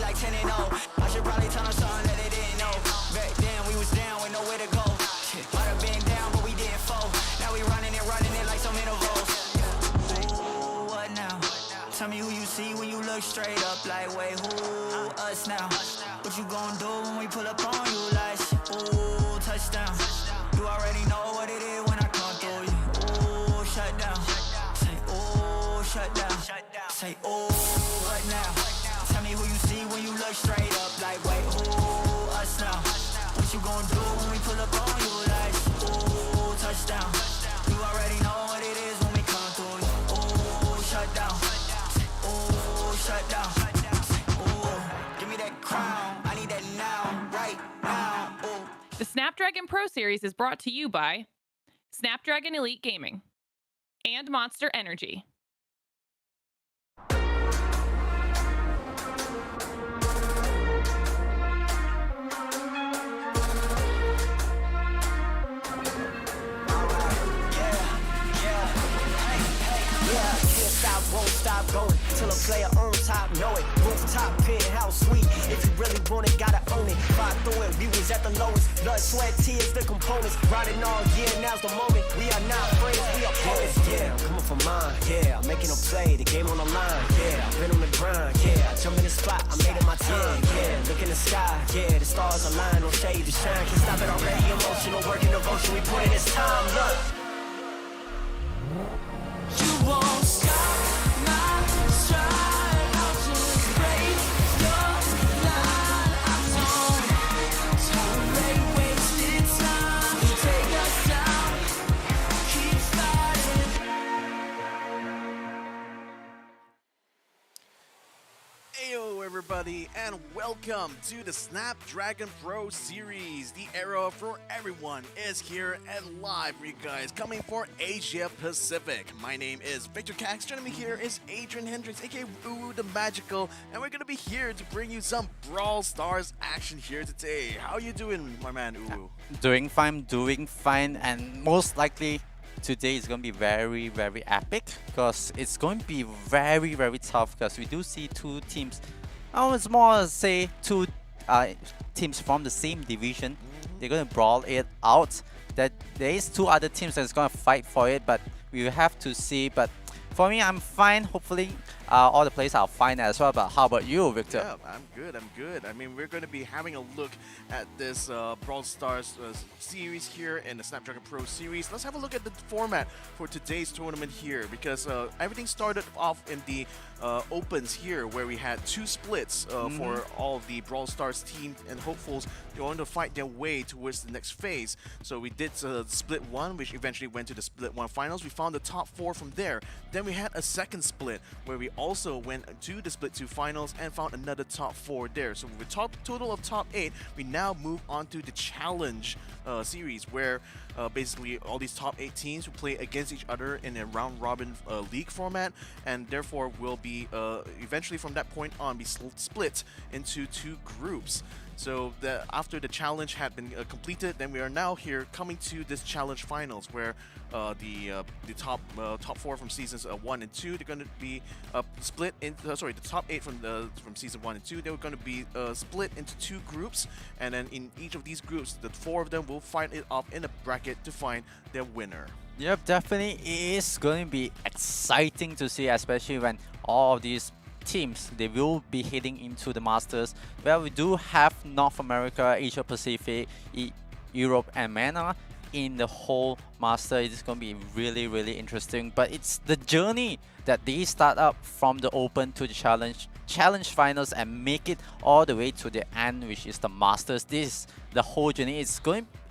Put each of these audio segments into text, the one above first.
like 10 and 0. I should probably tell them something that they didn't know. Back then we was down with nowhere to go. Might have been down, but we didn't fall. Now we running it like some intervals. Ooh, what now? Tell me who you see when you look straight up. Like, wait, who us now? What you gon' do when we pull up on you? Like, ooh, touchdown. You already know what it is when I come through you. Ooh, shut down. Say, ooh, shut down. Say, ooh, what now? Tell me who you see when you look straight up. Like, wait, who us now? What you gon' do when we pull up on you? Like, ooh, touchdown. You already know what it is when we come through you. Ooh, shut down. Say, ooh, shut down. Say, ooh, give me that crown. I need that now, right now. Ooh. The Snapdragon Pro Series is brought to you by Snapdragon Elite Gaming and Monster Energy. Won't stop going till a player on top know it. Rooftop penthouse suite. If you really want it, gotta own it. Fight through it, we was at the lowest. Blood, sweat, tears, the components. Riding all year, now's the moment. We are not friends, we are opponents. Yeah, I'm coming for mine. Yeah, I'm making a play. The game on the line. Yeah, I've been on the grind. Yeah, I jump in the spot. I made it my time. Yeah, look in the sky. Yeah, the stars align. No shade to shine. Can't stop it already. Emotional work and devotion. We put in this time. Look. You won't stop. Heyo everybody, and welcome to the Snapdragon Pro Series. The era for everyone is here and live for you guys, coming for Asia Pacific. My name is Victor Cax. Joining me here is Adrian Hendricks, aka Uwu the Magical, and we're gonna be here to bring you some Brawl Stars action here today. How you doing, my man Uwu? Doing fine, and most likely today is going to be very epic because it's going to be very tough because we do see two teams. Oh, it's more say two teams from the same division. They're going to brawl it out. That there is two other teams that's going to fight for it, but we will have to see. But for me, I'm fine. Hopefully, all the players are fine as well. But how about you, Victor? Yeah, I'm good. I mean, we're going to be having a look at this Brawl Stars series here in the Snapdragon Pro Series. Let's have a look at the format for today's tournament here, because everything started off in the opens here, where we had two splits for all of the Brawl Stars team and hopefuls going to fight their way towards the next phase. So we did split one, which eventually went to the split one finals. We found the top four from there. Then we had a second split where we also went to the split two finals and found another top four there. So with a total of top 8, we now move on to the challenge series, where basically all these top 8 teams will play against each other in a round robin league format, and therefore will be eventually from that point on be split into 2 groups. So after the challenge had been completed, then we are now here coming to this challenge finals, where the top 4 from seasons 1 and 2, they're going to be split into the top 8 from season 1 and 2. They're going to be split into 2 groups, and then in each of these groups, the 4 of them will fight it off in a bracket to find their winner. Yep, definitely it is going to be exciting to see, especially when all of these teams, they will be heading into the Masters, where we do have North America, Asia Pacific, Europe and MENA in the whole Master. It's going to be really interesting, but it's the journey that they start up from the Open to the Challenge finals and make it all the way to the end, which is the Masters. This the whole journey.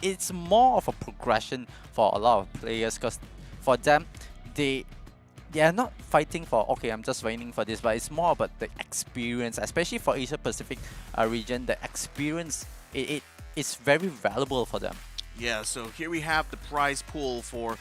It's more of a progression for a lot of players, because for them, they are not fighting for, okay, I'm just waiting for this, but it's more about the experience, especially for Asia Pacific region. The experience, it is very valuable for them. Yeah, so here we have the prize pool for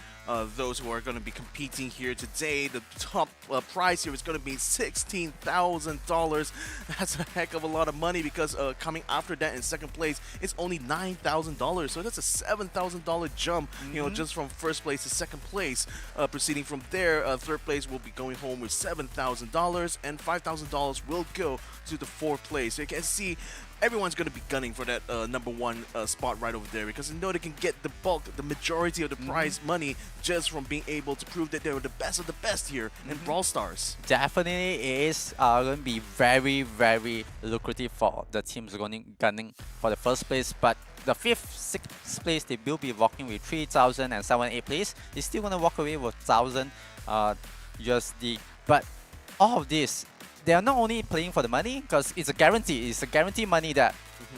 those who are going to be competing here today. The top prize here is going to be $16,000. That's a heck of a lot of money because coming after that in second place, it's only $9,000. So that's a $7,000 jump, you know, just from first place to second place. Proceeding from there, third place will be going home with $7,000, and $5,000 will go to the fourth place. So you can see everyone's going to be gunning for that number one spot right over there because they know they can get the bulk, the majority of the prize money just from being able to prove that they were the best of the best here in Brawl Stars. Definitely it is going to be very, very lucrative for the teams gunning for the first place, but the 5th, 6th place, they will be walking with 3,000, and 7th, 8th place, they're still going to walk away with 1,000 USD. But all of this, they are not only playing for the money because it's a guarantee. It's a guaranteed money that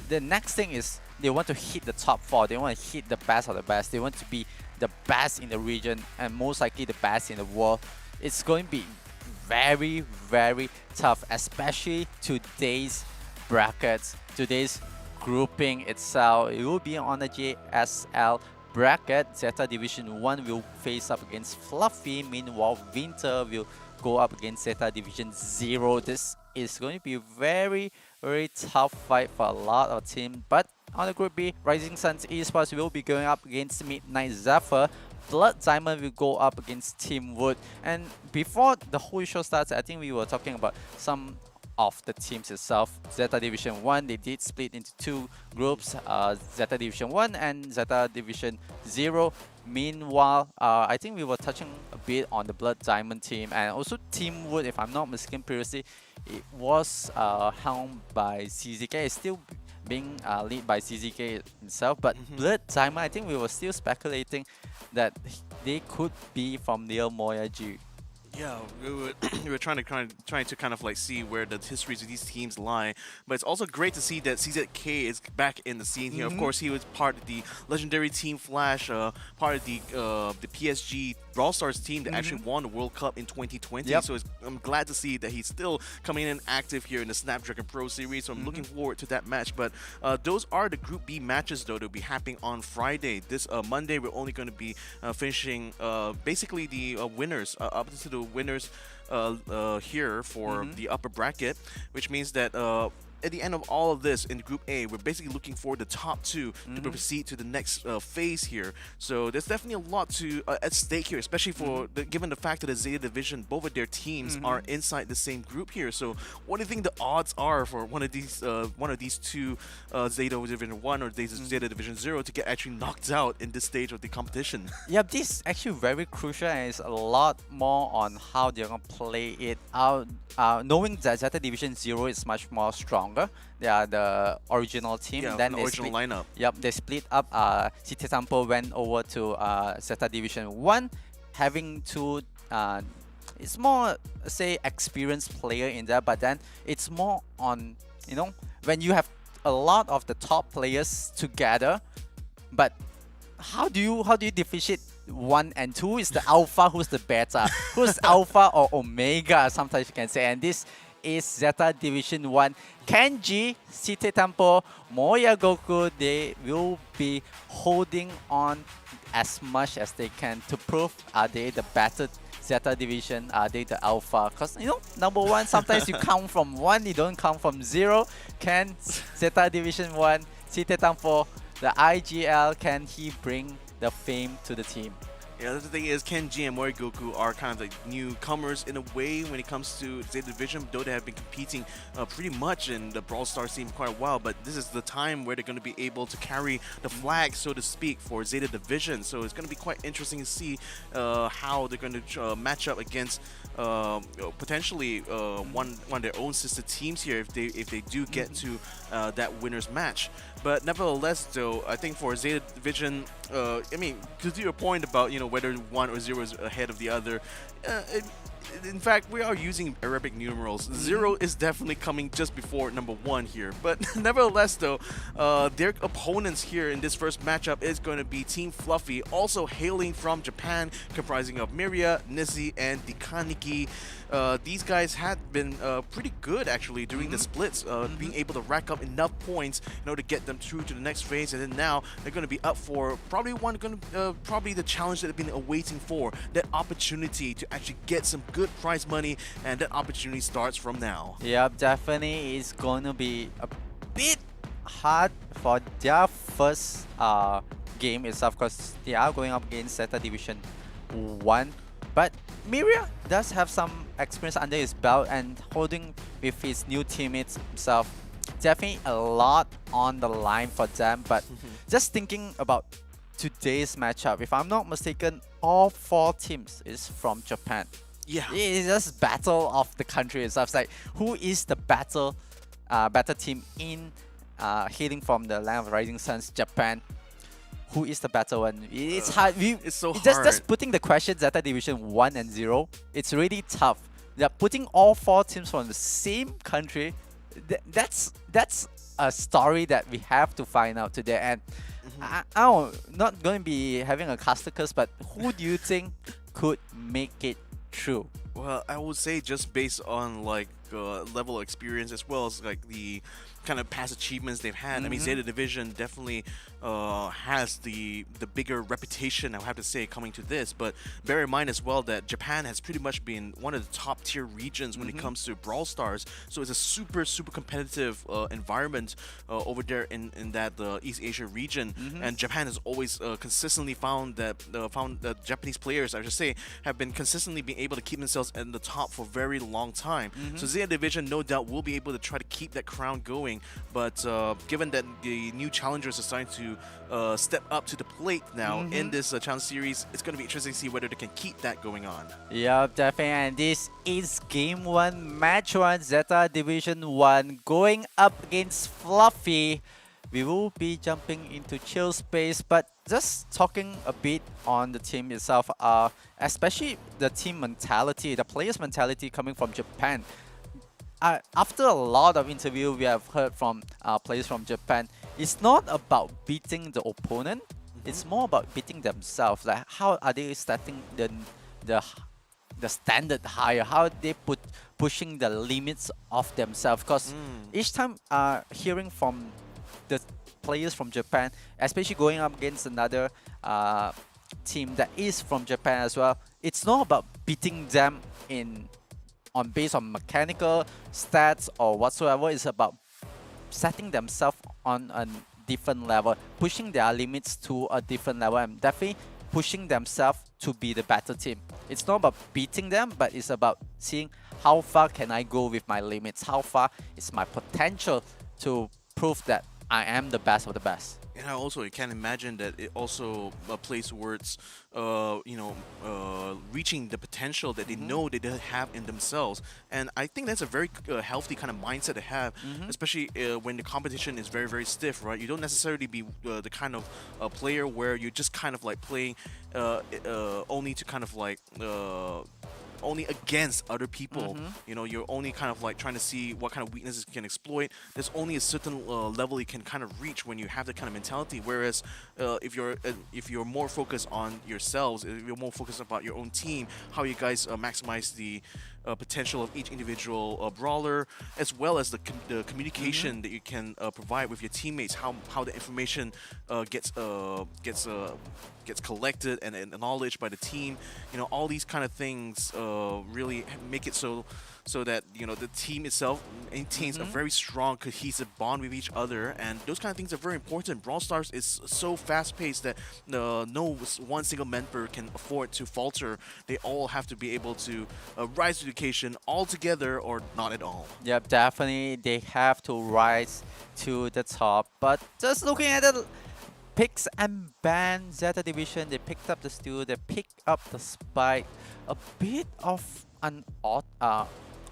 the next thing is they want to hit the top 4. They want to hit the best of the best. They want to be the best in the region and most likely the best in the world. It's going to be very, very tough, especially today's brackets, today's grouping itself. It will be on the JSL bracket. Zeta Division 1 will face up against Fluffy. Meanwhile, Winter will go up against Zeta Division 0. This is going to be a very, very tough fight for a lot of teams. But on the Group B, Rising Suns Esports will be going up against Midnight Zephyr. Blood Diamond will go up against Team Wood. And before the whole show starts, I think we were talking about some of the teams itself. Zeta Division 1, they did split into 2 groups, Zeta Division 1 and Zeta Division 0. Meanwhile, I think we were touching a bit on the Blood Diamond team and also Team Wood, if I'm not mistaken previously. It was helmed by CZK. It's still being led by CZK himself, but Blood Diamond, I think we were still speculating that they could be from Leo Moyaji. Yeah, we were trying to kind of like see where the histories of these teams lie, but it's also great to see that CZK is back in the scene here. Of course, he was part of the legendary Team Flash, part of the PSG Brawl Stars team that actually won the World Cup in 2020. So I'm glad to see that he's still coming in active here in the Snapdragon Pro Series. So I'm looking forward to that match. But those are the Group B matches, though. They'll be happening on Friday. This Monday, we're only going to be finishing basically the winners up to the winners here for the upper bracket, which means that at the end of all of this in Group A, we're basically looking for the top 2 to proceed to the next phase here. So there's definitely a lot to at stake here, especially for given the fact that the Zeta Division, both of their teams are inside the same group here. So what do you think the odds are for one of these two Zeta Division 1 or Zeta Division 0 to get actually knocked out in this stage of the competition? Yeah, this is actually very crucial and it's a lot more on how they're going to play it out. Knowing that Zeta Division 0 is much more stronger. They are the original team. Yeah, then the original lineup. Yep, they split up. City Temple went over to Zeta Division 1, having to it's more, say, experienced player in there, but then it's more on, you know, when you have a lot of the top players together, but how do you differentiate 1 and 2? Is the alpha, who's the beta, who's alpha or omega, sometimes you can say. And this is Zeta Division 1. Kenji, City Temple, Moya Goku, they will be holding on as much as they can to prove are they the better Zeta Division, are they the alpha? Because, you know, number 1, sometimes you count from 1, you don't count from 0. Can Zeta Division 1, City Temple, the IGL, can he bring the fame to the team? Yeah, the thing is, Kenji and Morigoku are kind of like newcomers in a way when it comes to Zeta Division, though they have been competing pretty much in the Brawl Stars team quite a while, but this is the time where they're going to be able to carry the flag, so to speak, for Zeta Division. So it's going to be quite interesting to see how they're going to match up against potentially one of their own sister teams here if they do get to that winner's match. But nevertheless, though, I think for Zeta Division, I mean, to your point about, you know, whether 1 or 0 is ahead of the other, in fact, we are using Arabic numerals. 0 is definitely coming just before number 1 here. But nevertheless, though, their opponents here in this first matchup is going to be Team Fluffy, also hailing from Japan, comprising of Miria, Nizzy, and Dikaniki. These guys had been pretty good actually during the splits, being able to rack up enough points in order to get them through to the next phase, and then now they're going to be up for probably probably the challenge that they've been awaiting for, that opportunity to actually get some good prize money, and that opportunity starts from now. Yep, definitely it's going to be a bit hard for their first game itself, because they are going up against Zeta Division 1. But Miria does have some experience under his belt, and holding with his new teammates himself, definitely a lot on the line for them. But just thinking about today's matchup, if I'm not mistaken, all 4 teams is from Japan. Yeah. It's just battle of the country itself. It's like, who is the better team in hailing from the land of rising suns, Japan? Who is the better one? It's hard. It's so hard. Just putting the question Zeta Division 1 and 0, it's really tough. They're putting all 4 teams from the same country. That's a story that we have to find out today. And I'm not going to be having a caster curse, but who do you think could make it through? Well, I would say just based on like level of experience, as well as like the kind of past achievements they've had. I mean, Zeta Division definitely has the bigger reputation, I have to say, coming to this. But bear in mind as well that Japan has pretty much been one of the top tier regions when it comes to Brawl Stars. So it's a super competitive environment over there in that East Asia region. And Japan has always consistently found that Japanese players, I should say, have been consistently being able to keep themselves in the top for a very long time. So Zeta Division, no doubt, will be able to try to keep that crown going. But given that the new challengers are starting to step up to the plate now in this challenge series, it's going to be interesting to see whether they can keep that going on. Yep, definitely. And this is Game 1, Match 1, Zeta Division 1 going up against Fluffy. We will be jumping into chill space, but just talking a bit on the team itself, especially the team mentality, the players' mentality coming from Japan. After a lot of interview we have heard from players from Japan, it's not about beating the opponent, it's more about beating themselves. Like, how are they setting the standard higher? How are they pushing the limits of themselves? Because each time hearing from the players from Japan, especially going up against another team that is from Japan as well, it's not about beating them based on mechanical stats or whatsoever. It's about setting themselves on a different level, pushing their limits to a different level, and definitely pushing themselves to be the better team. It's not about beating them, but it's about seeing how far can I go with my limits, how far is my potential to prove that I am the best of the best. And also, you can imagine that it also plays towards, reaching the potential that they know they have in themselves. And I think that's a very healthy kind of mindset to have, especially when the competition is very stiff, right? You don't necessarily be the kind of player where you're just kind of like playing only to kind of like only against other people. You know, you're only kind of like trying to see what kind of weaknesses you can exploit. There's only a certain level you can kind of reach when you have that kind of mentality. Whereas if you're more focused on yourselves, if you're more focused about your own team, how you guys maximize the potential of each individual brawler, as well as the communication that you can provide with your teammates, how the information gets collected and acknowledged by the team. You know, all these kind of things really make it so that, you know, the team itself maintains a very strong, cohesive bond with each other, and those kind of things are very important. Brawl Stars is so fast-paced that no one single member can afford to falter. They all have to be able to rise to the occasion all together or not at all. Yep, definitely they have to rise to the top. But just looking at the picks and bans, Zeta Division, they picked up the steal, they picked up the spike. A bit of an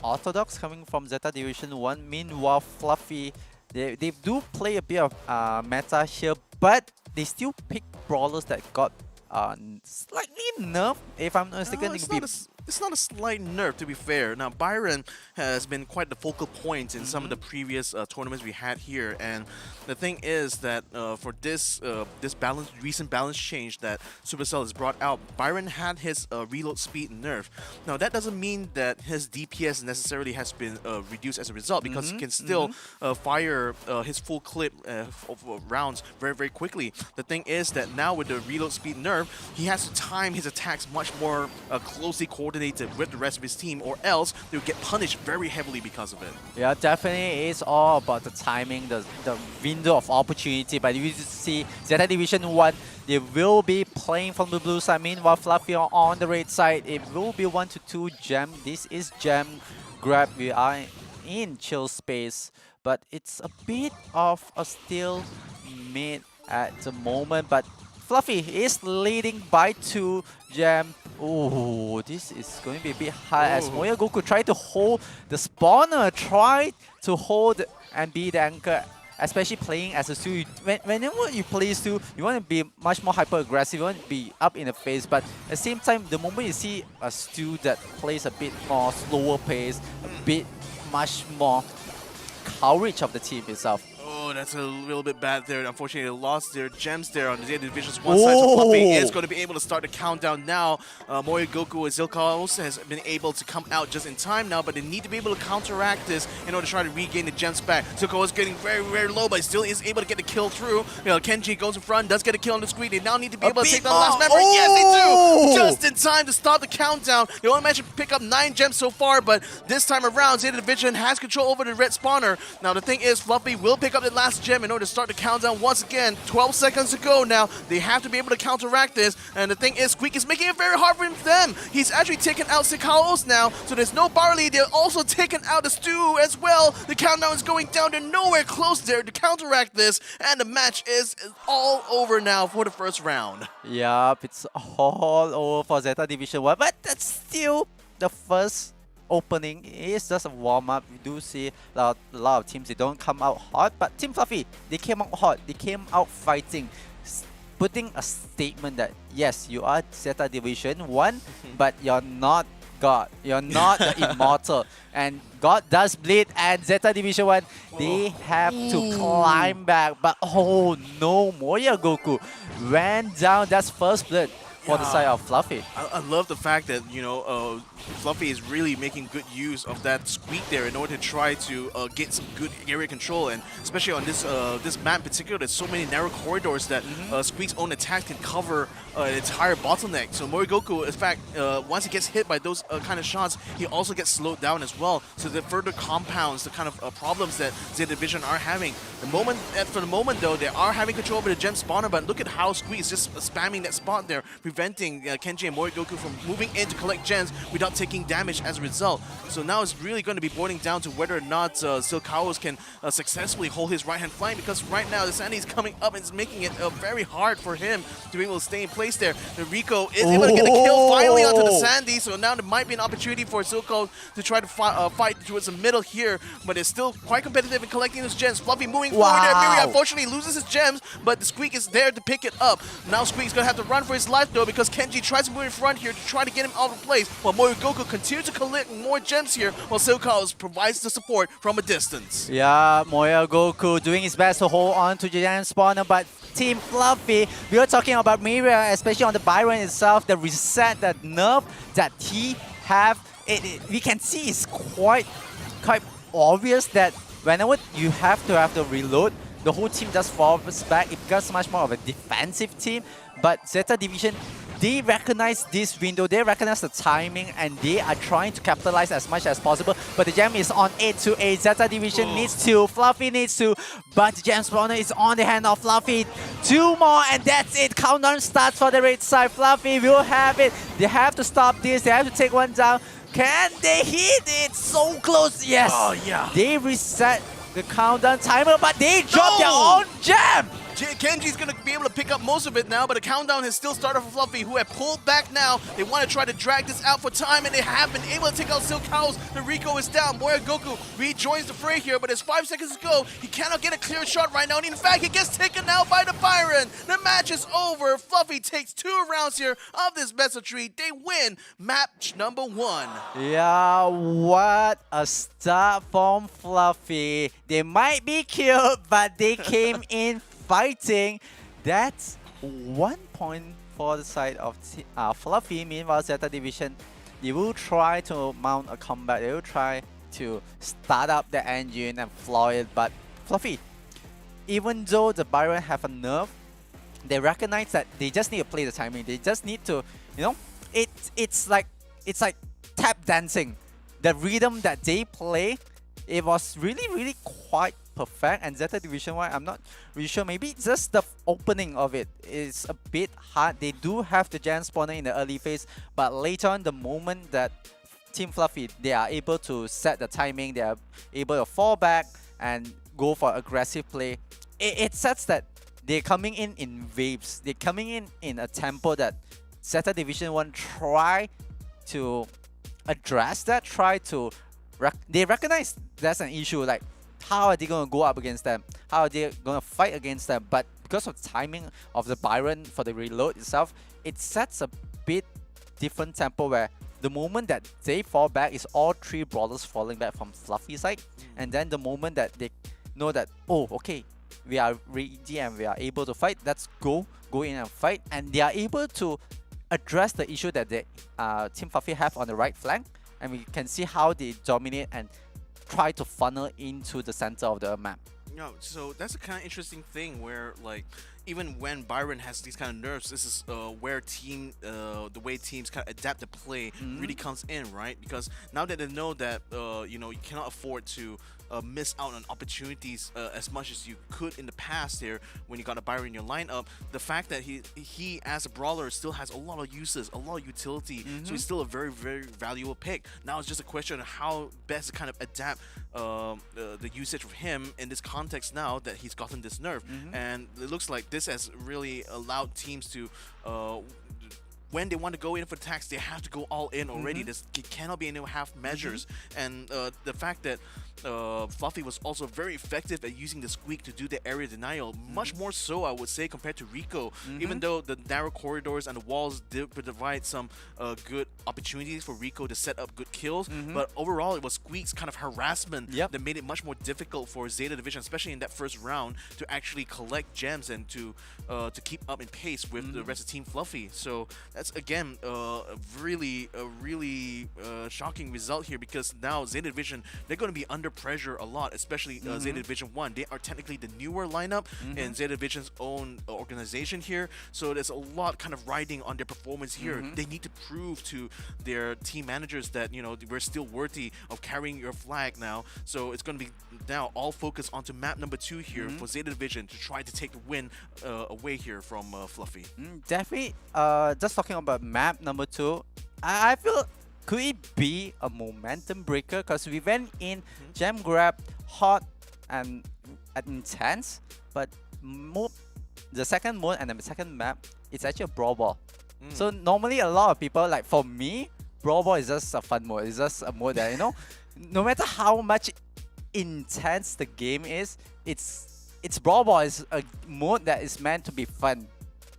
orthodox coming from Zeta Division 1. Meanwhile, Fluffy, they do play a bit of meta here, but they still pick brawlers that got slightly nerfed. If I'm not mistaken, it's not a slight nerf, to be fair. Now, Byron has been quite the focal point in some of the previous tournaments we had here, and the thing is that for this recent balance change that Supercell has brought out, Byron had his reload speed nerf. Now, that doesn't mean that his DPS necessarily has been reduced as a result, because he can still fire his full clip of rounds very, very quickly. The thing is that now with the reload speed nerf, he has to time his attacks much more closely coordinated with the rest of his team, or else they'll get punished very heavily because of it. Yeah, definitely it's all about the timing, the window of opportunity. But you see Zeta Division 1, they will be playing from the blue side. Meanwhile, Fluffy on the red side, it will be 1 to 2 gem. This is gem grab. We are in chill space, but it's a bit of a still mid at the moment. But Fluffy is leading by 2 gem. Oh, this is going to be a bit hard as Moya Goku try to hold the spawner, try to hold and be the anchor, especially playing as a Stu. Whenever you play Stu, you want to be much more hyper aggressive, you want to be up in the face, but at the same time, the moment you see a Stu that plays a bit more slower pace, a bit much more coverage of the team itself. Oh, that's a little bit bad there. Unfortunately, they lost their gems there on the Zeta Division's one side. So Fluffy is going to be able to start the countdown now. Moya Goku and Zilkaos has been able to come out just in time now, but they need to be able to counteract this in order to try to regain the gems back. Zilkaos is getting very, very low, but still is able to get the kill through. You know, Kenji goes in front, does get a kill on the screen. They now need to be able to take the last member. Yes, they do! Just in time to stop the countdown. They only managed to pick up 9 gems so far, but this time around, Zeta Division has control over the red spawner. Now, the thing is, Fluffy will pick up the last gem in order to start the countdown once again. 12 seconds to go now. They have to be able to counteract this. And the thing is, Squeak is making it very hard for them. He's actually taken out Sikaos now, so there's no barley. They're also taking out the Stew as well. The countdown is going down. They're nowhere close there to counteract this. And the match is all over now for the first round. Yup, it's all over for Zeta Division 1, but that's still the first opening. Is just a warm-up. We do see a lot of teams, they don't come out hot, but Team Fluffy, they came out hot, they came out fighting, putting a statement that yes, you are Zeta Division 1, but you're not God, you're not the immortal, and God does bleed, and Zeta Division 1, they have to climb back, but oh no, Moya Goku went down. That's first blood for the side of Fluffy. I love the fact that, you know, Fluffy is really making good use of that Squeak there in order to try to get some good area control, and especially on this this map in particular, there's so many narrow corridors that Squeak's own attack can cover an entire bottleneck. So Moya Goku, in fact, once he gets hit by those kind of shots, he also gets slowed down as well. So that further compounds the kind of problems that Zeta Division are having. For the moment though, they are having control over the gem spawner, but look at how Squeak is just spamming that spot there, preventing Kenji and Moya Goku from moving in to collect gems without taking damage as a result. So now it's really going to be boiling down to whether or not Silkaos can successfully hold his right-hand flank, because right now the Sandy is coming up and it's making it very hard for him to be able to stay in place there. The Rico is able to get a kill finally onto the Sandy, so now there might be an opportunity for Silkaos to try to fight towards the middle here, but it's still quite competitive in collecting those gems. Fluffy moving forward there. Miri unfortunately loses his gems, but the Squeak is there to pick it up. Now Squeak's going to have to run for his life though, because Kenji tries to move in front here to try to get him out of place, while Moya Goku continues to collect more gems here, while Silkaos provides the support from a distance. Yeah, Moya Goku doing his best to hold on to the gem spawner, but Team Fluffy, we were talking about Miria, especially on the Byron itself, the reset, the nerf that he have, we can see it's quite obvious that whenever you have to reload, the whole team just falls back. It becomes much more of a defensive team, but Zeta Division, they recognize this window, they recognize the timing, and they are trying to capitalize as much as possible. But the gem is on 8 to 8. Zeta Division needs to, Fluffy needs to, but the gem spawner is on the hand of Fluffy. 2 more, and that's it. Countdown starts for the red side. Fluffy will have it. They have to stop this. They have to take one down. Can they hit it? So close. Yes. Oh, yeah. They reset the countdown timer, but they dropped their own gem. Genji's going to be able to pick up most of it now, but the countdown has still started for Fluffy, who have pulled back now. They want to try to drag this out for time, and they have been able to take out Silk House. The Rico is down. Moya Goku rejoins the fray here, but there's 5 seconds to go. He cannot get a clear shot right now, and in fact, he gets taken out by the Byron. The match is over. Fluffy takes 2 rounds here of this best of 3. They win match number 1. Yeah, what a start from Fluffy. They might be cute, but they came in fighting. That's 1 point for the side of Fluffy. Meanwhile, Zeta Division, they will try to mount a comeback. They will try to start up the engine and floor it. But Fluffy, even though the Byron have a nerf, they recognize that they just need to play the timing. They just need to, you know, it's like tap dancing. The rhythm that they play, it was really quite perfect. And Zeta Division 1, I'm not really sure. Maybe just the opening of it is a bit hard. They do have the Gen spawner in the early phase, but later on, the moment that Team Fluffy, they are able to set the timing, they are able to fall back and go for aggressive play. It sets that they're coming in waves. They're coming in a tempo that Zeta Division 1 try to address that, they recognize that's an issue, like how are they going to go up against them, how are they going to fight against them. But because of the timing of the Byron for the reload itself, it sets a bit different tempo where the moment that they fall back is all 3 brawlers falling back from Fluffy side, and then the moment that they know that, oh okay, we are ready and we are able to fight, let's go in and fight, and they are able to address the issue that the Team Fluffy have on the right flank, and we can see how they dominate and try to funnel into the center of the map. No, so that's a kind of interesting thing where, like, even when Byron has these kind of nerfs, this is where the way teams kind of adapt to play really comes in, right? Because now that they know that you know, you cannot afford to miss out on opportunities as much as you could in the past here when you got a Byron in your lineup. The fact that he as a brawler still has a lot of uses, a lot of utility, so he's still a very valuable pick. Now it's just a question of how best to kind of adapt the usage of him in this context now that he's gotten this nerf. And it looks like this has really allowed teams to when they want to go in for attacks, they have to go all in already. It cannot be any half measures. And the fact that Fluffy was also very effective at using the squeak to do the area denial, much more so I would say compared to Rico, even though the narrow corridors and the walls did provide some good opportunities for Rico to set up good kills, but overall it was Squeak's kind of harassment that made it much more difficult for Zeta Division, especially in that first round, to actually collect gems and to keep up in pace with the rest of Team Fluffy. So that's again a really shocking result here, because now Zeta Division, they're going to be under pressure a lot, especially Zeta Division 1. They are technically the newer lineup in Zeta Division's own organization here, so there's a lot kind of riding on their performance here. They need to prove to their team managers that, you know, we're still worthy of carrying your flag now. So it's going to be now all focused onto map number 2 here for Zeta Division to try to take the win away here from Fluffy. Definitely, just talking about map number 2, I feel, could it be a momentum breaker? Because we went in gem grab, hot and intense, but the second mode and the second map, it's actually a Brawl Ball. So normally a lot of people, like for me, Brawl Ball is just a fun mode. It's just a mode that, you know, no matter how much intense the game is, it's Brawl Ball is a mode that is meant to be fun.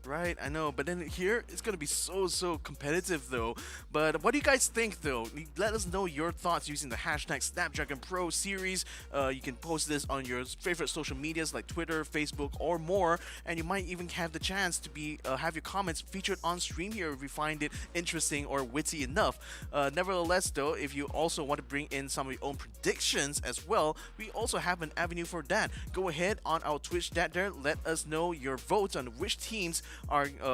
Right, I know, but then here it's gonna be so competitive though. But what do you guys think though? Let us know your thoughts using the hashtag Snapdragon Pro Series. You can post this on your favorite social medias like Twitter, Facebook, or more, and you might even have the chance to be have your comments featured on stream here if you find it interesting or witty enough. Nevertheless though, if you also want to bring in some of your own predictions as well, we also have an avenue for that. Go ahead on our Twitch chat there, let us know your votes on which teams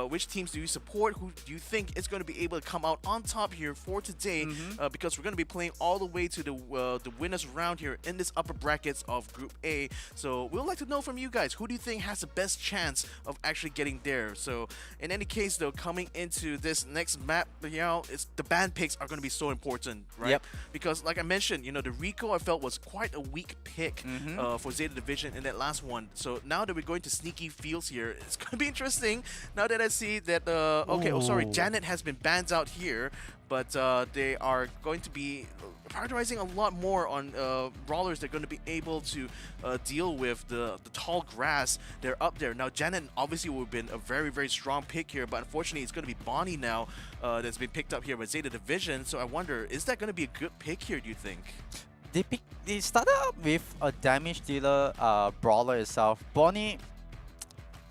which teams do you support? Who do you think is going to be able to come out on top here for today? Because we're going to be playing all the way to the winners round here in this upper brackets of Group A. So we'd like to know from you guys, who do you think has the best chance of actually getting there? So in any case, though, coming into this next map, you know, it's the ban picks are going to be so important, right? Yep. Because like I mentioned, you know, the Rico I felt was quite a weak pick for Zeta Division in that last one. So now that we're going to sneaky fields here, it's going to be interesting. Now that I see that, okay, oh sorry, Ooh. Janet has been banned out here, but they are going to be prioritizing a lot more on brawlers that are going to be able to deal with the tall grass. They're up there. Now, Janet obviously would have been a very, very strong pick here, but unfortunately, it's going to be Bonnie now that's been picked up here by Zeta Division. So I wonder, is that going to be a good pick here, do you think? They started out with a damage dealer brawler itself. Bonnie,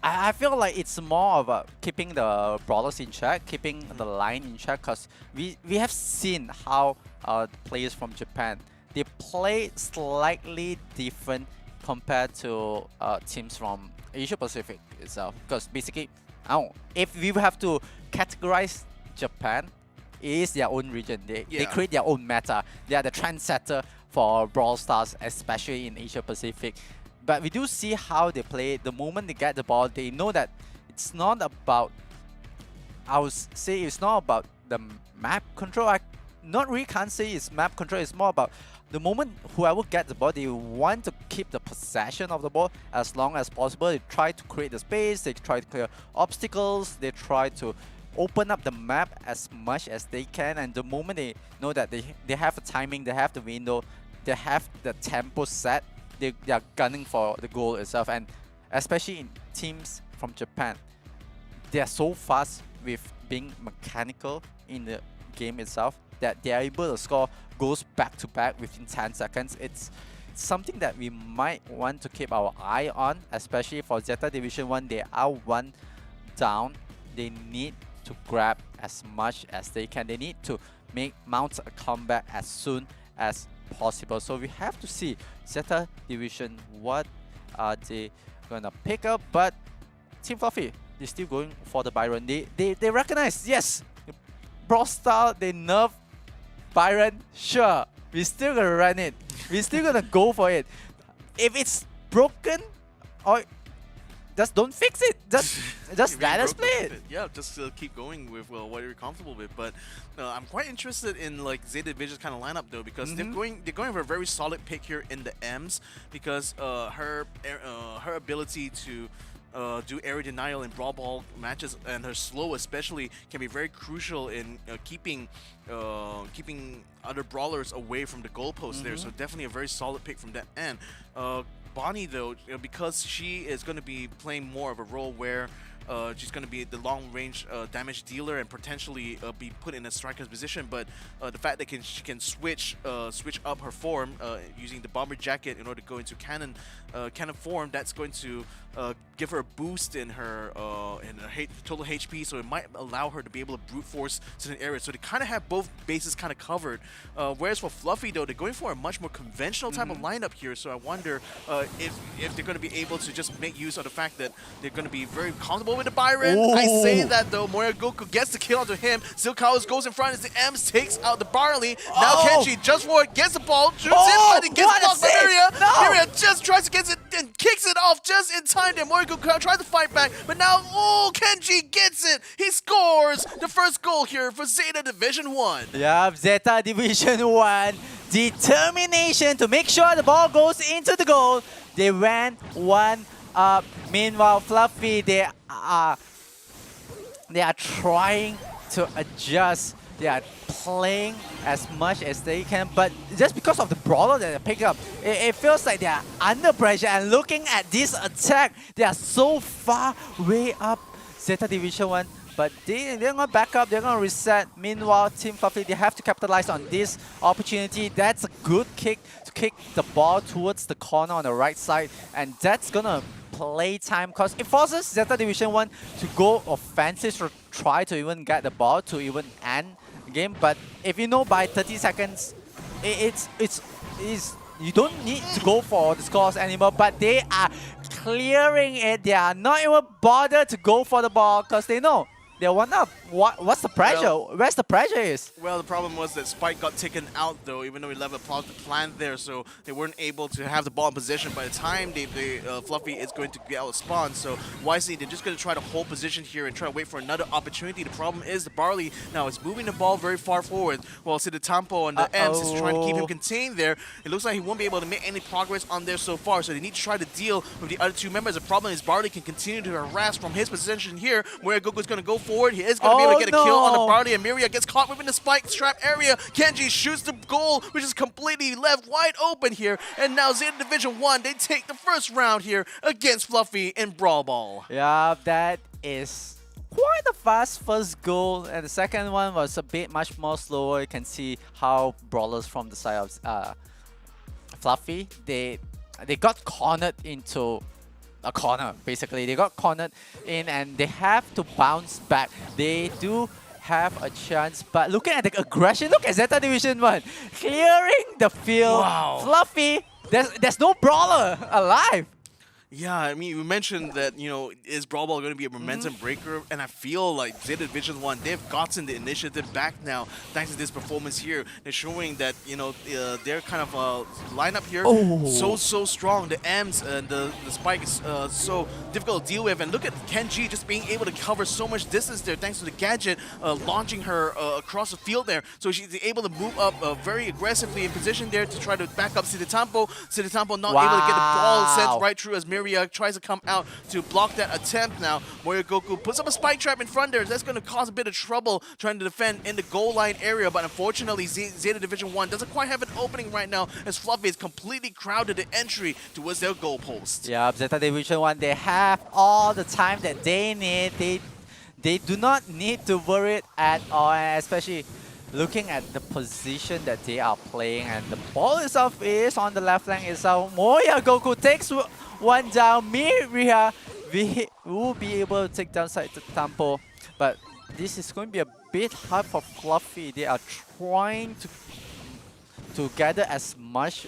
I feel like it's more about keeping the brawlers in check, keeping the line in check, because we have seen how the players from Japan, they play slightly different compared to teams from Asia Pacific itself. Because basically, I don't know, if we have to categorize Japan, it is their own region. They create their own meta. They are the trendsetter for Brawl Stars, especially in Asia Pacific. But we do see how they play. The moment they get the ball, they know that it's not about, I would say it's not about the map control. I not really can't say it's map control. It's more about the moment whoever gets the ball, they want to keep the possession of the ball as long as possible. They try to create the space. They try to clear obstacles. They try to open up the map as much as they can. And the moment they know that they have the timing, they have the window, they have the tempo set, they are gunning for the goal itself. And especially in teams from Japan, they are so fast with being mechanical in the game itself that they are able to score goals back to back within 10 seconds. It's something that we might want to keep our eye on, especially for Zeta Division 1. They are one down. They need to grab as much as they can. They need to mount a comeback as soon as possible. So we have to see Zeta Division, what are they gonna pick up. But Team Fluffy, they're still going for the Byron. They recognize, yes, Brawl Style, they nerf Byron, sure, we're still gonna run it. We're still gonna go for it. If it's broken, or just don't fix it. Just let us play it. Yeah, just keep going with what you're comfortable with. But I'm quite interested in like Zeta Division's kind of lineup though, because they're going for a very solid pick here in the M's, because her ability to do area denial in Brawl Ball matches, and her slow especially, can be very crucial in keeping other brawlers away from the goalpost there. So definitely a very solid pick from that end. Bonnie though, because she is going to be playing more of a role where she's going to be the long-range damage dealer and potentially be put in a striker's position, but the fact that she can switch up her form using the bomber jacket in order to go into cannon form, that's going to give her a boost in her total HP, so it might allow her to be able to brute force certain areas. So they kind of have both bases kind of covered. Whereas for Fluffy though, they're going for a much more conventional type of lineup here. So I wonder if they're going to be able to just make use of the fact that they're going to be very comfortable with the Byron. Ooh. I say that though, Moriogoku gets the kill onto him. Silkaos goes in front as the M's takes out the Barley. Now Kenji just for it, gets the ball, shoots in, but it gets blocked by Miria. Miria just tries to get it and kicks it off just in time. Then Moriogoku tries to fight back, but now Kenji gets it. He scores the first goal here for Zeta Division 1. Yeah, Zeta Division 1. Determination to make sure the ball goes into the goal. They ran one up. Meanwhile, Fluffy, they are trying to adjust. They are playing as much as they can, but just because of the brawler that they pick up, it feels like they are under pressure. And looking at this attack, they are so far way up, Zeta Division 1. But they're going to back up, they're going to reset. Meanwhile, Team Fluffy, they have to capitalize on this opportunity. That's a good kick to kick the ball towards the corner on the right side. And that's going to play time, because it forces Zeta Division 1 to go offensive, to try to even get the ball to even end the game. But if you know by 30 seconds, it's you don't need to go for the scores anymore, but they are clearing it. They are not even bothered to go for the ball because they know they want up. What's the pressure? Well, Where's the pressure is? Well, the problem was that Spike got taken out though, even though he left a plan there, so they weren't able to have the ball in position. By the time Fluffy is going to get out of spawn, so wisely they're just going to try to hold position here and try to wait for another opportunity. The problem is the Barley now is moving the ball very far forward, while Siditampo and the Ems is trying to keep him contained there. It looks like he won't be able to make any progress on there so far, so they need to try to deal with the other two members. The problem is Barley can continue to harass from his position here, where Goku's going to go forward. He is going to be able to get a kill on the Barley, and Miria gets caught within the spike trap area. Kenji shoots the goal, which is completely left wide open here. And now Zeta Division 1, they take the first round here against Fluffy in Brawl Ball. Yeah, that is quite a fast first goal, and the second one was a bit much more slower. You can see how brawlers from the side of Fluffy, they got cornered into a corner. Basically, they got cornered in, and they have to bounce back. They do have a chance, but looking at the aggression, look at Zeta Division 1 clearing the field. Wow. Fluffy, there's no brawler alive. Yeah, I mean, you mentioned that, you know, is Brawl Ball going to be a momentum breaker? And I feel like Zeta Division 1, they've gotten the initiative back now thanks to this performance here. They're showing that, you know, their kind of lineup here so strong. The M's and the Spike is so difficult to deal with. And look at Kenji just being able to cover so much distance there thanks to the gadget launching her across the field there. So she's able to move up very aggressively in position there to try to back up Siditampo. Siditampo not able to get the ball sent right through as Miria tries to come out to block that attempt now. Moyo Goku puts up a spike trap in front there. That's going to cause a bit of trouble trying to defend in the goal line area, but unfortunately Zeta Division 1 doesn't quite have an opening right now as Fluffy is completely crowded the entry towards their goal post. Yeah, Zeta Division 1, they have all the time that they need. They do not need to worry at all, and especially looking at the position that they are playing, and the ball itself is on the left flank itself. Moya Goku takes one down. Miria will be able to take down Siditampo, but this is going to be a bit hard for Fluffy. They are trying to gather as much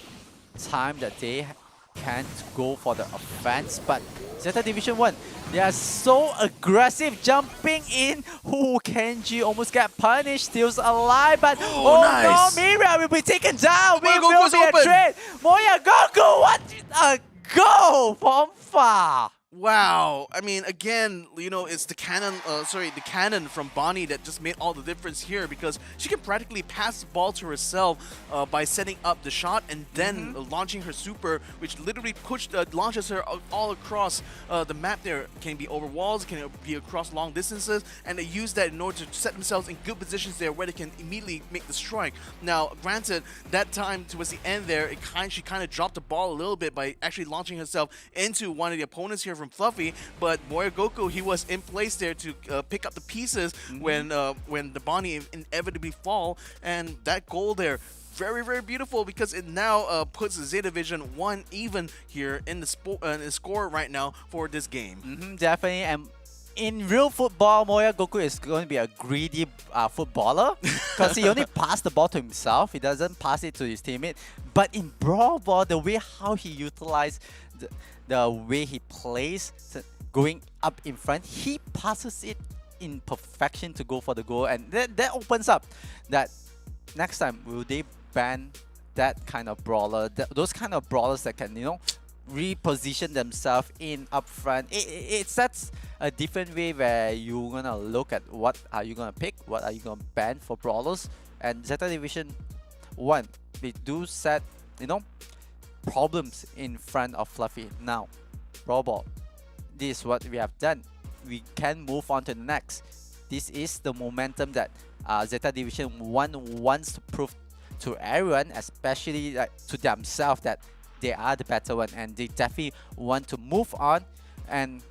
time that they can to go for the offense, but Zeta Division 1, they are so aggressive, jumping in. Kenji almost get punished, still alive, but nice. no, Miria will be taken down. Moya We will Goku's be a open. trade. Moya Goku, what a goal from far. Wow, I mean, again, you know, it's the cannon from Bonnie that just made all the difference here, because she can practically pass the ball to herself by setting up the shot and then launching her super, which literally launches her all across the map there. Can be over walls, can be across long distances, and they use that in order to set themselves in good positions there where they can immediately make the strike. Now, granted, that time towards the end there, she kind of dropped the ball a little bit by actually launching herself into one of the opponents here from Fluffy, but Moya Goku, he was in place there to pick up the pieces when the Bonnie inevitably fall, and that goal there, very, very beautiful, because it now puts Zeta Division 1 even here in the score right now for this game. Definitely, and in real football, Moya Goku is going to be a greedy footballer because he only passed the ball to himself. He doesn't pass it to his teammate. But in Brawl Ball, the way how he utilized the way he plays, going up in front, he passes it in perfection to go for the goal, and that opens up that next time will they ban that kind of brawler, those kind of brawlers that can, you know, reposition themselves in up front. It sets a different way where you're gonna look at what are you gonna pick, what are you gonna ban for brawlers. And Zeta Division 1, they do set, you know, problems in front of Fluffy. Now, Brawl Ball, this is what we have done. We can move on to the next. This is the momentum that Zeta Division 1 wants to prove to everyone, especially to themselves, that they are the better one, and they definitely want to move on. And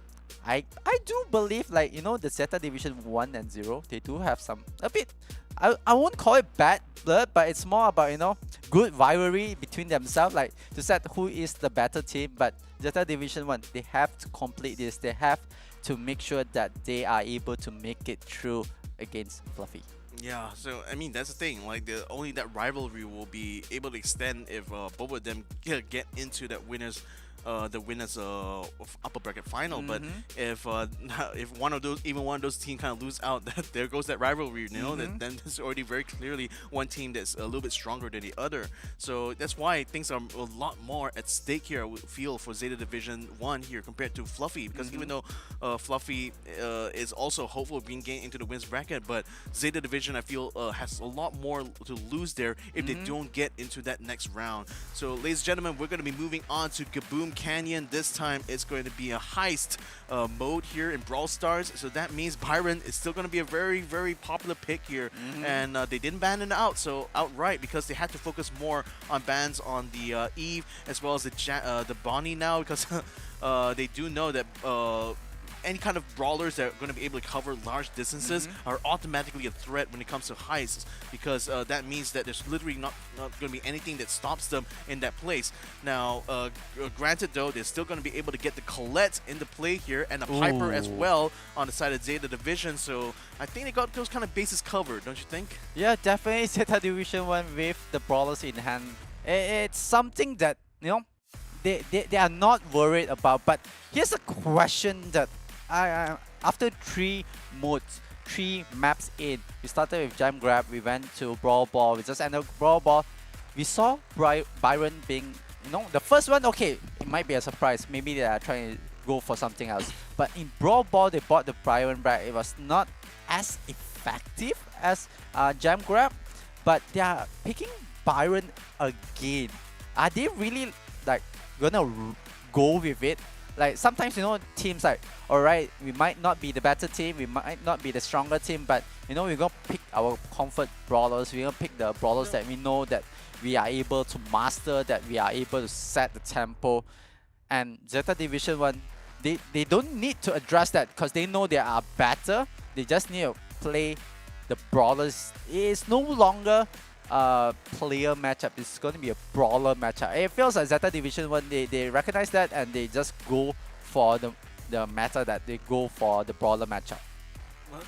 I do believe, like, you know, the Zeta Division 1 and 0, they do have some a bit, I won't call it bad blood, but it's more about, you know, good rivalry between themselves, like to set who is the better team. But Zeta Division 1, they have to complete this. They have to make sure that they are able to make it through against Fluffy. Yeah, so I mean, that's the thing, like only that rivalry will be able to extend if both of them get into that winners the winners of upper bracket final. But if if even one of those teams kind of lose out, there goes that rivalry. You know, then there's already very clearly one team that's a little bit stronger than the other. So that's why things are a lot more at stake here. I would feel for Zeta Division 1 here compared to Fluffy, because even though Fluffy is also hopeful of being gained into the wins bracket, but Zeta Division I feel has a lot more to lose there if they don't get into that next round. So ladies and gentlemen, we're going to be moving on to Kaboom Canyon. This time it's going to be a heist mode here in Brawl Stars. So that means Byron is still going to be a very, very popular pick here. And they didn't ban it out so outright because they had to focus more on bans on the Eve as well as the Bonnie now, because they do know that any kind of brawlers that are going to be able to cover large distances are automatically a threat when it comes to heists, because that means that there's literally not going to be anything that stops them in that place. Now, granted though, they're still going to be able to get the Colette into play here and a Piper as well on the side of Zeta Division, so I think they got those kind of bases covered, don't you think? Yeah, definitely Zeta Division 1 with the brawlers in hand. It's something that, you know, they are not worried about. But here's a question that after 3 modes, 3 maps in, we started with Jam Grab, we went to Brawl Ball, we just ended Brawl Ball. We saw Byron being, you know, the first one, okay, it might be a surprise. Maybe they are trying to go for something else. But in Brawl Ball, they bought the Byron back. It was not as effective as Jam Grab, but they are picking Byron again. Are they really like gonna go with it? Like sometimes, you know, teams like, alright, we might not be the better team, we might not be the stronger team, but you know, we're gonna pick our comfort brawlers, we're gonna pick the brawlers that we know that we are able to master, that we are able to set the tempo. And Zeta Division 1, they don't need to address that because they know they are better. They just need to play the brawlers. It's no longer player matchup, it's going to be a brawler matchup. It feels like Zeta Division 1, they recognize that and they just go for the meta that they go for the brawler matchup.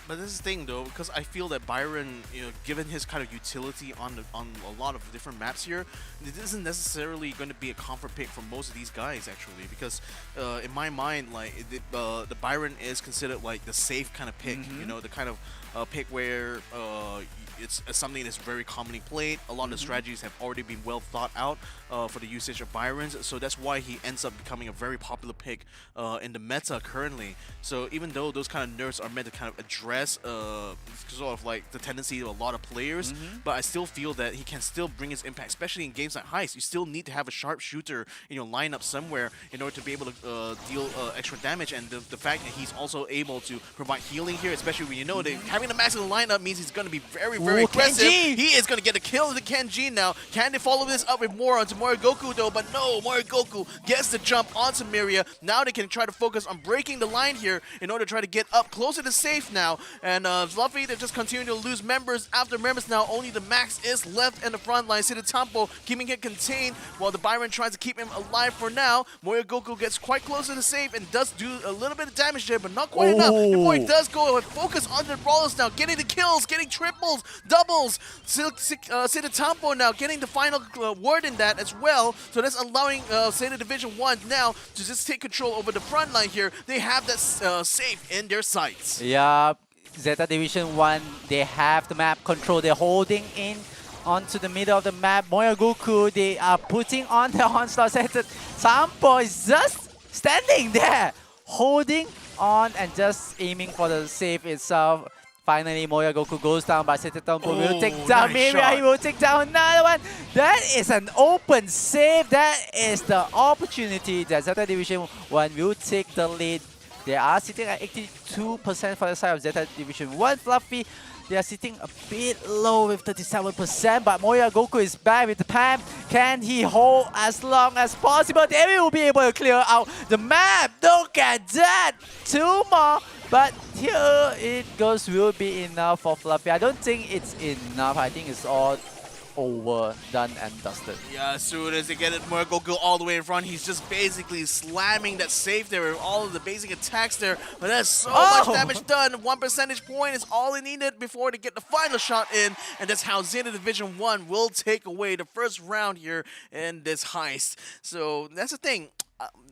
But this is the thing though, because I feel that Byron, you know, given his kind of utility on a lot of different maps here, it isn't necessarily going to be a comfort pick for most of these guys actually, because in my mind, like the Byron is considered like the safe kind of pick, you know, the kind of pick where it's something that's very commonly played. A lot of the strategies have already been well thought out for the usage of Byrons, so that's why he ends up becoming a very popular pick in the meta currently. So even though those kind of nerfs are meant to kind of address sort of like the tendency of a lot of players, but I still feel that he can still bring his impact, especially in games like Heist. You still need to have a sharpshooter in your lineup somewhere in order to be able to deal extra damage, and the fact that he's also able to provide healing here, especially when you know that having the max in the lineup means he's going to be very aggressive. Kenji! He is going to get a kill to Kenji now. Can they follow this up with more onto Goku though? But no, Goku gets the jump onto Miria. Now they can try to focus on breaking the line here in order to try to get up closer to safe now. And Fluffy, they're just continuing to lose members after members now. Only the max is left in the front line. Tampo keeping it contained while the Byron tries to keep him alive for now. Goku gets quite close to the safe and does do a little bit of damage there, but not quite enough before he does go and focus on the brawlers now, getting the kills, getting triples, doubles. Tampo now getting the final word in that as well. So that's allowing Zeta Division 1 now to just take control over the front line here. They have that safe in their sights. Yeah, Zeta Division 1, they have the map control. They're holding in onto the middle of the map. Goku, they are putting on the onslaught. Tampo is just standing there, holding on and just aiming for the save itself. Finally, Goku goes down, but Tampo will take down Miria. He will take down another one. That is an open save. That is the opportunity that Zeta Division 1 will take the lead. They are sitting at 82% for the side of Zeta Division 1. Fluffy, they are sitting a bit low with 37%, but Goku is back with the PAM. Can he hold as long as possible? Then we will be able to clear out the map. Look at that! 2 more. But here it goes, will be enough for Fluffy. I don't think it's enough. I think it's all over, done and dusted. Yeah, as soon as they get it, Goku all the way in front, he's just basically slamming that safe there with all of the basic attacks there. But that's so much damage done. 1 percentage point is all he needed before to get the final shot in. And that's how Zeta Division 1 will take away the first round here in this heist. So that's the thing.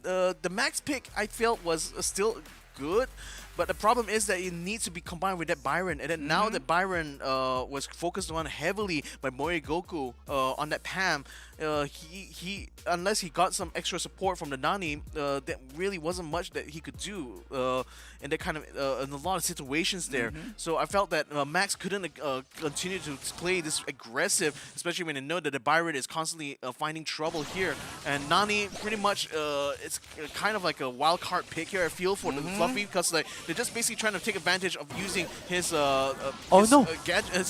the max pick I felt was still good, but the problem is that it needs to be combined with that Byron, and then now that Byron was focused on heavily by Goku on that Pam, he unless he got some extra support from the Nani, that really wasn't much that he could do in that kind of in a lot of situations there. So I felt that Max couldn't continue to play this aggressive, especially when they know that the Byron is constantly finding trouble here, and Nani pretty much it's kind of like a wild card pick here. I feel for the Fluffy, because like they're just basically trying to take advantage of using his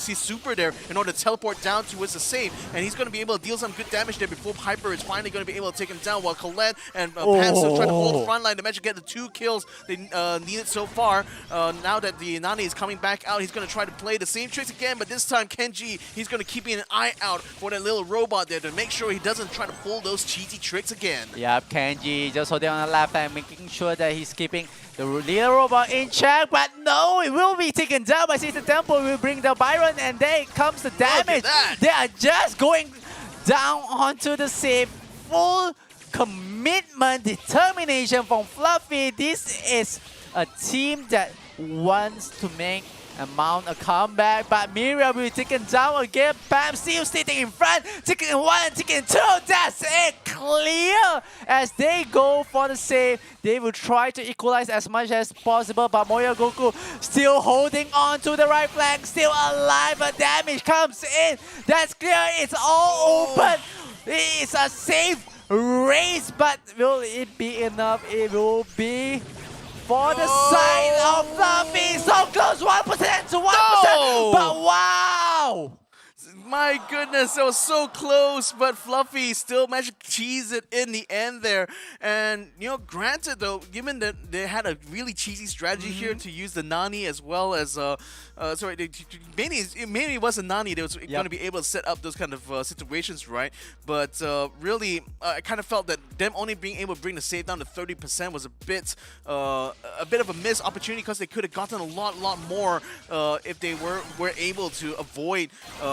his super there in order to teleport down towards the save, and he's going to be able to deal some good damage there before Hyper is finally going to be able to take him down, while Colette and Pam still trying to hold the front line to manage to get the 2 kills they needed so far. Now that the Nani is coming back out, he's going to try to play the same tricks again, but this time Kenji, he's going to keep an eye out for that little robot there to make sure he doesn't try to pull those cheesy tricks again. Yep, Kenji just holding on the left and making sure that he's keeping the little robot in check, but no, it will be taken down by Caesar Temple. Will bring the Byron, and there comes the damage. They are just going down onto the save. Full commitment, determination from Fluffy. This is a team that wants to make and mount a comeback, but Miriam will be taken down again. Pam still sitting in front, taking 1, taking 2, that's it, clear! As they go for the save, they will try to equalize as much as possible, but Goku still holding on to the right flank, still alive, but damage comes in. That's clear, it's all open. It's a safe race, but will it be enough? It will be for the side of Fluffy. So close, 1% to 1%. No! But wow! My goodness, that was so close, but Fluffy still managed to cheese it in the end there. And, you know, granted though, given that they had a really cheesy strategy here to use the Nani as well as, mainly it wasn't Nani that was going to be able to set up those kind of situations, right? But really, I kind of felt that them only being able to bring the save down to 30% was a bit of a missed opportunity, because they could have gotten a lot more if they were able to avoid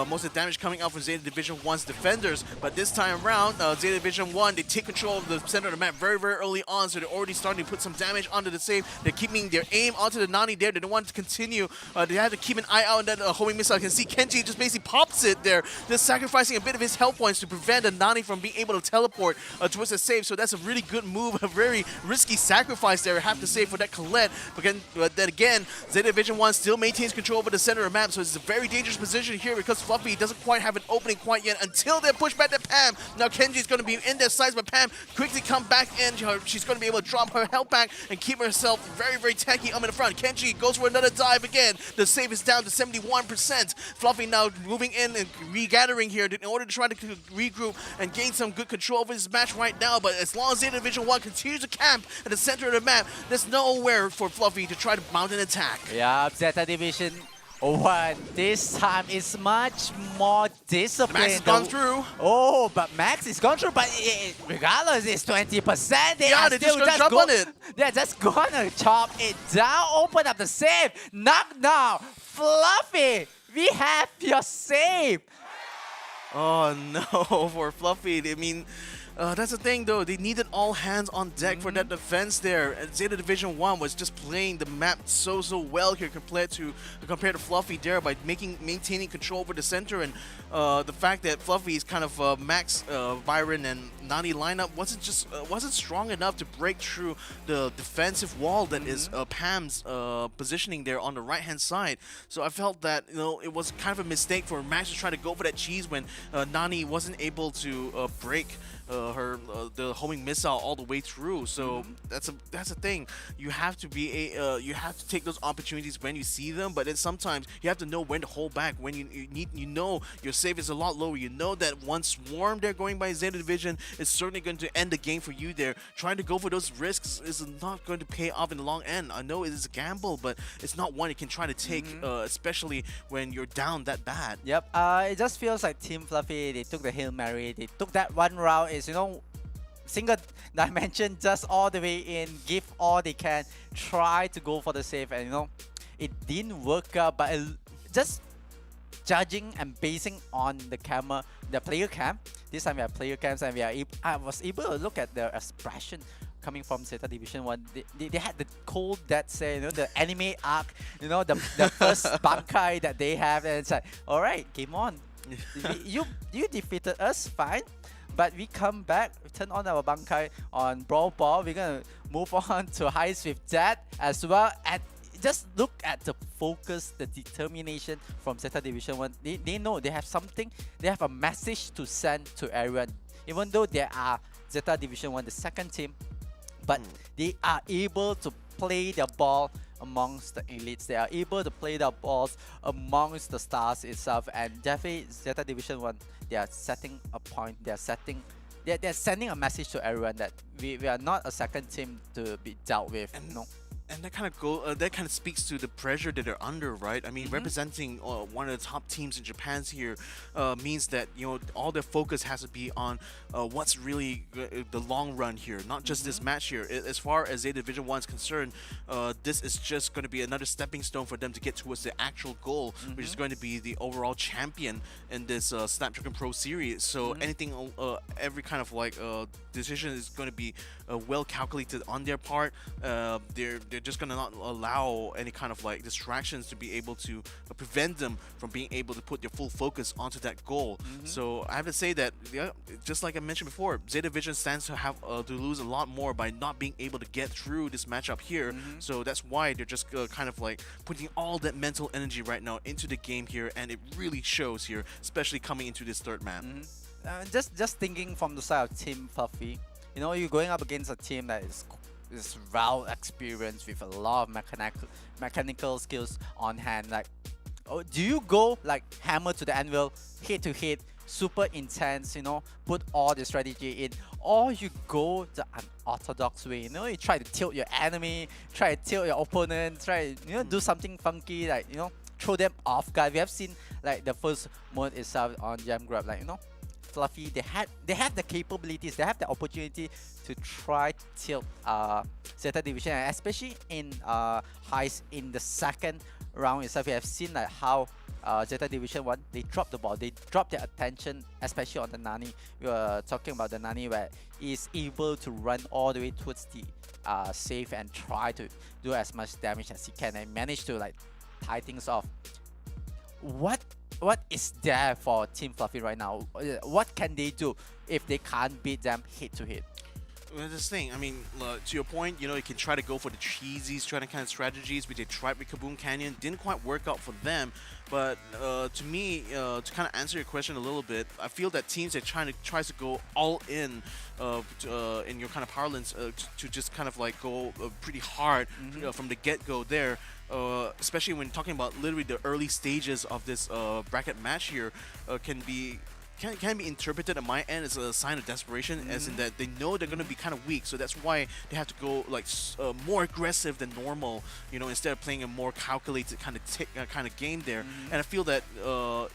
most of the damage coming out from Zeta Division 1's defenders. But this time around, Zeta Division 1, they take control of the center of the map very early on, so they're already starting to put some damage onto the save. They're keeping their aim onto the Nani there. They don't want to continue. They have to keep an eye out on that homing missile. I can see Kenji just basically pops it there, just sacrificing a bit of his health points to prevent the Nani from being able to teleport towards the save. So that's a really good move, a very risky sacrifice there, I have to say, for that Colette. But then again, Zeta Division 1 still maintains control over the center of the map, so it's a very dangerous position here, because Fluffy doesn't quite have an opening quite yet until they push back to Pam. Now Kenji's going to be in their sights, but Pam quickly come back in. She's going to be able to drop her health back and keep herself very techy up in the front. Kenji goes for another dive again. The save is down to 71%. Fluffy now moving in and regathering here in order to try to regroup and gain some good control over this match right now. But as long as Zeta Division 1 continues to camp at the center of the map, there's nowhere for Fluffy to try to mount an attack. Yeah, Zeta Division 1 this time is much more disciplined. Max has gone through. Oh, but Max is gone through, but regardless, it's 20%. They Yeah, are they're still just gonna jump on it. They're just gonna chop it down, open up the save. Knock down. Fluffy, we have your save. Oh no, for Fluffy. I mean, that's the thing though, they needed all hands on deck for that defense there. And Zeta Division 1 was just playing the map so well here compared to Fluffy there by maintaining control over the center, and the fact that Fluffy's kind of Max, Byron and Nani lineup wasn't strong enough to break through the defensive wall that is Pam's positioning there on the right hand side. So I felt that, you know, it was kind of a mistake for Max to try to go for that cheese when Nani wasn't able to break the homing missile all the way through. So that's a thing. You have to be you have to take those opportunities when you see them, but then sometimes you have to know when to hold back. When you know your save is a lot lower. You know that one swarm they're going by Zeta Division is certainly going to end the game for you there. Trying to go for those risks is not going to pay off in the long end. I know it is a gamble, but it's not one you can try to take, especially when you're down that bad. Yep, it just feels like Team Fluffy, they took the Hail Mary, they took that one round, is, you know, single dimension just all the way in, give all they can, try to go for the save, and you know, it didn't work out, but it just judging and basing on the player cam. This time we have player cams, and I was able to look at their expression coming from Zeta Division 1. They had the cold dead stare, the anime arc, the first Bankai that they have, and it's like, alright, game on. you defeated us, fine. But we come back, we turn on our Bankai on Brawl Ball. We're gonna move on to Heist with that as well. And just look at the focus, the determination from Zeta Division 1. They know they have something, they have a message to send to everyone. Even though they are Zeta Division 1, the second team, but they are able to play their ball amongst the elites. They are able to play their balls amongst the stars itself. And definitely Zeta Division 1, they are setting a point. They're sending a message to everyone that we are not a second team to be dealt with. And that kind of speaks to the pressure that they're under, right? I mean, representing one of the top teams in Japan here means that all their focus has to be on what's really the long run here, not just this match here. As far as Zeta Division 1 is concerned, this is just going to be another stepping stone for them to get towards the actual goal, which is going to be the overall champion in this Snapdragon Pro series. So anything, every kind of like decision is going to be well calculated on their part. They're just gonna not allow any kind of like distractions to be able to prevent them from being able to put their full focus onto that goal. So I have to say that, just like I mentioned before, Zeta Division stands to have to lose a lot more by not being able to get through this matchup here. So that's why they're just kind of like putting all that mental energy right now into the game here, and it really shows here, especially coming into this third map. Just thinking from the side of Team Fluffy, you're going up against a team that is well experienced with a lot of mechanical skills on hand. Like, do you go like hammer to the anvil, hit to hit, super intense, put all the strategy in, or you go the unorthodox way, you try to tilt your enemy, try to tilt your opponent, try do something funky, like throw them off guard. We have seen like the first mode itself on Jam Grab, like Fluffy, they have the capabilities, they have the opportunity to try to tilt Zeta Division, and especially in Heist in the second round itself. We have seen like how Zeta Division 1, they dropped the ball, they dropped their attention, especially on the Nani. We were talking about the Nani where he is able to run all the way towards the safe and try to do as much damage as he can, and manage to like tie things off. What is there for Team Fluffy right now? What can they do if they can't beat them hit to hit? Well, this thing, I mean, to your point, you can try to go for the cheesy kind of strategies, which they tried with Kaboom Canyon. Didn't quite work out for them. But to me, to kind of answer your question a little bit, I feel that teams that tries to go all in your kind of parlance, to just kind of like go pretty hard from the get-go there. Especially when talking about literally the early stages of this bracket match here, can be interpreted on my end as a sign of desperation, as in that they know they're going to be kind of weak, so that's why they have to go like more aggressive than normal, instead of playing a more calculated kind of game there. And I feel that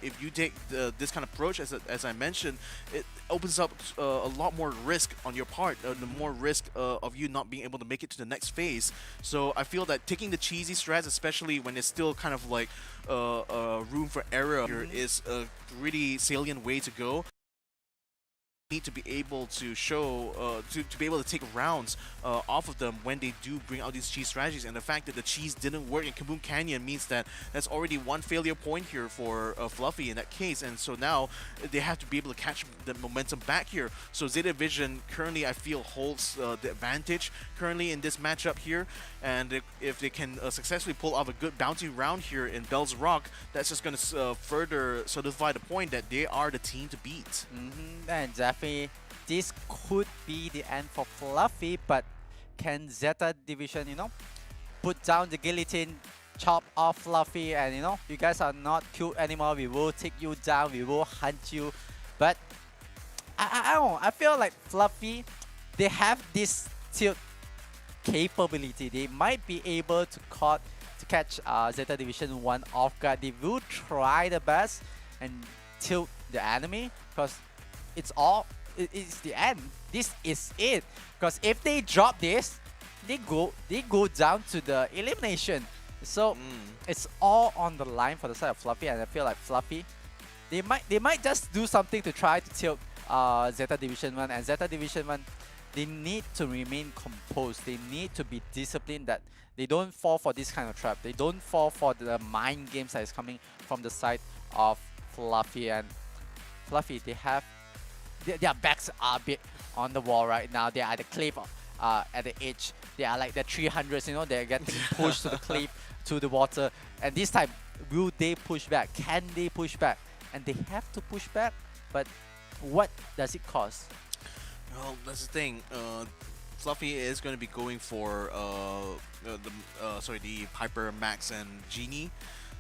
if you take this kind of approach, as I mentioned, it opens up a lot more risk on your part, the more risk of you not being able to make it to the next phase. So I feel that taking the cheesy strats, especially when it's still kind of like room for error here, is a really salient way to go. Need to be able to show to be able to take rounds off of them when they do bring out these cheese strategies, and the fact that the cheese didn't work in Kaboom Canyon means that that's already one failure point here for Fluffy in that case, and so now they have to be able to catch the momentum back here. So Zeta Division currently, I feel, holds the advantage currently in this matchup here, and if they can successfully pull off a good bounty round here in Bell's Rock, that's just going to further solidify the point that they are the team to beat. And definitely, this could be the end for Fluffy, but can Zeta Division, put down the guillotine, chop off Fluffy, and you guys are not cute anymore, we will take you down, we will hunt you. But I don't know, I feel like Fluffy, they have this tilt capability. They might be able to catch Zeta Division 1 off guard. They will try the best and tilt the enemy, because it's the end. This is it. Because if they drop this, they go down to the elimination. So it's all on the line for the side of Fluffy, and I feel like Fluffy, they might just do something to try to tilt Zeta Division 1, and Zeta Division 1, they need to remain composed. They need to be disciplined, that they don't fall for this kind of trap. They don't fall for the mind games that is coming from the side of Fluffy. And Fluffy, their backs are a bit on the wall right now. They are at the cliff at the edge. They are like the 300s, you know, they're getting pushed to the cliff, to the water. And this time, will they push back? Can they push back? And they have to push back, but what does it cost? Well, that's the thing. Fluffy is going to be going for the Piper, Max, and Genie.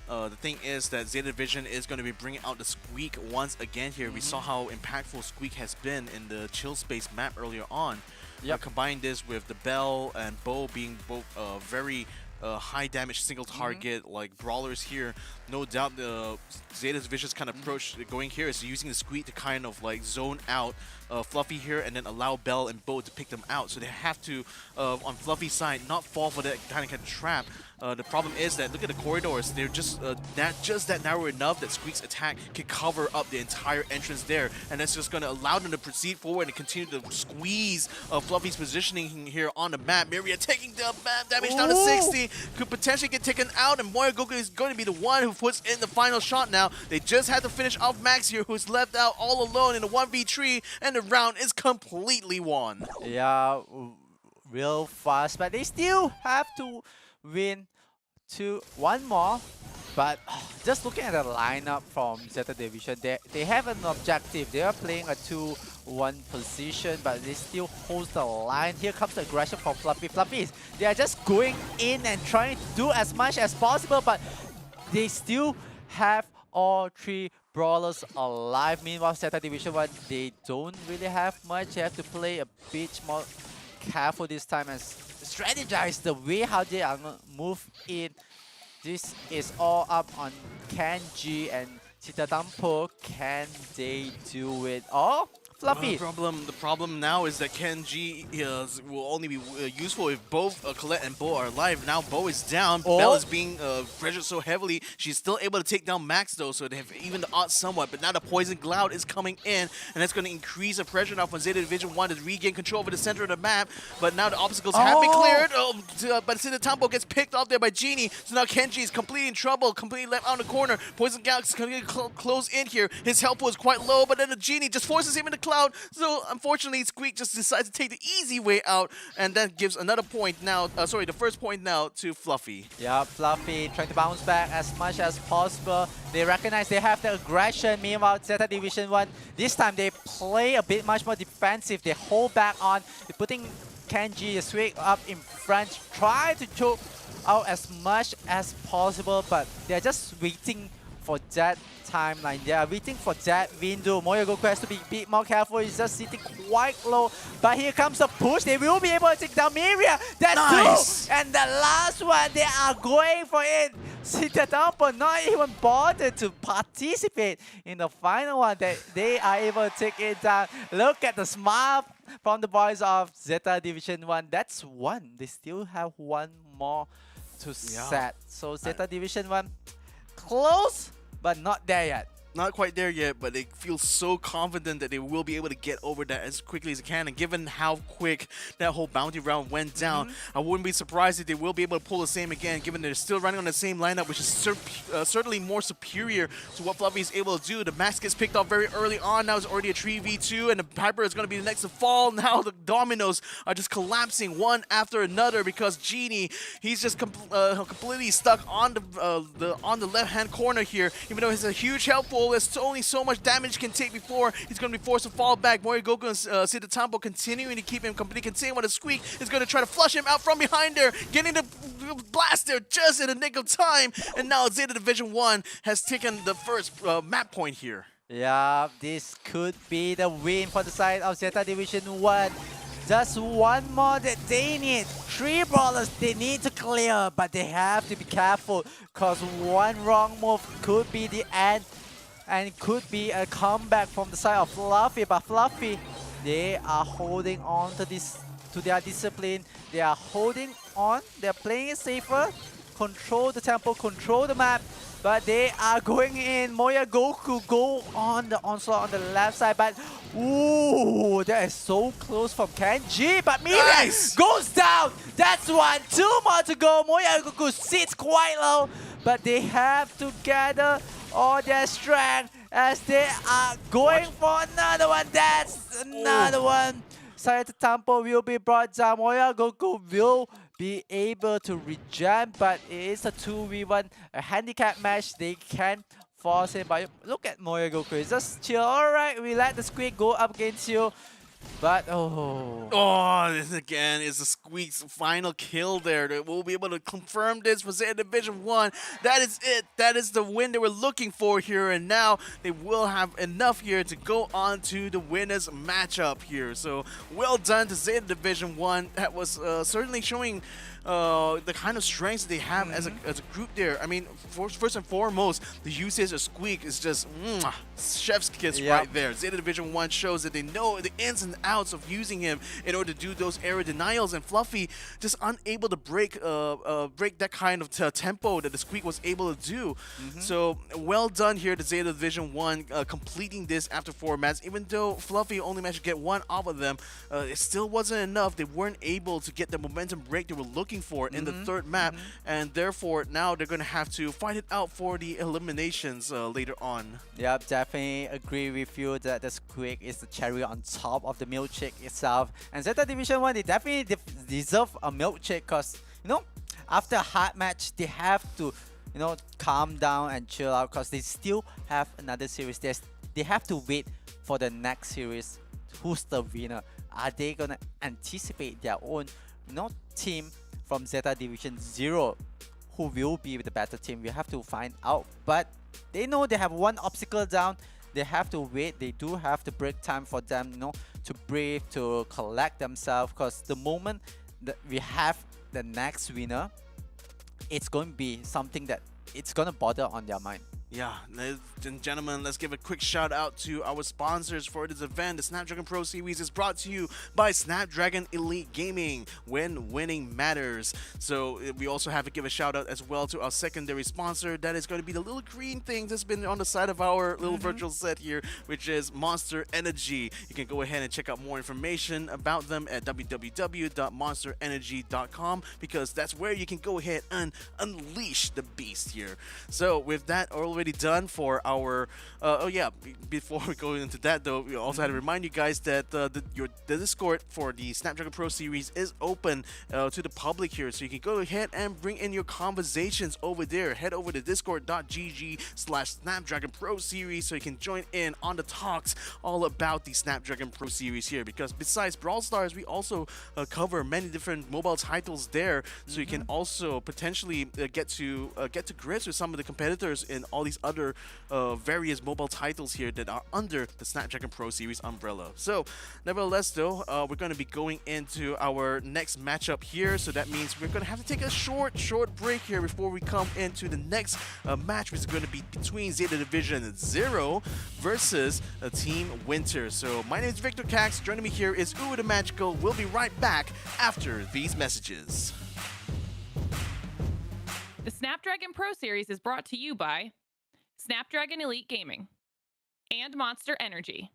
The thing is that Zeta Division is going to be bringing out the Squeak once again here. We saw how impactful Squeak has been in the Chill Space map earlier on. Combine this with the Bell and Bo being both very high damage single target like brawlers here. No doubt the Zeta Division's kind of approach going here is using the Squeak to kind of like zone out Fluffy here and then allow Bell and Bo to pick them out. So they have to, on Fluffy's side, not fall for that kind of trap. The problem is that look at the corridors. They're just that narrow enough that Squeak's attack can cover up the entire entrance there, and that's just going to allow them to proceed forward and continue to squeeze Fluffy's positioning here on the map. Miria taking the damage down to 60, could potentially get taken out, and Moya Goku is going to be the one who puts in the final shot now. They just had to finish off Max here, who's left out all alone in a 1v3, and the round is completely won. Yeah, real fast, but they still have to win one more. But just looking at the lineup from Zeta Division, they have an objective. They are playing a 2-1 position, but they still hold the line. Here comes the aggression from Fluffy. They are just going in and trying to do as much as possible, but they still have all three brawlers alive. Meanwhile, Zeta Division 1, they don't really have much. They have to play a bit more careful this time and strategize the way how they are going to move in. This is all up on Kenji and Chitatampo. Can they do it all? Fluffy. The problem now is that Kenji will only be useful if both Colette and Bo are alive. Now Bo is down. Belle is being pressured so heavily. She's still able to take down Max though, so they have even the odds somewhat. But now the Poison Cloud is coming in, and that's going to increase the pressure now from Zeta Division 1 to regain control over the center of the map. But now the obstacles have been cleared. But Chitatampo gets picked off there by Genie. So now Kenji is completely in trouble, completely left out in the corner. Poison Cloud is going to close in here. His health pool is quite low, but then the Genie just forces him into cloud. So unfortunately, Squeak just decides to take the easy way out, and that gives another point now. The first point now to Fluffy. Yeah, Fluffy trying to bounce back as much as possible. They recognize they have the aggression. Meanwhile, Zeta Division 1, this time they play a bit much more defensive. They hold back on. They're putting Kenji Squeak up in front, try to choke out as much as possible, but they're just waiting for that timeline. They are waiting for that window. Moya Goku has to be a bit more careful. He's just sitting quite low. But here comes the push. They will be able to take down Miria. That's nice. 2. And the last one, they are going for it. Chitatampo not even bothered to participate in the final one. They are able to take it down. Look at the smile from the boys of Zeta Division 1. That's one. They still have one more to set. So Zeta Division 1, close, but not there yet. Not quite there yet, but they feel so confident that they will be able to get over that as quickly as they can. And given how quick that whole bounty round went down, I wouldn't be surprised if they will be able to pull the same again, given they're still running on the same lineup, which is certainly more superior to what Fluffy is able to do. The Max gets picked off very early on. Now it's already a 3v2, and the Piper is going to be the next to fall. Now the dominoes are just collapsing one after another because Genie, he's just completely stuck on the left-hand corner here. Even though he has a huge health pool, there's only so much damage he can take before he's going to be forced to fall back. Moya Goku and Chitatampo continuing to keep him completely contained, while the Squeak is going to try to flush him out from behind there, getting the blast there just in the nick of time. And now Zeta Division 1 has taken the first map point here. Yeah, this could be the win for the side of Zeta Division 1. Just one more that they need. 3 brawlers they need to clear, but they have to be careful because one wrong move could be the end. And it could be a comeback from the side of Fluffy, but Fluffy, they are holding on to their discipline. They are holding on. They're playing it safer. control the tempo, control the map. But they are going in. Moya Goku go on the onslaught on the left side. But ooh, that is so close from Kenji. But Miriam Nice! goes down. That's one. 2 more to go. Moya Goku sits quite low. But they have to gather all their strength as they are going for another one. That's another one. Sayata Tempo will be brought down. Moya Goku will be able to regen, but it is a 2v1, a handicap match. They can force him, but look at Moya Goku. It's just chill. Alright, we let the Squid go up against you. But Oh, this again is the Squeak's final kill there. We'll be able to confirm this for Zeta Division 1. That is it. That is the win they were looking for here. And now they will have enough here to go on to the winners matchup here. So well done to Zeta Division 1. That was certainly showing the kind of strengths they have as a group there. I mean, first and foremost, the usage of Squeak is just chef's kiss right there. Zeta Division 1 shows that they know the ins and outs of using him in order to do those area denials, and Fluffy just unable to break that kind of tempo that the Squeak was able to do. So well done here to Zeta Division 1 completing this after 4 matches. Even though Fluffy only managed to get 1 off of them, it still wasn't enough. They weren't able to get the momentum break they were looking for in the 3rd map, and therefore now they're going to have to fight it out for the eliminations later on. Yep, definitely agree with you that the Squid is the cherry on top of the milkshake itself. And Zeta Division 1, they definitely deserve a milkshake because, you know, after a hard match, they have to, you know, calm down and chill out because they still have another series. They have to wait for the next series. Who's the winner? Are they going to anticipate their own, you know, team from Zeta Division 0 who will be the better team? We have to find out. But they know they have one obstacle down. They have to wait. They do have to break time for them, you know, to breathe, to collect themselves. Because the moment that we have the next winner, it's going to be something that it's going to bother on their mind. Yeah, ladies and gentlemen, let's give a quick shout out to our sponsors for this event. The Snapdragon Pro Series is brought to you by Snapdragon Elite Gaming, when winning matters. So we also have to give a shout out as well to our secondary sponsor. That is going to be the little green thing that's been on the side of our little virtual set here, which is Monster Energy. You can go ahead and check out more information about them at www.monsterenergy.com, because that's where you can go ahead and unleash the beast here. So with that already done for our before we go into that though, we also had to remind you guys that the Discord for the Snapdragon Pro Series is open to the public here, so you can go ahead and bring in your conversations over there. Head over to discord.gg/Snapdragon Pro Series so you can join in on the talks all about the Snapdragon Pro Series here, because besides Brawl Stars, we also cover many different mobile titles there, so you can also potentially get to grips with some of the competitors in all these other various mobile titles here that are under the Snapdragon Pro Series umbrella. So nevertheless though, we're going to be going into our next matchup here, so that means we're going to have to take a short break here before we come into the next match, which is going to be between Zeta Division 0 versus Team Winter. So my name is Victor Cax, joining me here is Uwe the Magical. We'll be right back after these messages. The Snapdragon Pro Series is brought to you by Snapdragon Elite Gaming and Monster Energy.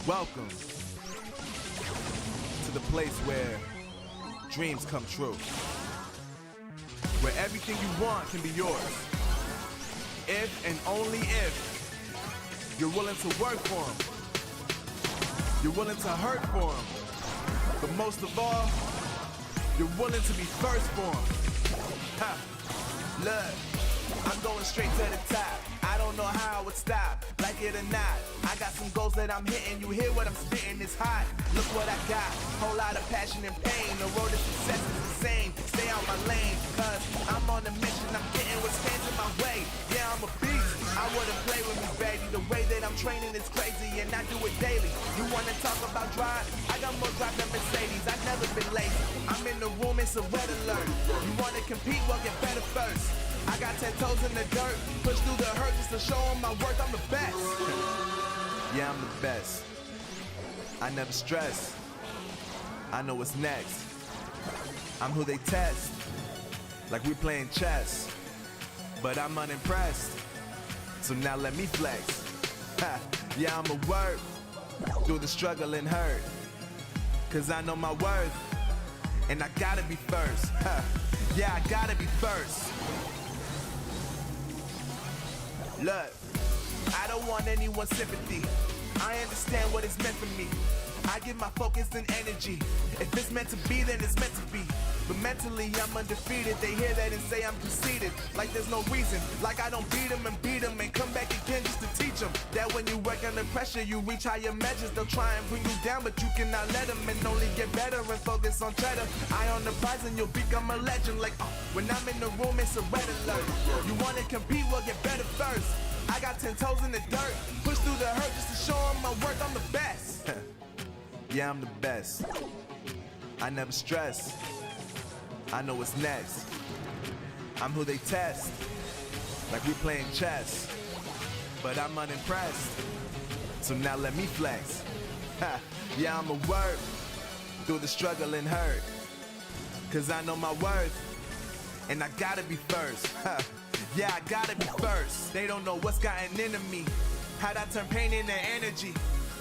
Welcome to the place where dreams come true. Where everything you want can be yours. If and only if you're willing to work for them. You're willing to hurt for them. But most of all, you're willing to be first for them. Ha! Look, I'm going straight to the top. I don't know how I would stop, like it or not. I got some goals that I'm hitting. You hear what I'm spitting? It's hot. Look what I got. Whole lot of passion and pain. The road to success is insane. Stay out my lane, cause I'm on a mission. I'm getting what stands in my way. Yeah, I'm a beast. I wouldn't play with me, baby. The way that I'm training is crazy, and I do it daily. You wanna talk about drive? I got more drive than Mercedes. I've never been lazy. I'm in the room, it's a red alert. You wanna compete? Well, get better first. I got 10 toes in the dirt, push through the hurt just to show them my worth. I'm the best. Yeah, I'm the best. I never stress. I know what's next. I'm who they test, like we playing chess. But I'm unimpressed, so now let me flex. Ha. Yeah, I'ma work through the struggle and hurt, cause I know my worth, and I gotta be first. Ha. Yeah, I gotta be first. Look, I don't want anyone's sympathy. I understand what it's meant for me. I give my focus and energy. If it's meant to be, then it's meant to be. But mentally, I'm undefeated. They hear that and say I'm conceited. Like there's no reason. Like I don't beat them and come back again just to teach them that when you work under pressure, you reach higher measures. They'll try and bring you down, but you cannot let them, and only get better and focus on cheddar. Eye on the prize and you'll become a legend. Like when I'm in the room, it's a red alert. You wanna compete? Well, get better first. I got 10 toes in the dirt, push through the hurt just to show them my worth. I'm the best. Yeah, I'm the best. I never stress. I know what's next. I'm who they test, like we playing chess. But I'm unimpressed, so now let me flex. Ha. Yeah, I'ma work through the struggle and hurt, cause I know my worth, and I gotta be first. Ha. Yeah, I gotta be first. They don't know what's gotten into me, how'd I turn pain into energy.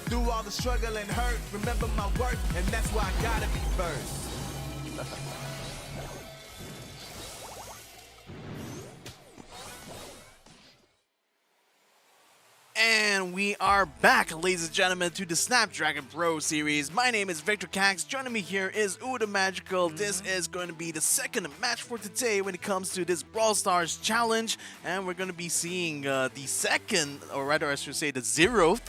Through all the struggle and hurt, remember my worth, and that's why I gotta be first. And we are back, ladies and gentlemen, to the Snapdragon Pro Series. My name is Victor Cax. Joining me here is Uda Magical. This is going to be the second match for today when it comes to this Brawl Stars Challenge. And we're going to be seeing the second, or rather I should say the zeroth,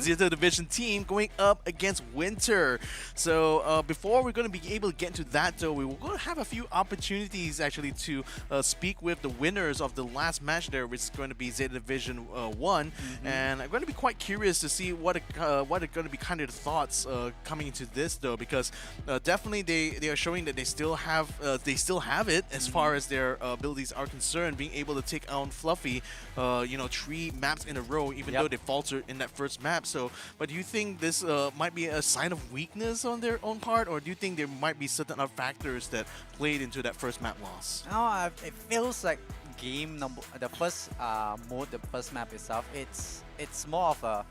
Zeta Division team going up against Winter. So before we're going to be able to get into that though, we will going to have a few opportunities actually to speak with the winners of the last match there, which is going to be Zeta Division 1. And I'm going to be quite curious to see what are going to be kind of the thoughts coming into this though, because definitely they are showing that they still have it as far as their abilities are concerned, being able to take on Fluffy, 3 maps in a row, even though they faltered in that first map. So, but do you think this might be a sign of weakness on their own part, or do you think there might be certain other factors that played into that first map loss? No, it feels like the first mode, the first map itself, it's more of a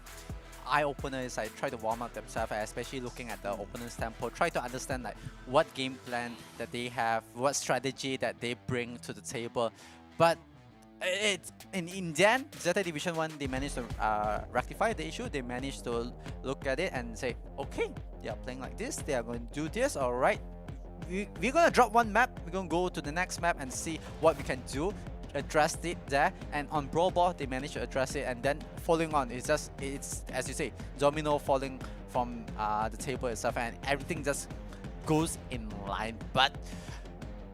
eye opener. Is like try to warm up themselves, especially looking at the opponent's tempo, try to understand like what game plan that they have, what strategy that they bring to the table. But it's in the end, Zeta Division 1, they managed to rectify the issue. They managed to look at it and say, okay, they are playing like this, they are going to do this, alright. We're gonna drop one map, we're gonna go to the next map and see what we can do, address it there. And on Brawl Ball, they managed to address it, and then following on, it's as you say, domino falling from the table itself, and everything just goes in line. But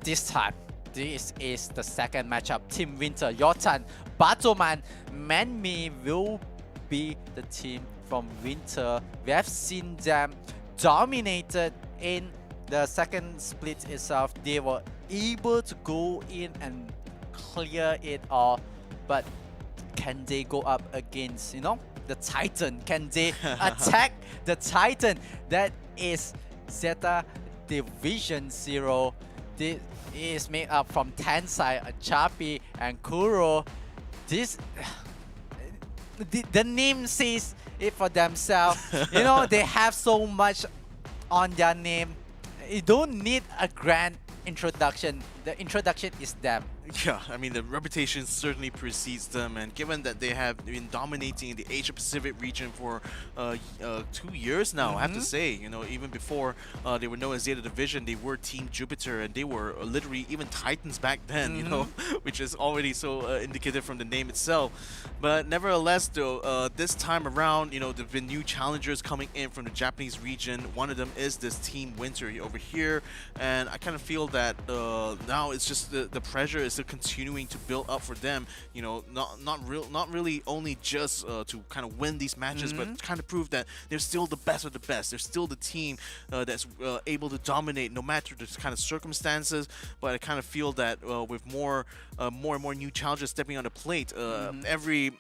this time, this is the second matchup. Team Winter, your turn. Batoman, Manmi will be the team from Winter. We have seen them dominated in the second split itself. They were able to go in and clear it all, but can they go up against, the Titan? Can they attack the Titan? That is Zeta Division 0. This is made up from Tensai, Chapi, and Kuro. The name says it for themselves. They have so much on their name. You don't need a grand introduction. The introduction is them. Yeah, I mean, the reputation certainly precedes them, and given that they have been dominating the Asia Pacific region for 2 years now, I have to say, even before they were known as Zeta Division, they were Team Jupiter, and they were literally even Titans back then, which is already so indicative from the name itself. But nevertheless, though, this time around, there've been new challengers coming in from the Japanese region. One of them is this Team Winter over here, and I kind of feel that now it's just the pressure is continuing to build up for them. Not really only just to kind of win these matches, but to kind of prove that they're still the best of the best. They're still the team that's able to dominate no matter the kind of circumstances. But I kind of feel that with more and more new challenges stepping on the plate, the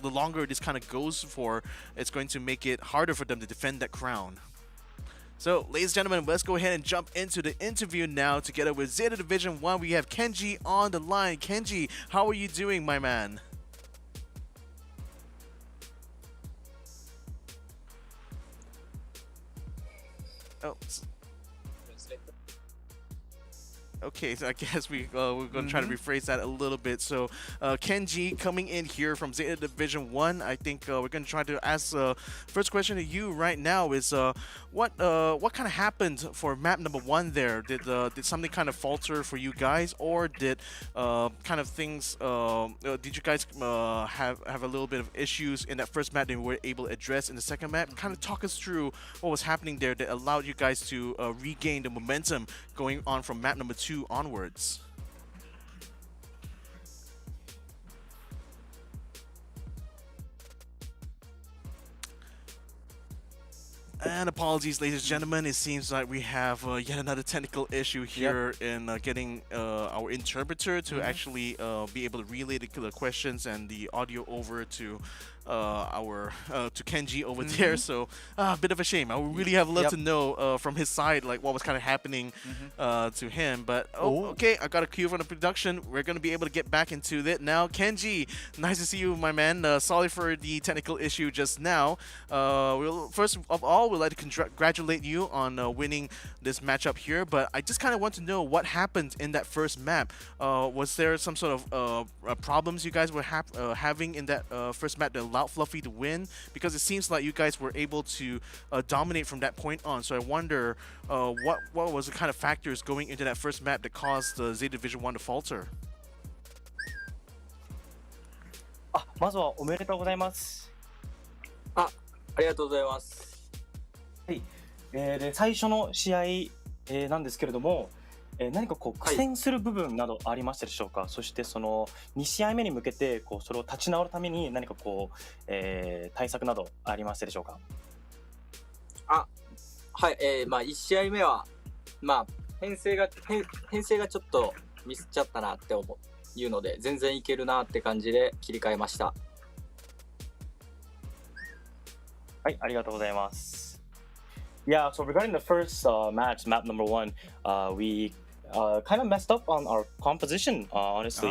longer this kind of goes for, it's going to make it harder for them to defend that crown. So, ladies and gentlemen, let's go ahead and jump into the interview now. Together with Zeta Division 1, we have Kenji on the line. Kenji, how are you doing, my man? Oh. Okay, so I guess we're going to try to rephrase that a little bit. So, Kenji coming in here from Zeta Division 1. I think we're going to try to ask first question to you right now is what kind of happened for map number 1 there? Did something kind of falter for you guys, or did kind of things did you guys have a little bit of issues in that first map that you were able to address in the second map? Kind of talk us through what was happening there that allowed you guys to regain the momentum going on from map number 2 onwards. And apologies, ladies and gentlemen. It seems like we have yet another technical issue here in getting our interpreter to actually be able to relay the questions and the audio over to to Kenji over there. So a bit of a shame. I would really have loved to know from his side like what was kind of happening to him. But okay, I got a cue from the production. We're gonna be able to get back into it now. Kenji, nice to see you, my man. Sorry for the technical issue just now. First of all, we'd like to congratulate you on winning this matchup here. But I just kind of want to know what happened in that first map. Was there some sort of problems you guys were having in that first map that allowed Fluffy to win? Because it seems like you guys were able to dominate from that point on. So I wonder what was the kind of factors going into that first map that caused Zeta Division 1 to falter? まずはおめでとうございます。ありがとうございます。はい。で最初の試合、なんですけれども、何かこう苦戦する部分などありましたでしょうか。そしてその2試合目に向けてこうそれを立ち直るために何かこう、対策などありましたでしょうか。はい、まあ1試合目はまあ編成がちょっとミスっちゃったなっていうので全然いけるなって感じで切り替えました。はい、ありがとうございます。Yeah, so regarding the first match, map number 1, we kind of messed up on our composition, honestly.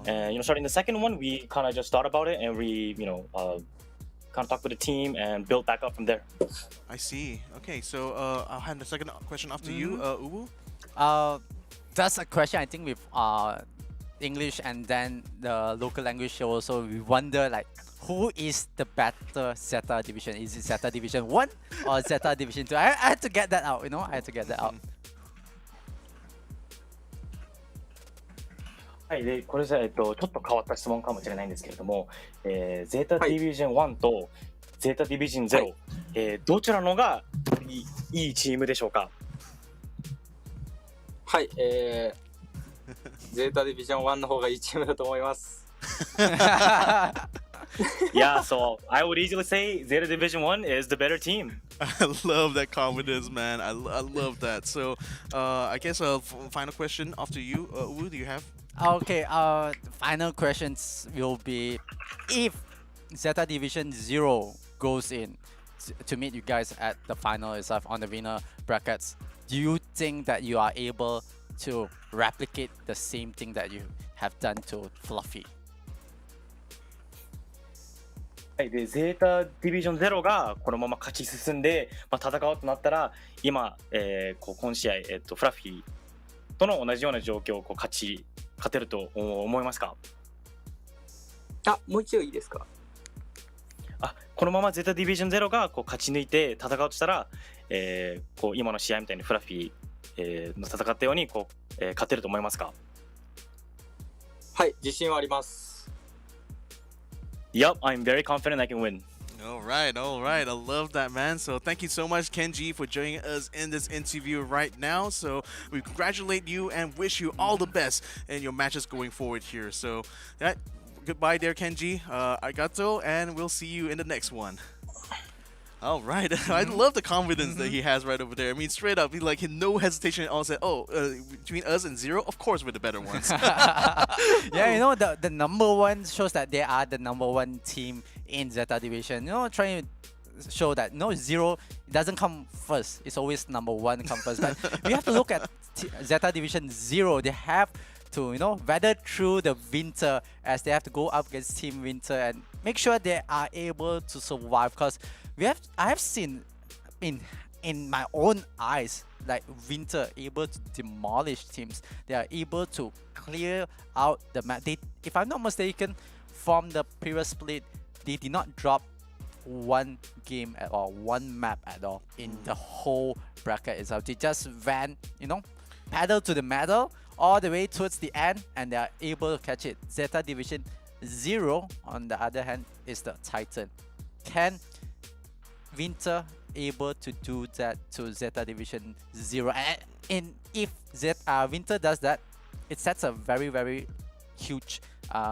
And starting the second one, we kind of just thought about it and we, kind of talked with the team and built back up from there. I see. Okay, so I'll hand the second question off to you, Uwu. That's a question I think with English and then the local language show also. We wonder like who is the better Zeta Division? Is it Zeta Division 1 or Zeta Division 2? I had to get that out, I had to get that out. はい、でこれじゃちょっと変わった質問かもしれないんですけれども、ゼータディビジョン1とゼータディビジョン0、どちらのがいいチームでしょうか。はい、ゼータディビジョン1の方がいいチームだと思います。Yeah, so I would easily say Zeta Division 1 is the better team. I love that confidence, man. I love that. So, I guess a final question after you, Uwu, do you have? Okay, final questions will be if Zeta Division 0 goes in to meet you guys at the final itself on the winner brackets, do you think that you are able to replicate the same thing that you have done to Fluffy? でゼータディビジョン0がこのまま勝ち進んで、戦おうとなったら今、今試合、フラッフィーとの同じような状況を勝てると思いますか？もう一度いいですか？このままゼータディビジョン0が勝ち抜いて戦おうとしたら、今の試合みたいにフラッフィー、の戦ったように勝てると思いますか？はい、自信はあります。Yep, I'm very confident I can win. All right. I love that, man. So thank you so much, Kenji, for joining us in this interview right now. So we congratulate you and wish you all the best in your matches going forward here. So goodbye there, Kenji. Arigato, and we'll see you in the next one. All right. I love the confidence that he has right over there. I mean, straight up, he had no hesitation at all. Said, between us and Zero, of course we're the better ones. Yeah, you know, the number one shows that they are the number one team in Zeta Division. You know, trying to show that no, Zero doesn't come first. It's always number one come first. But we have to look at Zeta Division 0. They have to, you know, weather through the winter as they have to go up against Team Winter and make sure they are able to survive. Because I have seen in my own eyes, like Winter able to demolish teams. They are able to clear out the map. If I'm not mistaken, from the previous split, they did not drop one game at all, one map at all in the whole bracket itself. They just ran, you know, pedal to the metal all the way towards the end, and they are able to catch it. Zeta Division 0, on the other hand, is the Titan. Can Winter able to do that to Zeta Division 0? And if Winter does that, it sets a very, very huge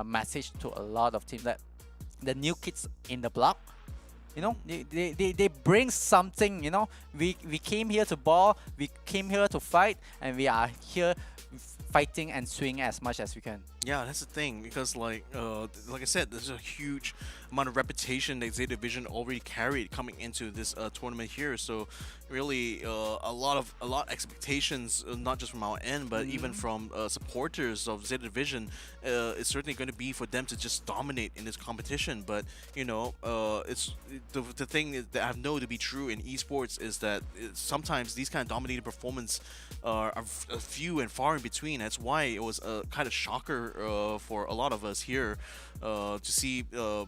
message to a lot of teams that the new kids in the block, you know, they bring something. You know, we came here to ball, we came here to fight, and we are here fighting and swinging as much as we can. Yeah, that's the thing, because like I said, there's a huge amount of reputation that Zeta Division already carried coming into this tournament here. So really a lot of expectations, not just from our end, but even from supporters of Zeta Division. It's certainly going to be for them to just dominate in this competition. But you know, it's the thing that I know to be true in esports is that sometimes these kind of dominating performance are few and far in between. That's why it was a kind of shocker for a lot of us here to see the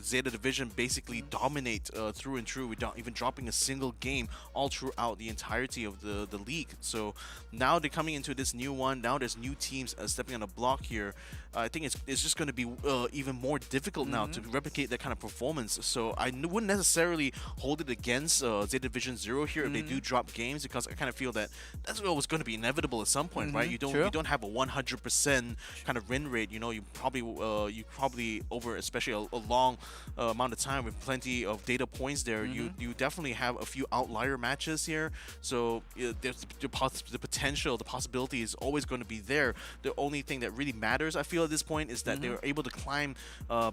Zeta Division basically dominate through and through without even dropping a single game all throughout the entirety of the league. So now they're coming into this new one. Now there's new teams stepping on the block here. I think it's just going to be even more difficult now to replicate that kind of performance. So I wouldn't necessarily hold it against Zeta Division 0 here if they do drop games, because I kind of feel that that's what was going to be inevitable at some point, right? You don't have a 100% kind of win rate. You know, you probably over especially a long amount of time with plenty of data points there, you definitely have a few outlier matches here. So there's the potential, the possibility is always going to be there. The only thing that really matters, I feel, at this point is that they were able to climb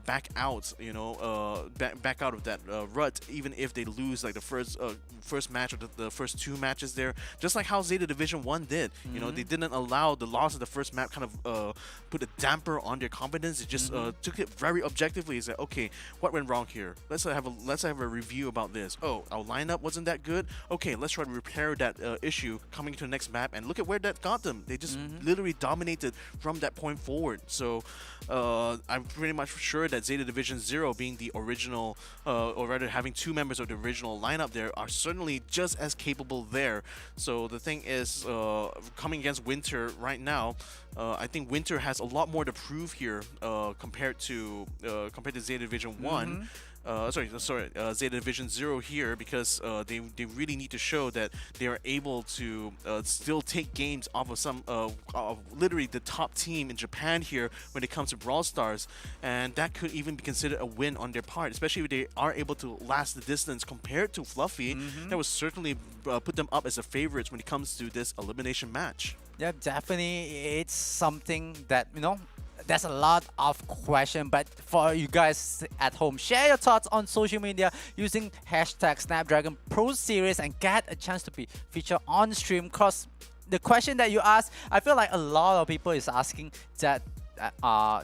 back out, you know, back out of that rut, even if they lose like the first match or the first two matches there, just like how Zeta Division 1 did. You know, they didn't allow the loss of the first map kind of put a damper on their confidence. It just took it very objectively. It's like, okay, what went wrong here? Let's have a review about this. Oh, our lineup wasn't that good. Okay, let's try to repair that issue coming to the next map, and look at where that got them. They just literally dominated from that point forward. So I'm pretty much sure that Zeta Division 0 being the original, or rather having two members of the original lineup there, are certainly just as capable there. So the thing is, coming against Winter right now, I think Winter has a lot more to prove here compared to Zeta Division 1. Zeta Division 0 here, because they really need to show that they are able to still take games off of some literally the top team in Japan here when it comes to Brawl Stars, and that could even be considered a win on their part, especially if they are able to last the distance compared to Fluffy. That would certainly put them up as the favorites when it comes to this elimination match. Yeah, definitely. It's something that, you know, there's a lot of questions, but for you guys at home, share your thoughts on social media using hashtag Snapdragon Pro Series and get a chance to be featured on stream. Because the question that you asked, I feel like a lot of people is asking that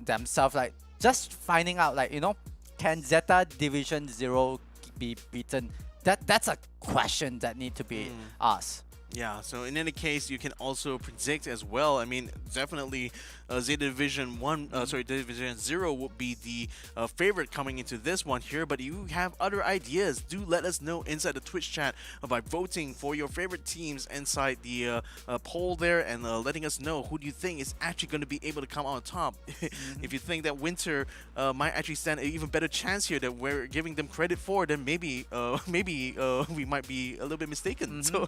themselves, like just finding out, like, you know, can Zeta Division 0 be beaten? That's a question that need to be asked. Yeah, so in any case, you can also predict as well. I mean, definitely Zeta Division 1, sorry, Division 0 will be the favorite coming into this one here. But if you have other ideas, do let us know inside the Twitch chat by voting for your favorite teams inside the poll there and letting us know who do you think is actually going to be able to come on top. If you think that Winter might actually stand an even better chance here that we're giving them credit for, then maybe we might be a little bit mistaken. So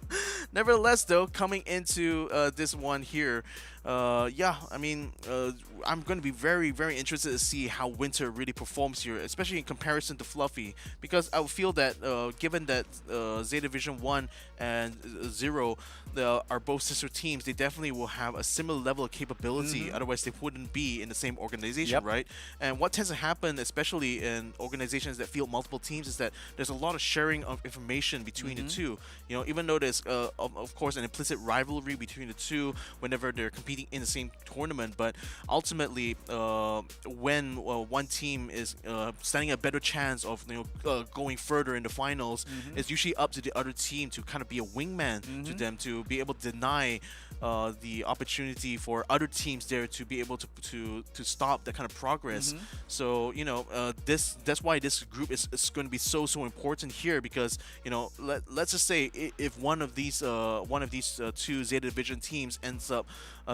nevertheless, though, coming into this one here, yeah, I mean, I'm going to be very, very interested to see how Winter really performs here, especially in comparison to Fluffy, because I feel that given that Zeta Division 1 and 0 are both sister teams, they definitely will have a similar level of capability. Otherwise, they wouldn't be in the same organization, right? And what tends to happen, especially in organizations that field multiple teams, is that there's a lot of sharing of information between the two. You know, even though there's, of course, an implicit rivalry between the two whenever they're competing in the same tournament, but ultimately, when one team is standing a better chance of going further in the finals, it's usually up to the other team to kind of be a wingman to them, to be able to deny the opportunity for other teams there to be able to stop that kind of progress. So that's why this group is going to be so important here, because let's just say if one of these two Zeta Division teams ends up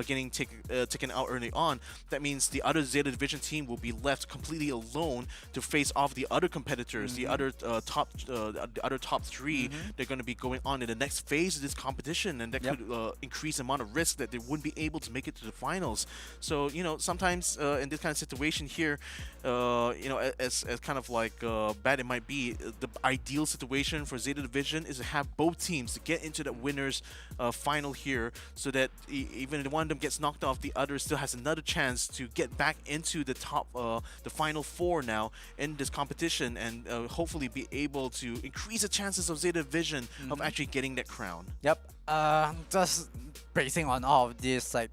getting taken out early on, that means the other Zeta Division team will be left completely alone to face off the other competitors, the other top three. They're going to be going on in the next phase of this competition, and that could increase the amount of risk that they wouldn't be able to make it to the finals. So sometimes in this kind of situation here, as kind of like bad it might be, the ideal situation for Zeta Division is to have both teams to get into the winners final here, so that even if one of them gets knocked off, the other still has another chance to get back into the top, the final four now in this competition, and hopefully be able to increase the chances of Zeta Division of actually getting that crown. Just basing on all of this, like,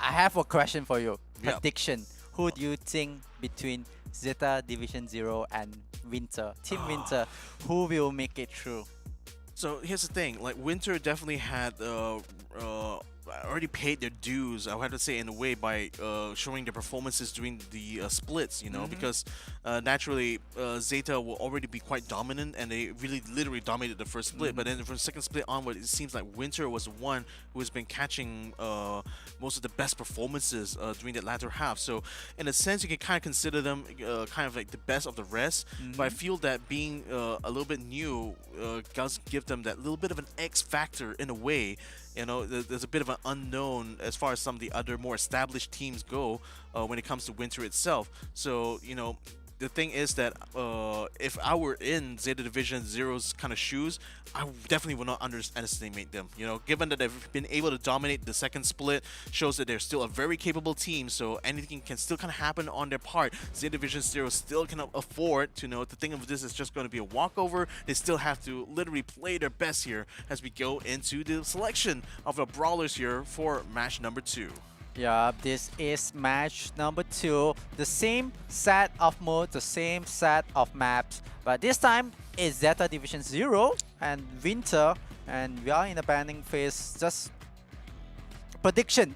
I have a question for you. Yeah. Prediction. Who do you think between Zeta Division 0 and Winter, Team Winter, who will make it through? So here's the thing, like Winter definitely had already paid their dues, I would have to say, in a way, by showing their performances during the splits, because naturally Zeta will already be quite dominant, and they really literally dominated the first split. But then from the second split onward, it seems like Winter was the one who has been catching most of the best performances during that latter half. So in a sense, you can kind of consider them kind of like the best of the rest. But I feel that being a little bit new does give them that little bit of an X factor in a way. There's a bit of an unknown as far as some of the other more established teams go when it comes to Winter itself. So, the thing is that if I were in Zeta Division Zero's kind of shoes, I definitely would not underestimate them. Given that they've been able to dominate the second split, shows that they're still a very capable team. So anything can still kind of happen on their part. Zeta Division Zero still cannot afford to think of this as just going to be a walkover. They still have to literally play their best here as we go into the selection of the brawlers here for match number 2. Yeah, this is match number 2. The same set of modes, the same set of maps, but this time it's Zeta Division 0 and Winter, and we are in the banning phase. Just prediction.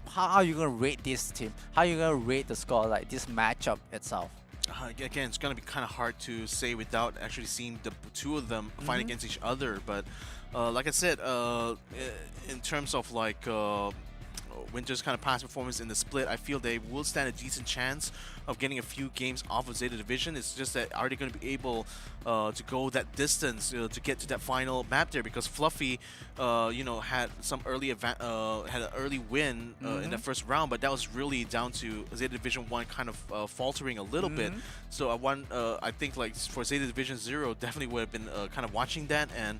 How are you gonna rate this team? How are you gonna rate the score, like this matchup itself? Again, it's gonna be kind of hard to say without actually seeing the two of them fight against each other. But like I said, in terms of like Winter's kind of past performance in the split, I feel they will stand a decent chance of getting a few games off of Zeta Division. It's just that, are they going to be able to go that distance to get to that final map there? Because Fluffy, had some early had an early win in the first round, but that was really down to Zeta Division 1 kind of faltering a little bit. So I think like for Zeta Division 0, definitely would have been kind of watching that, and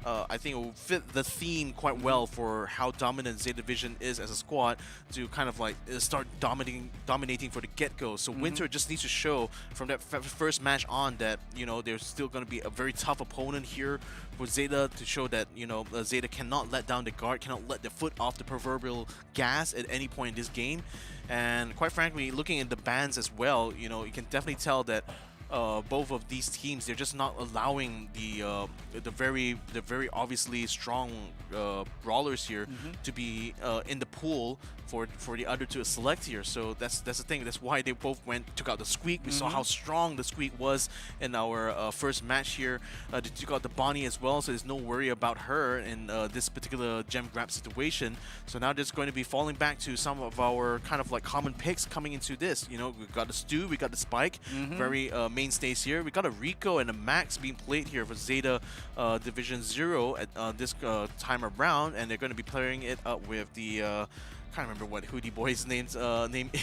I think it will fit the theme quite well for how dominant Zeta Division is as a squad to kind of like start dominating for the get-go. So Winter just needs to show from that first match on that they're still going to be a very tough opponent here for Zeta, to show that Zeta cannot let down the guard, cannot let the foot off the proverbial gas at any point in this game. And quite frankly, looking at the bans as well, you know, you can definitely tell that both of these teams, they're just not allowing the very obviously strong brawlers here to be in the pool for the other to select here. So that's the thing. That's why they both took out the Squeak. We saw how strong the Squeak was in our first match here. They took out the Bonnie as well, so there's no worry about her in this particular gem grab situation. So now there's going to be falling back to some of our kind of like common picks coming into this. You know, we've got the Stu, we got the Spike, very mainstays here. We got a Rico and a Max being played here for Zeta Division 0 at this time around, and they're going to be pairing it up with the I can't remember what Hootie Boy's name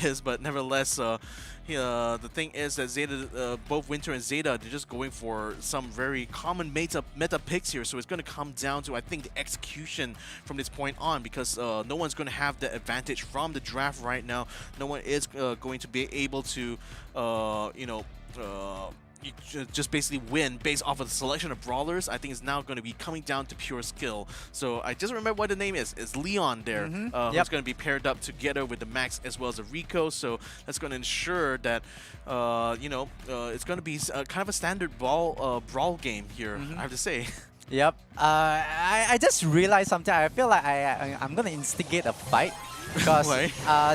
is, but nevertheless, the thing is that Zeta, both Winter and Zeta, they're just going for some very common meta picks here. So it's going to come down to, I think, the execution from this point on, because no one's going to have the advantage from the draft right now. No one is going to be able to, just basically win based off of the selection of brawlers. I think it's now going to be coming down to pure skill. So I just remember what the name is. It's Leon there, who's going to be paired up together with the Max as well as the Rico. So that's going to ensure that it's going to be kind of a standard brawl game here, I have to say. Yep. I just realized something. I feel like I'm gonna instigate a fight. Because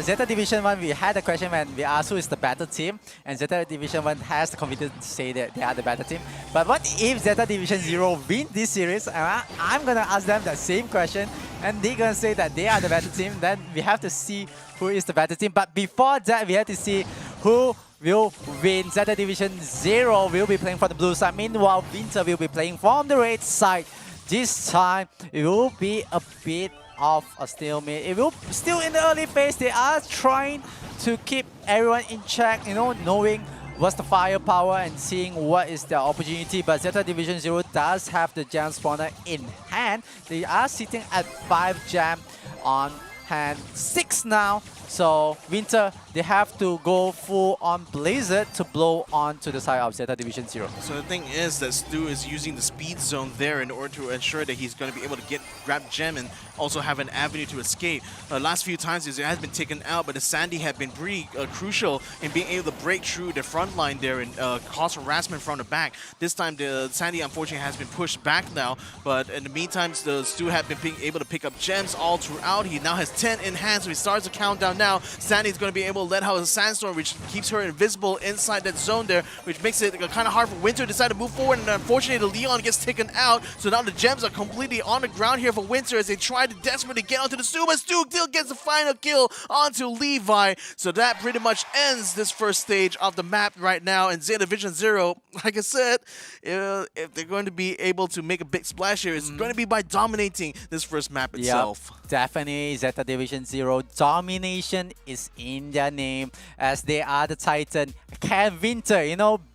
Zeta Division 1, we had a question when we asked who is the better team, and Zeta Division 1 has the confidence to say that they are the better team. But what if Zeta Division 0 win this series? I'm gonna ask them the same question, and they're gonna say that they are the better team. Then we have to see who is the better team. But before that, we have to see who will win. Zeta Division 0 will be playing from the blue side. Meanwhile, Winter will be playing from the red side. This time, it will be a bit of a stalemate. It will still in the early phase. They are trying to keep everyone in check, knowing what's the firepower and seeing what is their opportunity. But Zeta Division 0 does have the gem spawner in hand. They are sitting at 5 gem on hand, 6 now. So Winter, they have to go full on Blizzard to blow on to the side of Zeta Division 0. So the thing is that Stu is using the speed zone there in order to ensure that he's going to be able to grab gem and also have an avenue to escape. Last few times it has been taken out, but the Sandy had been pretty crucial in being able to break through the front line there and cause harassment from the back. This time the Sandy unfortunately has been pushed back now, but in the meantime the Stu had been able to pick up gems all throughout. He now has 10 in hand, so he starts the countdown now. Sandy's going to be able to let out a sandstorm, which keeps her invisible inside that zone there, which makes it kind of hard for Winter to decide to move forward, and unfortunately the Leon gets taken out. So now the gems are completely on the ground here for Winter as they try to desperately get onto the Stu, but Stu still gets the final kill onto Levi. So that pretty much ends this first stage of the map right now. And Zeta Division 0, like I said, if they're going to be able to make a big splash here, it's going to be by dominating this first map itself. Yep, definitely Zeta Division 0. Domination is in their name, as they are the Titan. Can Winter,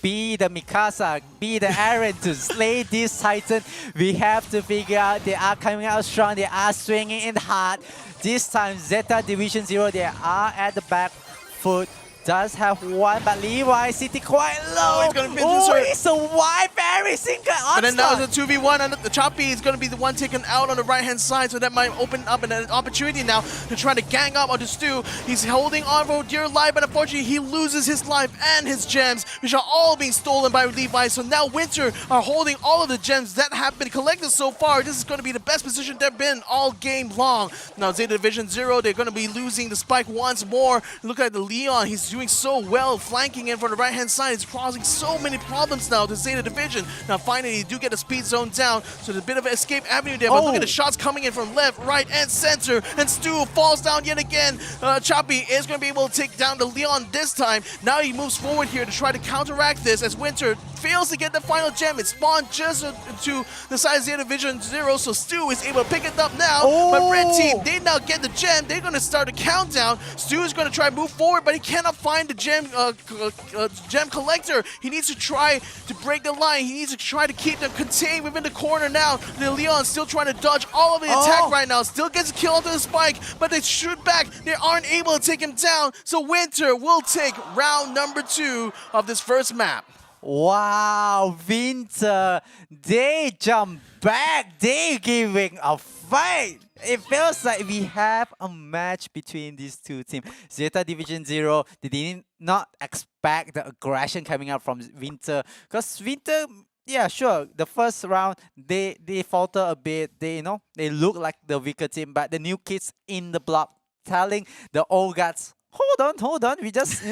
be the Mikasa, be the Aaron to slay this Titan? We have to figure out. They are coming out strong. They are swinging in hard. This time, Zeta Division 0, they are at the back foot. Does have one, but Levi sitting quite low. He's going to finish her. He survived every single onslaught. But then now it's a 2v1, and the Choppy is going to be the one taken out on the right-hand side, so that might open up an opportunity now to try to gang up onto Stu. He's holding on for dear life, but unfortunately he loses his life and his gems, which are all being stolen by Levi. So now Winter are holding all of the gems that have been collected so far. This is going to be the best position they've been all game long. Now Zeta Division 0, they're going to be losing the Spike once more. Look at the Leon. He's doing so well, flanking in from the right-hand side. It's causing so many problems now to Zeta Division. Now finally, you do get the speed zone down, so there's a bit of an escape avenue there, but look at the shots coming in from left, right, and center, and Stu falls down yet again. Choppy is going to be able to take down the Leon this time. Now he moves forward here to try to counteract this as Winter fails to get the final gem. It spawned just to the side of Zeta Division 0, so Stu is able to pick it up now. But Red Team, they now get the gem. They're going to start a countdown. Stu is going to try to move forward, but he cannot find the gem collector. He needs to try to break the line. He needs to try to keep them contained within the corner now. The Leon still trying to dodge all of the attack right now. Still gets a kill onto the Spike, but they shoot back. They aren't able to take him down. So Winter will take round number 2 of this first map. Wow, Winter, they jump back, they giving a fight. It feels like we have a match between these two teams. Zeta Division Zero, they did not expect the aggression coming out from Winter, because Winter, yeah, sure, the first round they falter a bit. They look like the weaker team, but the new kids in the block telling the old guys, hold on, we just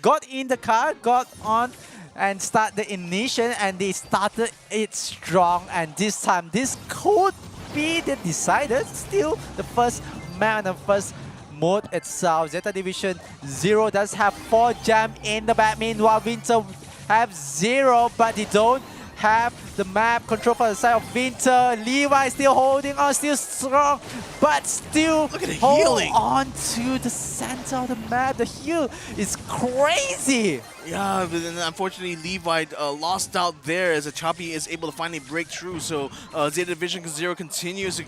got in the car, got on and start the ignition, and they started it strong, and this time this could be the decider. Still the first man, the first mode itself. Zeta Division Zero does have 4 gem in the back, meanwhile Winter have 0, but they don't have the map control for the side of Winter. Levi still holding on, still strong, but still hold healing. on to the center of the map. The heal is crazy. Yeah, but then unfortunately Levi lost out there as Choppy is able to finally break through. So Zeta Division Zero continues to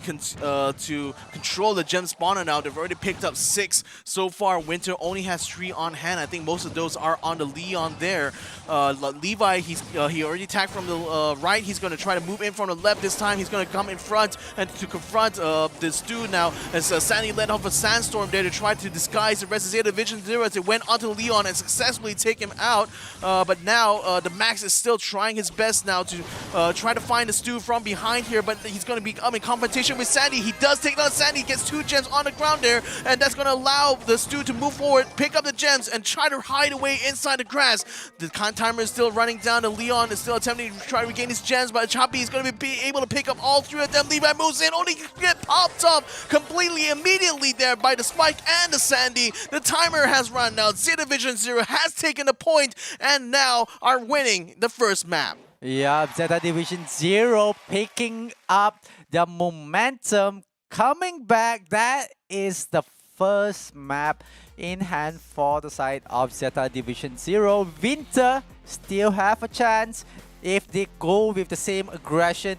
control the gem spawner now. They've already picked up 6 so far. Winter only has 3 on hand. I think most of those are on the Leon there. Levi, he already attacked from the right. He's going to try to move in from the left this time. He's going to come in front and to confront this dude now as Sandy let off a sandstorm there to try to disguise the rest of Zeta Division Zero as they went onto Leon and successfully take him out. But now the Max is still trying his best now to try to find the Stu from behind here, but he's going to become in competition with Sandy. He does take down Sandy, gets 2 gems on the ground there, and that's going to allow the Stu to move forward, pick up the gems, and try to hide away inside the grass. The timer is still running down. The Leon is still attempting to try to regain his gems, but Choppy is going to be able to pick up all 3 of them. Levi moves in, only get popped up completely immediately there by the Spike and the Sandy. The timer has run now. Zeta Division Zero has taken the point and now are winning the first map. Yeah, Zeta Division Zero picking up the momentum, coming back. That is the first map in hand for the side of Zeta Division Zero. Winter still have a chance. If they go with the same aggression,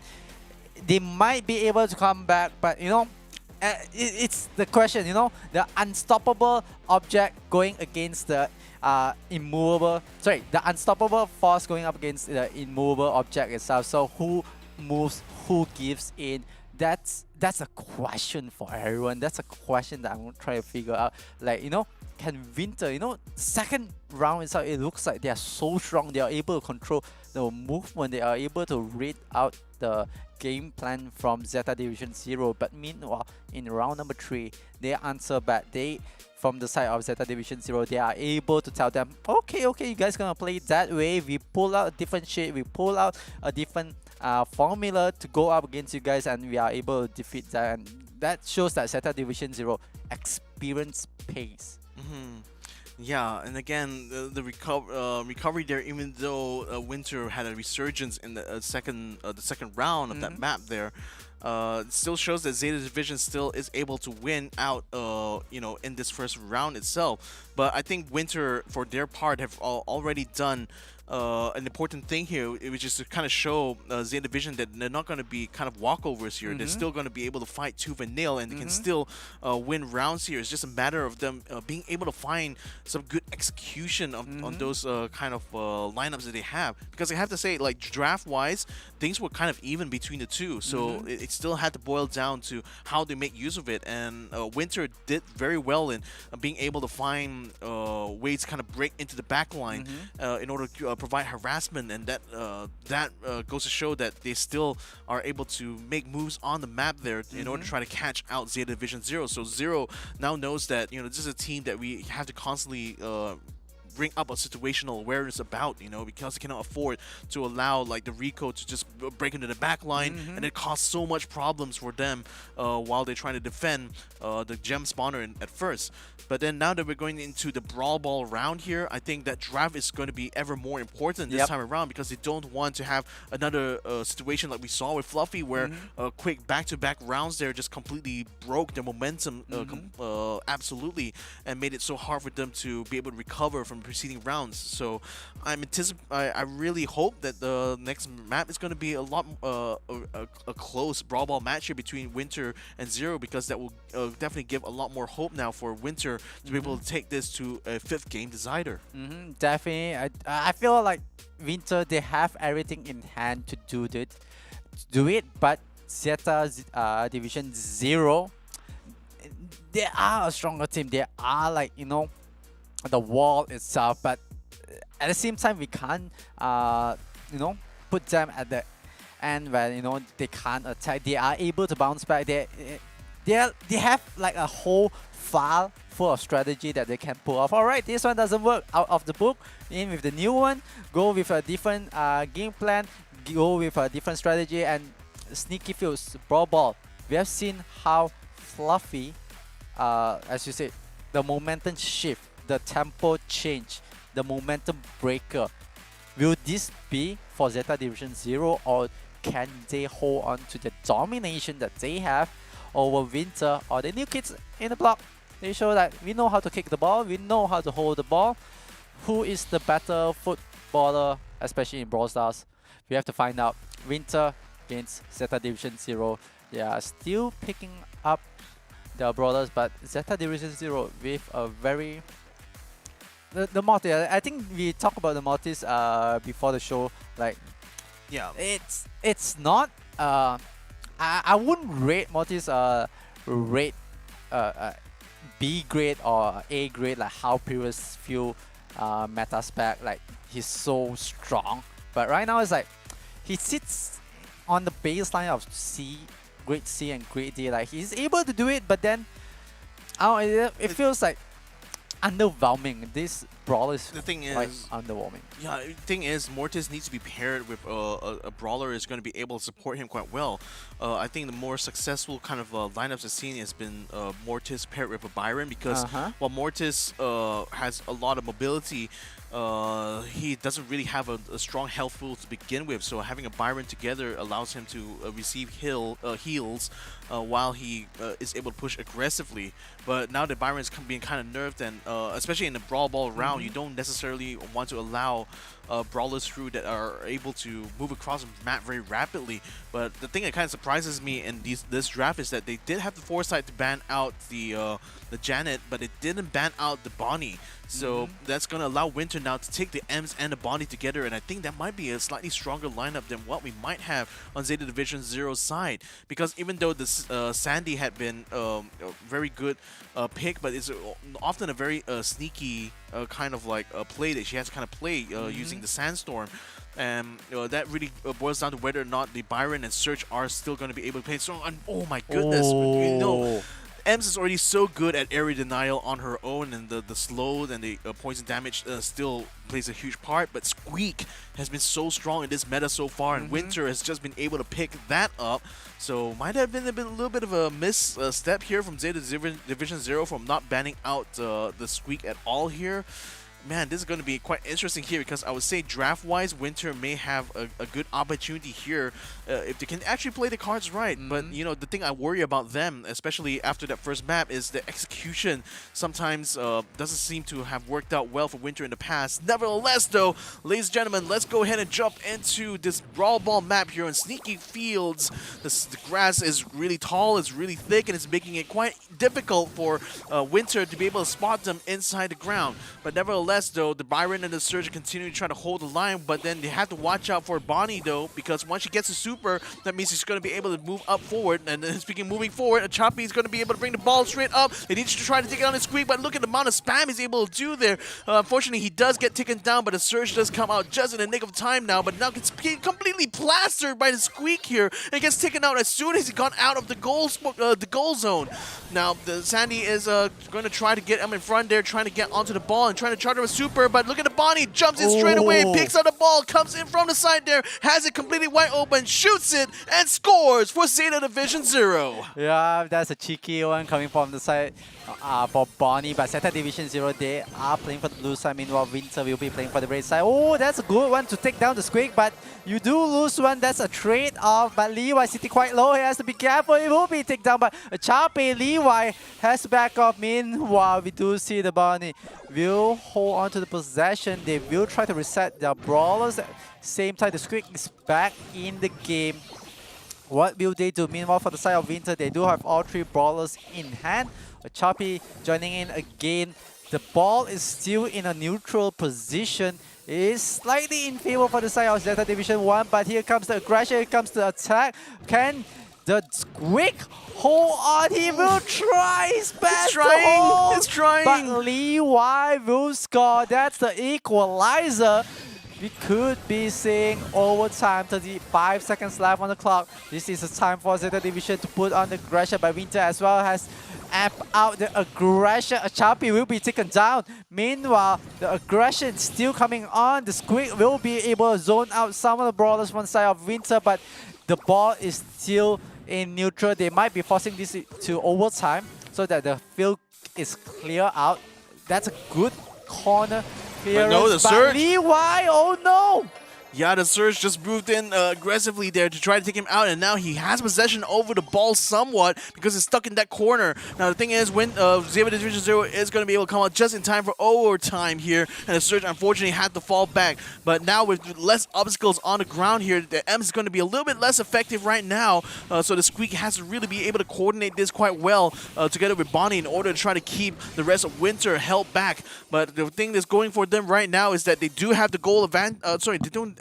they might be able to come back, but it's the question, the unstoppable object going against the the unstoppable force going up against the immovable object itself. So who moves, who gives in? That's a question for everyone. That's a question that I'm trying to figure out. Like, can Winter, second round itself, it looks like they are so strong. They are able to control the movement. They are able to read out the game plan from Zeta Division Zero. But meanwhile, in round number 3, they answer back. From the side of Zeta Division Zero, they are able to tell them, okay, you guys gonna play that way. We pull out a different shape. We pull out a different formula to go up against you guys, and we are able to defeat that. And that shows that Zeta Division Zero experience pace. Yeah, and again, the recovery there, even though Winter had a resurgence in the second round of that map there, it still shows that Zeta Division still is able to win out, in this first round itself. But I think Winter, for their part, have already done an important thing here. It was just to kind of show Zeta Division that they're not going to be kind of walkovers here. They're still going to be able to fight tooth and nail, and they can still win rounds here. It's just a matter of them being able to find some good execution on those kind of lineups that they have. Because I have to say, like, draft-wise, things were kind of even between the two. So it still had to boil down to how they make use of it. And Winter did very well in being able to find ways to kind of break into the back line in order to provide harassment, and that goes to show that they still are able to make moves on the map there in order to try to catch out Zeta Division Zero. So Zero now knows that this is a team that we have to constantly bring up a situational awareness about, because they cannot afford to allow like the Rico to just break into the back line, and it caused so much problems for them while they're trying to defend the gem spawner at first. But then now that we're going into the Brawl Ball round here, I think that draft is going to be ever more important this time around, because they don't want to have another situation like we saw with Fluffy, where quick back-to-back rounds there just completely broke their momentum absolutely, and made it so hard for them to be able to recover from preceding rounds. So I really hope that the next map is going to be a lot a close Brawl Ball match here between Winter and Zero, because that will definitely give a lot more hope now for Winter to be able to take this to a 5th game decider. Definitely. I feel like Winter, they have everything in hand to do it, but Zeta Division 0, they are a stronger team. They are like, you know, the wall itself, but at the same time we can't you know, put them at the end where, you know, they can't attack. They are able to bounce back. They have like a whole file full of strategy that they can pull off. Alright, this one doesn't work, out of the book, in with the new one, go with a different game plan, go with a different strategy, and sneaky fields, Brawl Ball. We have seen how fluffy, as you said, the momentum shift, the tempo change, the momentum breaker. Will this be for Zeta Division 0, or can they hold on to the domination that they have over Winter or the new kids in the block? They show that we know how to kick the ball, we know how to hold the ball. Who is the better footballer, especially in Brawl Stars? We have to find out. Winter against Zeta Division 0. They are still picking up the brawlers, but Zeta Division 0 with a very... The multi, I think we talked about the multis before the show. Like, Yeah. it's not... I wouldn't rate multis rate B grade or A grade, like how previous few meta spec, like he's so strong. But right now it's like he sits on the baseline of C, grade C and grade D. Like he's able to do it, but then it feels like underwhelming. This brawl is The thing quite is, underwhelming. yeah, the thing is, Mortis needs to be paired with a brawler is going to be able to support him quite well. I think the more successful kind of lineups I've seen has been Mortis paired with a Byron, because while Mortis has a lot of mobility, he doesn't really have a strong health pool to begin with. So having a Byron together allows him to receive heals while he is able to push aggressively. But now that Byron's being kind of nerfed, and especially in the Brawl Ball round, you don't necessarily want to allow brawlers through that are able to move across the map very rapidly. But the thing that kind of surprises me in this draft is that they did have the foresight to ban out the Janet, but it didn't ban out the Bonnie. So that's going to allow Winter now to take the Ems and the Bonnie together, and I think that might be a slightly stronger lineup than what we might have on Zeta Division 0's side. Because even though the Sandy had been a very good pick, but it's often a very sneaky kind of like play that she has to kind of play using the Sandstorm. And that really boils down to whether or not the Byron and Surge are still going to be able to play. So, oh my goodness, you know, Ems is already so good at area denial on her own, and the slow and the poison damage still plays a huge part. But Squeak has been so strong in this meta so far, and Winter has just been able to pick that up. So might have been a little bit of a misstep here from Zeta Division 0 from not banning out the Squeak at all here. Man, this is going to be quite interesting here, because I would say draft-wise, Winter may have a good opportunity here if they can actually play the cards right. But, you know, the thing I worry about them, especially after that first map, is the execution sometimes doesn't seem to have worked out well for Winter in the past. Nevertheless, though, ladies and gentlemen, let's go ahead and jump into this Brawl Ball map here on Sneaky Fields. The grass is really tall, it's really thick, and it's making it quite difficult for Winter to be able to spot them inside the ground. But nevertheless, though, the Byron and the Surge continue to try to hold the line, but then they have to watch out for Bonnie, though, because once she gets a super, that means she's going to be able to move up forward. And then speaking moving forward, Choppy is going to be able to bring the ball straight up. They need to try to take it on his Squeak, but look at the amount of spam he's able to do there. Unfortunately, he does get taken down, but the Surge does come out just in the nick of time now, but now gets completely plastered by the Squeak here, and gets taken out as soon as he got out of the goal zone. Now, the Sandy is going to try to get him in front there, trying to get onto the ball and trying to charge a super, but look at the Bonnie, jumps in straight away, picks up the ball, comes in from the side there, has it completely wide open, shoots it, and scores for Zeta Division 0. Yeah, that's a cheeky one coming from the side for Bonnie, but Zeta Division 0, they are playing for the blue side, meanwhile Winter will be playing for the red side. Oh, that's a good one to take down the Squeak, but you do lose one, that's a trade-off, but Levi sitting quite low, he has to be careful, it will be taken down, but Chape Levi has to back off. Meanwhile, we do see the Bonnie will hold hold on to the possession. They will try to reset their brawlers. Same time, the Squeak is back in the game. What will they do? Meanwhile, for the side of Winter, they do have all 3 brawlers in hand. Choppy joining in again. The ball is still in a neutral position. It is slightly in favor for the side of Zeta Division 1, but here comes the aggression, here comes the attack. Can the Squeak hold on? He will try his best to hold. It's trying! But Levi will score. That's the equalizer. We could be seeing overtime, 35 seconds left on the clock. This is a time for Zeta Division to put on the aggression by Winter as well as amp out the aggression. Chappie will be taken down. Meanwhile, the aggression is still coming on. The Squeak will be able to zone out some of the brawlers from the side of Winter, but the ball is still in neutral. They might be forcing this to overtime so that the field is clear out. That's a good corner clearance. No, the surge. Levi, oh no! Yeah, the Surge just moved in aggressively there to try to take him out, and now he has possession over the ball somewhat because it's stuck in that corner. Now the thing is, when Zeta Division 0 is going to be able to come out just in time for overtime here, and the Surge unfortunately had to fall back. But now with less obstacles on the ground here, the M is going to be a little bit less effective right now, so the Squeak has to really be able to coordinate this quite well together with Bonnie in order to try to keep the rest of Winter held back. But the thing that's going for them right now is that they do have the goal advantage,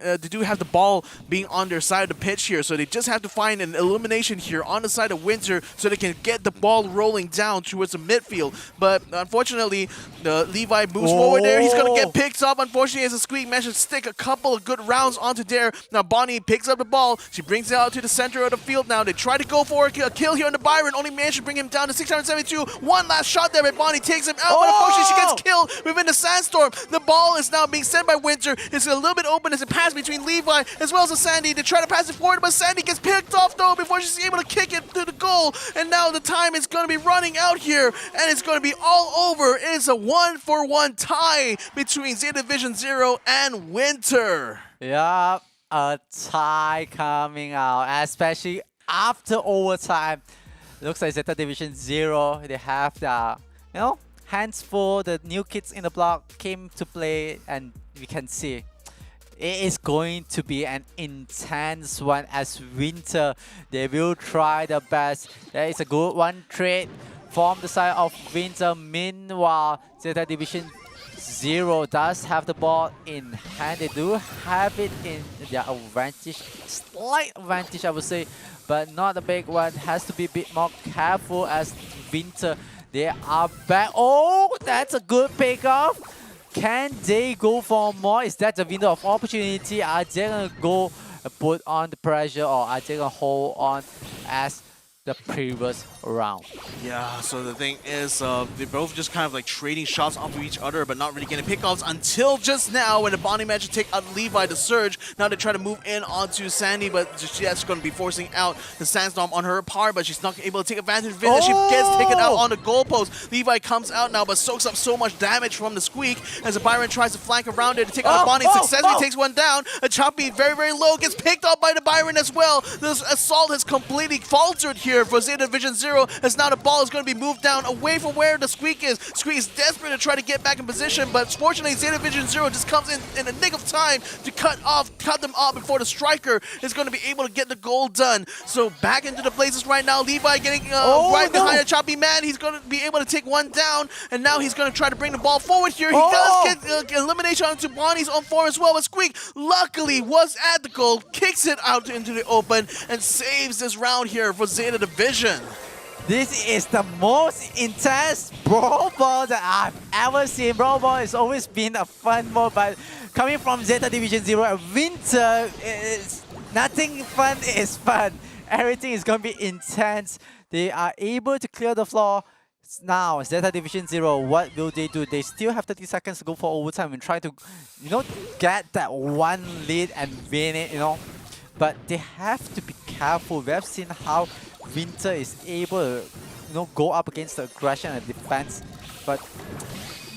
they do have the ball being on their side of the pitch here, so they just have to find an elimination here on the side of Winter so they can get the ball rolling down towards the midfield. But unfortunately, the Levi moves forward there. He's going to get picked up, unfortunately, as the Squeak managed to stick a couple of good rounds onto there. Now Bonnie picks up the ball. She brings it out to the center of the field now. They try to go for a kill here on the Byron, only managed to bring him down to 672. One last shot there, but Bonnie takes him out, but unfortunately she gets killed within the sandstorm. The ball is now being sent by Winter. It's a little bit open as it passes between Levi as well as Sandy. They try to pass it forward, but Sandy gets picked off though before she's able to kick it to the goal. And now the time is going to be running out here, and it's going to be all over. It is a 1-for-1 tie between Zeta Division 0 and Winter. Yeah, a tie coming out, especially after overtime. Looks like Zeta Division 0, they have the, hands full. The new kids in the block came to play, and we can see it is going to be an intense one as Winter. They will try their best. There is a good one trade from the side of Winter. Meanwhile, Zeta Division 0 does have the ball in hand. They do have it in their advantage. Slight advantage, I would say, but not a big one. Has to be a bit more careful as Winter. They are back. Oh, that's a good pick-off. Can they go for more? Is that the window of opportunity? Are they going to go put on the pressure, or are they going to hold on as the previous round? Yeah, so the thing is, they're both just kind of like trading shots off of each other, but not really getting pickoffs until just now when the Bonnie managed to take out Levi the Surge. Now they try to move in onto Sandy, but she's going to be forcing out the Sandstorm on her part, but she's not able to take advantage of it. And she gets taken out on the goalpost. Levi comes out now, but soaks up so much damage from the Squeak as the Byron tries to flank around it to take out Bonnie. Successfully takes one down. A Choppy very, very low, gets picked up by the Byron as well. This assault has completely faltered here for Zeta Division 0, as now the ball is going to be moved down away from where the Squeak is. Squeak is desperate to try to get back in position, but fortunately Zeta Division 0 just comes in the nick of time to cut them off before the striker is going to be able to get the goal done. So back into the places right now. Levi getting behind a Choppy man. He's going to be able to take one down, and now he's going to try to bring the ball forward here. He does get elimination onto Bonnie's own form as well, but Squeak luckily was at the goal, kicks it out into the open, and saves this round here for Zeta Division. This is the most intense Brawl Ball that I've ever seen. Brawl Ball has always been a fun mode, but coming from Zeta Division 0 and Winter, nothing fun is fun. Everything is going to be intense. They are able to clear the floor. Now, Zeta Division 0, what will they do? They still have 30 seconds to go for overtime and try to, get that one lead and win it, But they have to be careful. We have seen how Winter is able to, go up against the aggression and defense. But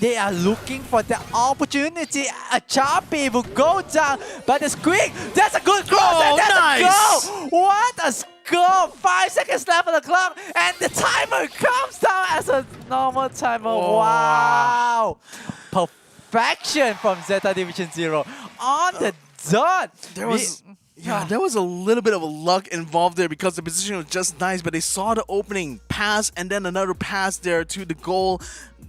they are looking for the opportunity. A Choppy will go down, but the Squeak, that's a good cross, and that's a goal! What a score! 5 seconds left on the clock, and the timer comes down as a normal timer. Wow! perfection from Zeta Division Zero on the dot. There was there was a little bit of a luck involved there because the position was just nice, but they saw the opening pass and then another pass there to the goal.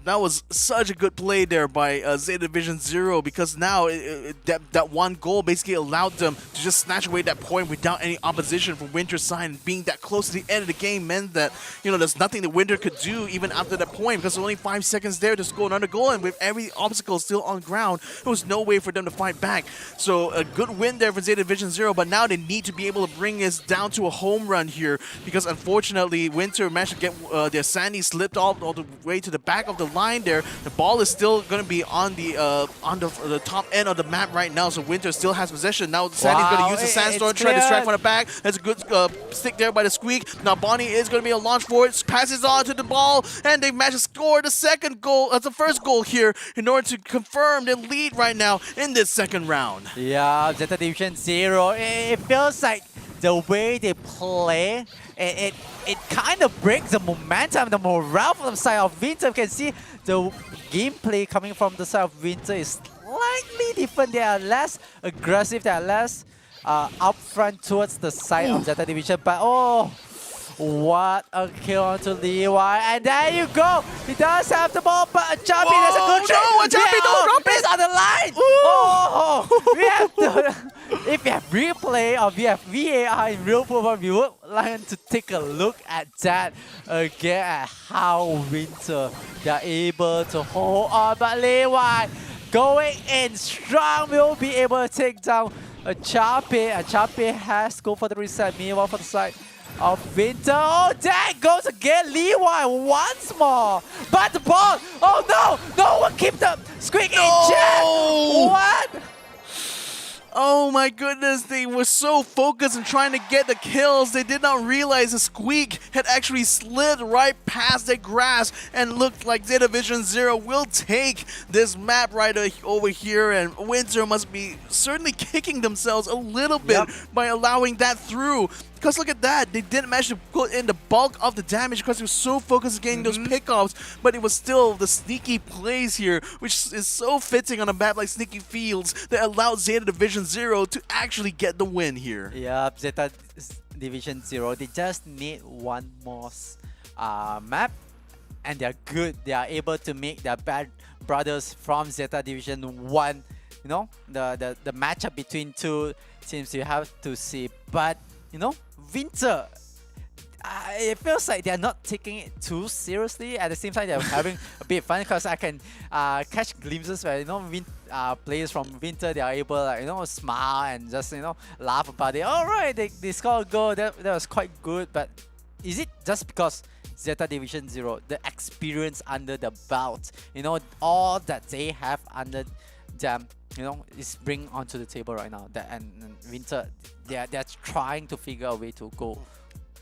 That was such a good play there by Zeta Division Zero, because now that one goal basically allowed them to just snatch away that point without any opposition from Winter's side. And being that close to the end of the game meant that, you know, there's nothing that Winter could do even after that point, because there's only 5 seconds there to score another goal, and with every obstacle still on ground, there was no way for them to fight back. So a good win there for Zeta Division Zero, but now they need to be able to bring this down to a home run here, because unfortunately Winter managed to get their Sandy slipped all the way to the back of the line there. The ball is still going to be on the top end of the map right now, so Winter still has possession. Now Sandy's going to use the Sandstorm to try to distract from the back. That's a good stick there by the Squeak. Now Bonnie is going to be a launch for it, passes on to the ball, and they managed to score the second goal, the first goal here, in order to confirm their lead right now in this second round. Yeah, Zeta Division Zero. It feels like the way they play, it kind of breaks the momentum, the morale from the side of Winter. You can see the gameplay coming from the side of Winter is slightly different. They are less aggressive, they are less upfront towards the side of Zeta Division. But oh, what a kill onto Levi. And there you go. He does have the ball, but a jumpy, that's a good trick. No, a jumpy, don't drop it. It's on the line. Oh, we have to, if we have replay or we have VAR in real football, we would like to take a look at that again, at how Winter, they're able to hold on. But Levi going in strong, will be able to take down a Chape. A Chape has go for the reset. Meanwhile, for the side of Winter. Oh, there goes again, Levi once more. But the ball, oh no, no one keep the Squeak in check. What? Oh my goodness, they were so focused on trying to get the kills, they did not realize the Squeak had actually slid right past their grasp and looked like Zeta Division Zero will take this map right over here, and Winter must be certainly kicking themselves a little bit by allowing that through. Because look at that, they didn't manage to put in the bulk of the damage because they were so focused on getting those pickoffs, but it was still the sneaky plays here, which is so fitting on a map like Sneaky Fields, that allowed Zeta Division Zero to actually get the win here. Yeah, Zeta Division Zero, they just need one more map, and they're good. They are able to make their bad brothers from Zeta Division 1, you know, the matchup between two teams you have to see. But, you know, Winter, it feels like they're not taking it too seriously. At the same time, they're having a bit of fun, because I can catch glimpses where, you know, players from Winter, they are able, like, you know, smile and just, you know, laugh about it. Alright, they scored a goal, that was quite good. But is it just because Zeta Division Zero, the experience under the belt, you know, all that they have under them, you know, is bring onto the table right now? That and Winter, they're trying to figure a way to go.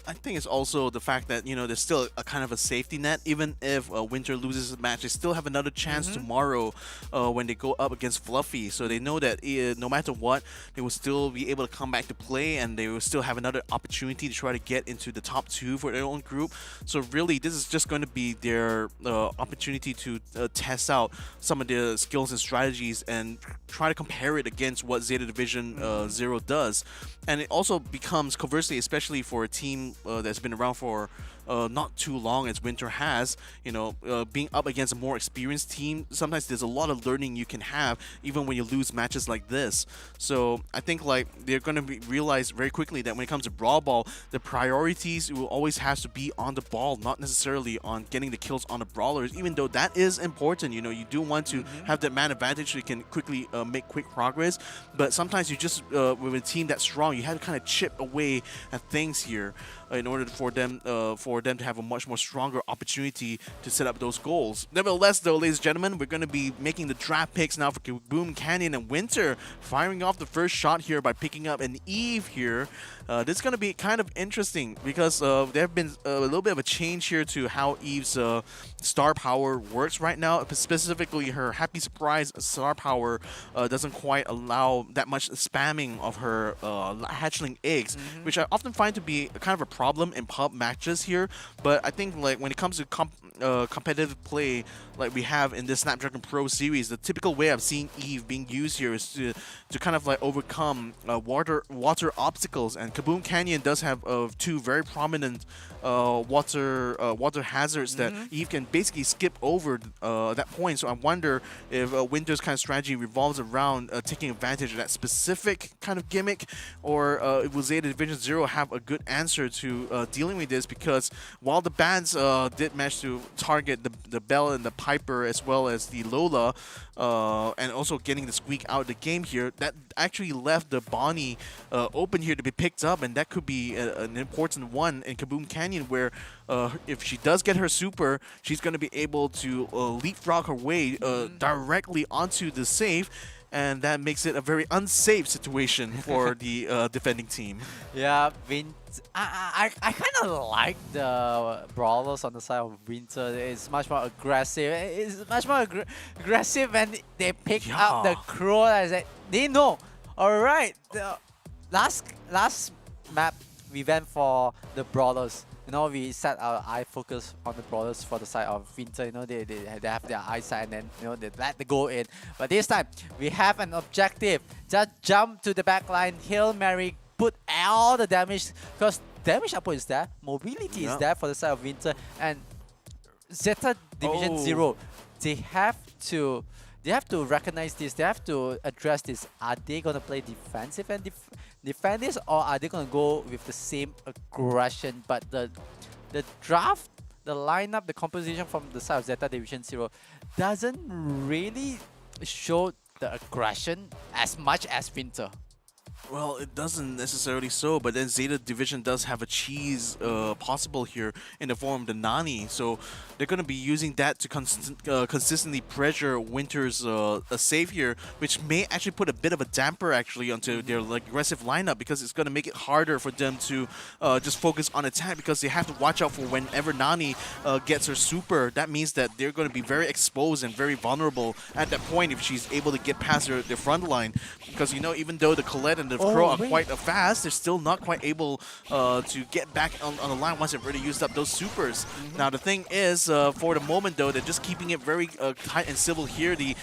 I think it's also the fact that, you know, there's still a kind of a safety net. Even if Winter loses the match, they still have another chance tomorrow when they go up against Fluffy. So they know that no matter what, they will still be able to come back to play, and they will still have another opportunity to try to get into the top 2 for their own group. So really, this is just going to be their opportunity to test out some of their skills and strategies and try to compare it against what Zeta Division Zero does. And it also becomes, conversely, especially for a team that's been around for not too long as Winter has, you know, being up against a more experienced team, sometimes there's a lot of learning you can have even when you lose matches like this. So I think like they're going to realize very quickly that when it comes to Brawl Ball, the priorities will always has to be on the ball, not necessarily on getting the kills on the brawlers, even though that is important. You know, you do want to have that man advantage so you can quickly make quick progress, but sometimes you just, with a team that's strong, you have to kind of chip away at things here in order for them to have a much more stronger opportunity to set up those goals. Nevertheless, though, ladies and gentlemen, we're going to be making the draft picks now for Boom Canyon, and Winter firing off the first shot here by picking up an Eve here. This is going to be kind of interesting because there have been a little bit of a change here to how Eve's star power works right now. Specifically, her Happy Surprise star power doesn't quite allow that much spamming of her hatchling eggs, which I often find to be kind of a problem in pub matches here. here. But I think like when it comes to competitive play like we have in this Snapdragon Pro series, the typical way I've seen Eve being used here is to kind of like overcome water obstacles, and Kaboom Canyon does have two very prominent water hazards that Eve can basically skip over that point. So I wonder if Winter's kind of strategy revolves around taking advantage of that specific kind of gimmick, or will Zeta Division Zero have a good answer to dealing with this? Because while the bans did manage to target the Bell and the Piper as well as the Lola, and also getting the Squeak out of the game here, that actually left the Bonnie open here to be picked up, and that could be an important one in Kaboom Canyon, where if she does get her super, she's going to be able to leapfrog her way directly onto the save, and that makes it a very unsafe situation for the defending team. Yeah, I kind of like the brawlers on the side of Winter. It's much more aggressive. It's much more aggressive when they pick up the Crow. I said, they know. Alright, the last map we went for the brawlers. You know, we set our eye focus on the brawlers for the side of Winter. You know, they have their eyesight, and then you know they let the go in. But this time we have an objective. Just jump to the back line, Hail Mary, put all the damage, because damage output is there, mobility is there for the side of Winter, and Zeta Division Zero. They have to recognize this. They have to address this. Are they gonna play defensive and defend this, or are they gonna go with the same aggression? But the draft, the lineup, the composition from the side of Zeta Division Zero doesn't really show the aggression as much as Winter. Well, it doesn't necessarily so, but then Zeta Division does have a cheese possible here in the form of the Nani, so they're going to be using that to consistently pressure Winter's save here, which may actually put a bit of a damper actually onto their like aggressive lineup, because it's going to make it harder for them to just focus on attack, because they have to watch out for whenever Nani gets her super. That means that they're going to be very exposed and very vulnerable at that point if she's able to get past their front line, because you know, even though the Colette and the Crow are quite fast, they're still not quite able to get back on the line once they've already used up those supers. Now the thing is, for the moment though, they're just keeping it very tight and civil here. The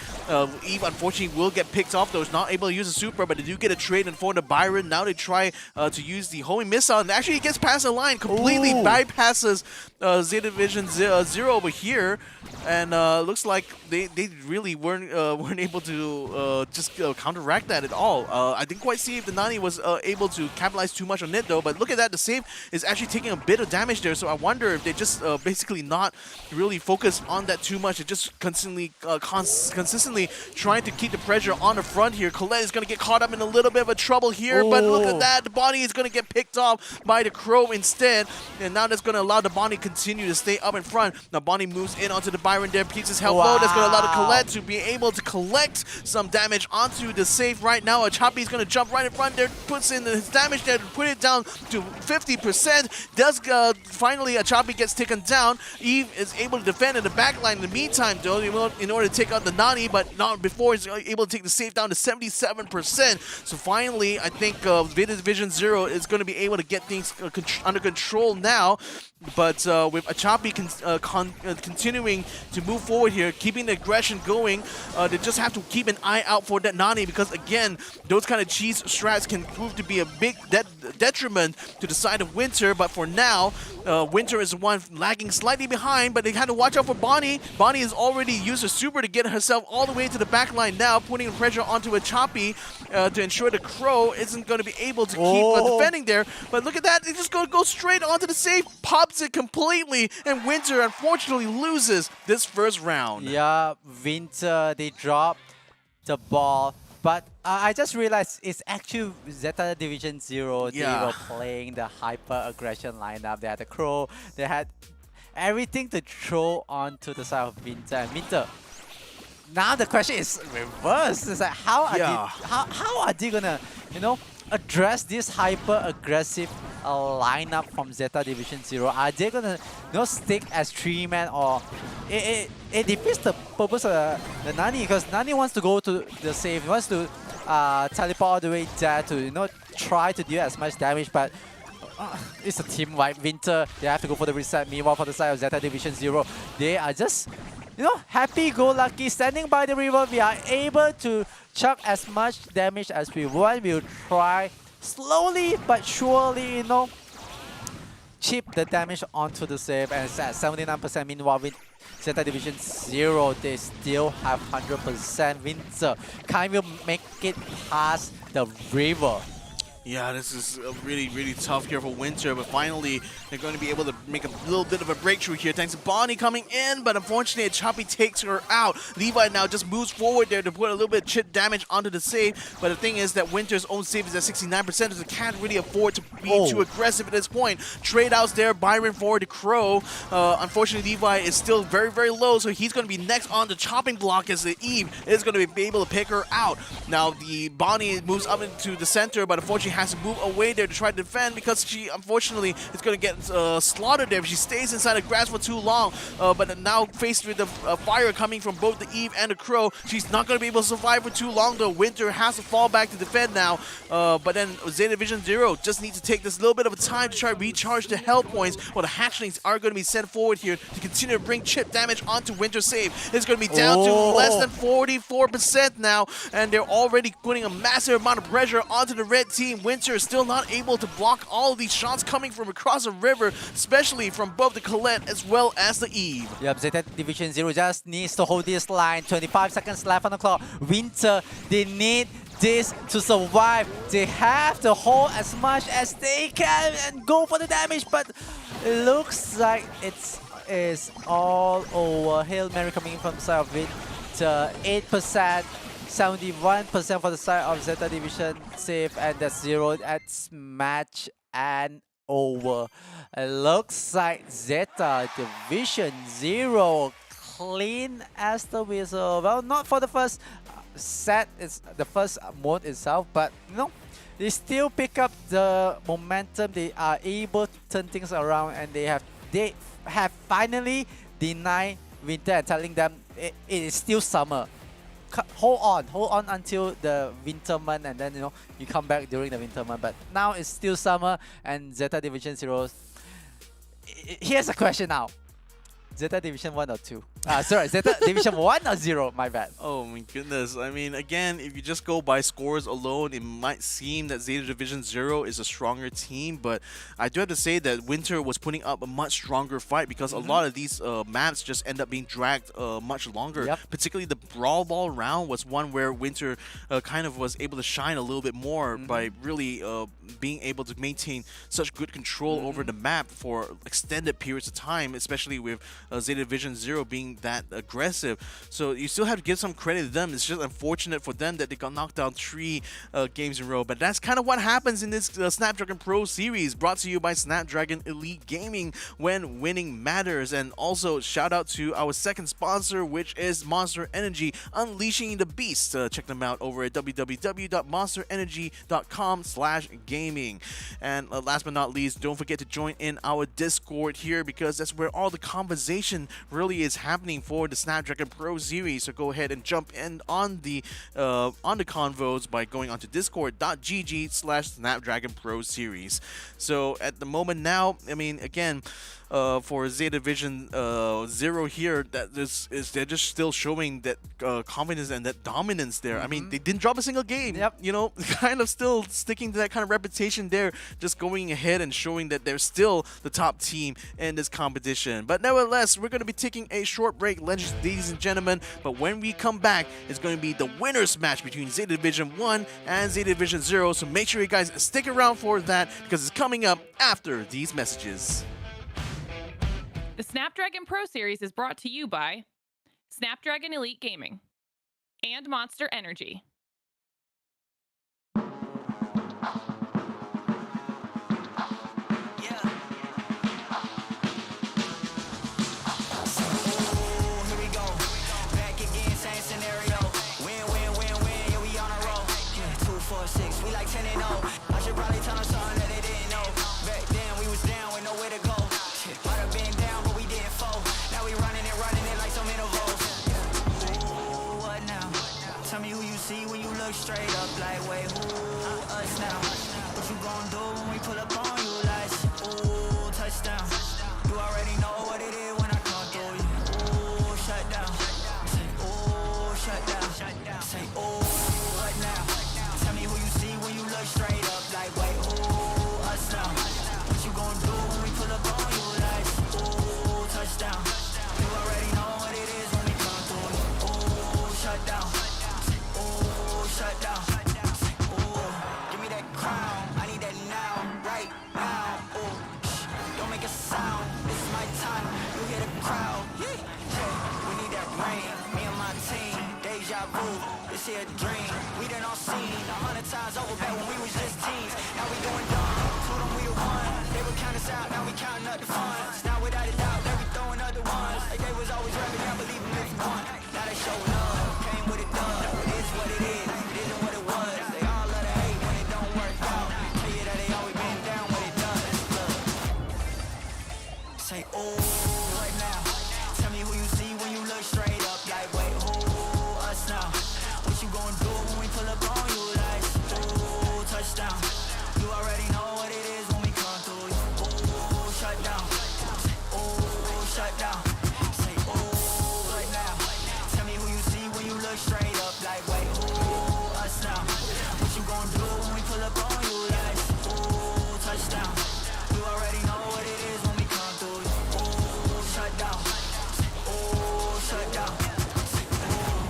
Eve unfortunately will get picked off though. It's not able to use a super, but they do get a trade in for the Byron. Now they try to use the homing missile, and actually it gets past the line, completely bypasses Zeta Division Zero over here, and looks like they really weren't able to just counteract that at all. I didn't quite see if the Nani was able to capitalize too much on it though, but look at that, the save is actually taking a bit of damage there, so I wonder if they just basically not really focus on that too much and just consistently trying to keep the pressure on the front here. Colette is going to get caught up in a little bit of a trouble here, but look at that, the Bonnie is going to get picked off by the Crow instead, and now that's going to allow the Bonnie to continue to stay up in front. Now Bonnie moves in onto the Byron there, keeps his health low. That's going to allow the Colette to be able to collect some damage onto the save right now. Achapi is going to jump right in front there, puts in his damage there to put it down to 50%. Does finally Achapi gets taken down. Eve is able to defend in the back line in the meantime though, in order to take out the Nani, but not before he's able to take the save down to 77%. So finally, I think Zeta Division Zero is going to be able to get things under control now. But with Achapi continuing to move forward here, keeping the aggression going, they just have to keep an eye out for that Nani, because again, those kind of cheese strats can prove to be a big detriment to the side of Winter. But for now, Winter is the one lagging slightly behind, but they had to watch out for Bonnie. Bonnie has already used her super to get herself all the way to the back line now, putting pressure onto Achapi to ensure the Crow isn't going to be able to keep defending there. But look at that, they just go straight onto the save, pops it completely, and Winter unfortunately loses this first round. Yeah, Winter, they dropped the ball. But I just realized it's actually Zeta Division Zero. They were playing the hyper aggression lineup. They had the Crow. They had everything to throw onto the side of Winter. And Winter, now the question is reversed. It's like how are they gonna, you know, address this hyper aggressive lineup from Zeta Division Zero? Are they gonna, you know, stick as 3-man, or it defeats the purpose of the Nani, because Nani wants to go to the save, he wants to teleport all the way there to, you know, try to deal as much damage, but it's a team wipe. Winter, they have to go for the reset. Meanwhile, for the side of Zeta Division 0, they are just, happy-go-lucky, standing by the river. We are able to chuck as much damage as we want. We'll try slowly but surely, chip the damage onto the save, and it's at 79%. Meanwhile, with Zeta Division 0, they still have 100%. Winter can't even make it past the river. Yeah, this is really, really tough here for Winter, but finally they're going to be able to make a little bit of a breakthrough here thanks to Bonnie coming in, but unfortunately Choppy takes her out. Levi now just moves forward there to put a little bit of chip damage onto the save, but the thing is that Winter's own save is at 69%, so they can't really afford to be too aggressive at this point. Trade outs there, Byron forward to Crow. Unfortunately, Levi is still very, very low, so he's going to be next on the chopping block as the Eve is going to be able to pick her out. Now the Bonnie moves up into the center, but unfortunately has to move away there to try to defend because she unfortunately is going to get slaughtered there if she stays inside the grass for too long. But now faced with the fire coming from both the Eve and the Crow, she's not going to be able to survive for too long though. Winter has to fall back to defend now. But then Zeta Division 0 just needs to take this little bit of a time to try to recharge the health points, while the hatchlings are going to be sent forward here to continue to bring chip damage onto Winter's save. It's going to be down to less than 44% now, and they're already putting a massive amount of pressure onto the red team. Winter is still not able to block all of these shots coming from across the river, especially from both the Colette as well as the Eve. Yep, Zeta Division 0 just needs to hold this line. 25 seconds left on the clock. Winter, they need this to survive. They have to hold as much as they can and go for the damage, but it looks like it's all over. Hail Mary coming in from the side of Winter. 8%. 71% for the side of Zeta Division save, and that's 0. That's match and over. It looks like Zeta Division 0 clean as the whistle. Well, not for the first set, it's the first mode itself, but they still pick up the momentum. They are able to turn things around, and they have finally denied Winter and telling them it is still summer. Hold on until the winter month, and then you come back during the winter month. But now it's still summer, and Zeta Division 0. Here's a question now: Zeta Division 1 or 2? Sorry, Zeta Division 1 or 0? My bad. Oh my goodness. I mean, again, if you just go by scores alone, it might seem that Zeta Division 0 is a stronger team, but I do have to say that Winter was putting up a much stronger fight because a lot of these maps just end up being dragged much longer. Yep. Particularly the Brawl Ball round was one where Winter kind of was able to shine a little bit more by really being able to maintain such good control over the map for extended periods of time, especially with Zeta Division 0 being that aggressive. So you still have to give some credit to them. It's just unfortunate for them that they got knocked down 3 games in a row. But that's kind of what happens in this Snapdragon Pro series, brought to you by Snapdragon Elite Gaming, when winning matters. And also shout out to our second sponsor, which is Monster Energy, unleashing the beast. Check them out over at www.monsterenergy.com/gaming. And last but not least, don't forget to join in our Discord here, because that's where all the conversation really is happening for the Snapdragon Pro series. So go ahead and jump in on the convos by going onto discord.gg/Snapdragon Pro series. So at the moment now, I mean, again, for Zeta Division 0 here, they're just still showing that confidence and that dominance there. I mean, they didn't drop a single game. Yep. Kind of still sticking to that kind of reputation there, just going ahead and showing that they're still the top team in this competition. But nevertheless, we're going to be taking a short break, ladies and gentlemen. But when we come back, it's going to be the winners match between Zeta Division 1 and Zeta Division 0. So make sure you guys stick around for that, because it's coming up after these messages. The Snapdragon Pro Series is brought to you by Snapdragon Elite Gaming and Monster Energy. Straight up like, wait, who us now? What you gonna do when we pull up on you like Ooh, touchdown. You already know what it is when I come through you. Ooh, shut down. Say, ooh, shut down. Say, ooh, what now? Tell me who you see when you look straight up. Like, wait, ooh, us now. What you gon' do when we pull up on you? Like, ooh, touchdown. You already know what it is when we come through you. Ooh, shut down. Say, ooh, shut down. Say, ooh, give me that crown. I need that now, right now. Ooh, don't make a sound. This is my time. You hear the crowd. Yeah. We need that rain. Me and my team. Deja vu. This here a dream. We done all seen 100 times over back when we was just teens. Now we going dumb. Told them we the one. They would count us out. Now we counting up the funds. Now without a doubt, they be throwing other ones. Like they was always rapping. I believe them if you want. Now they showing up. Came with a dub. It is what it is. It isn't what it was. They all love to hate when it don't work out. Tell you that they always been down when it does. Look. Say, ooh, what now? Tell me who you see when you look straight up. Like, wait, who? Us now. What you gon' do when we pull up on you? Like, ooh, touchdown. You already know what it is when we come through you. Ooh, shut down. Say, ooh, shut down. Say, ooh, what now? Tell me who you see when you look straight up. Like, wait, ooh, us now. What you gon' do when we pull up on you? Like, ooh, touchdown. You already know what it is when we come through you. Ooh, shut down. Say, ooh, shut down. Say, ooh.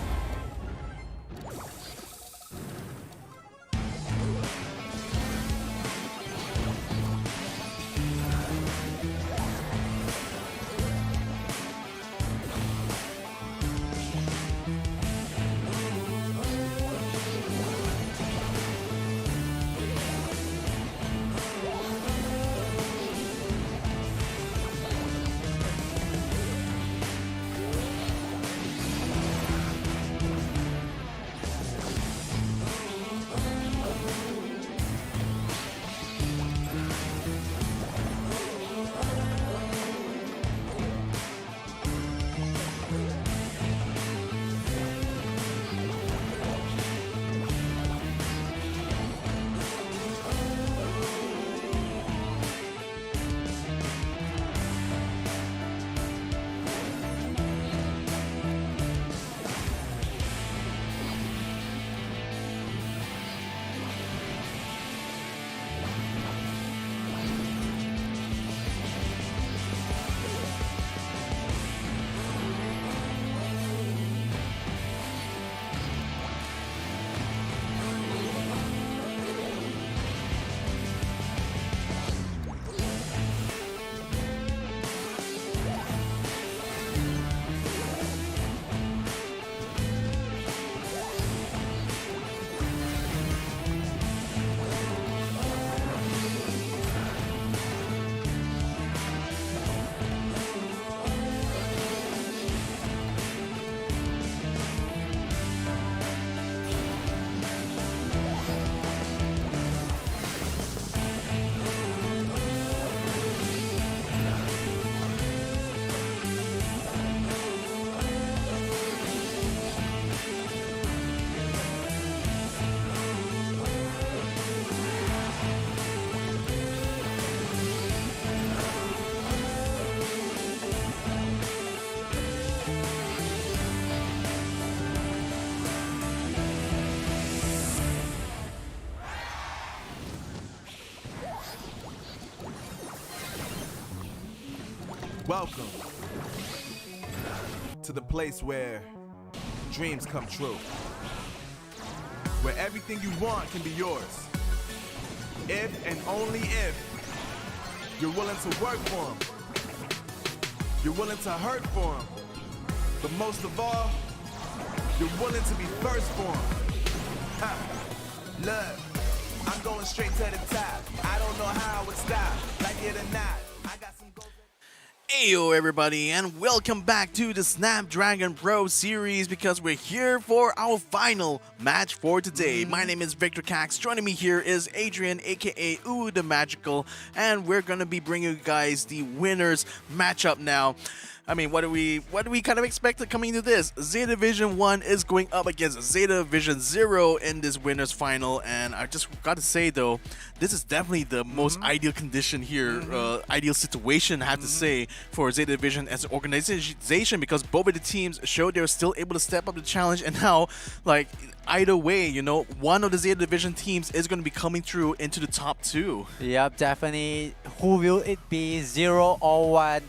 Welcome to the place where dreams come true. Where everything you want can be yours. If and only if you're willing to work for them. You're willing to hurt for them. But most of all, you're willing to be first for them. Ha. Look, I'm going straight to the top. I don't know how I would stop, like it or not. I got some goals. Heyo everybody, and welcome back to the Snapdragon Pro series because we're here for our final match for today. My name is Victor Cax. Joining me here is Adrian, aka Ooh the Magical, and we're gonna be bringing you guys the winners matchup now. I mean, what do we kind of expect coming to this? Zeta Division 1 is going up against Zeta Division 0 in this winners final, and I just got to say though, this is definitely the most ideal condition here, ideal situation I have to say for Zeta Division as an organization, because both of the teams showed they were still able to step up the challenge, and now like either way, you know, one of the Zeta Division teams is going to be coming through into the top 2. Yep, definitely. Who will it be? 0 or 1?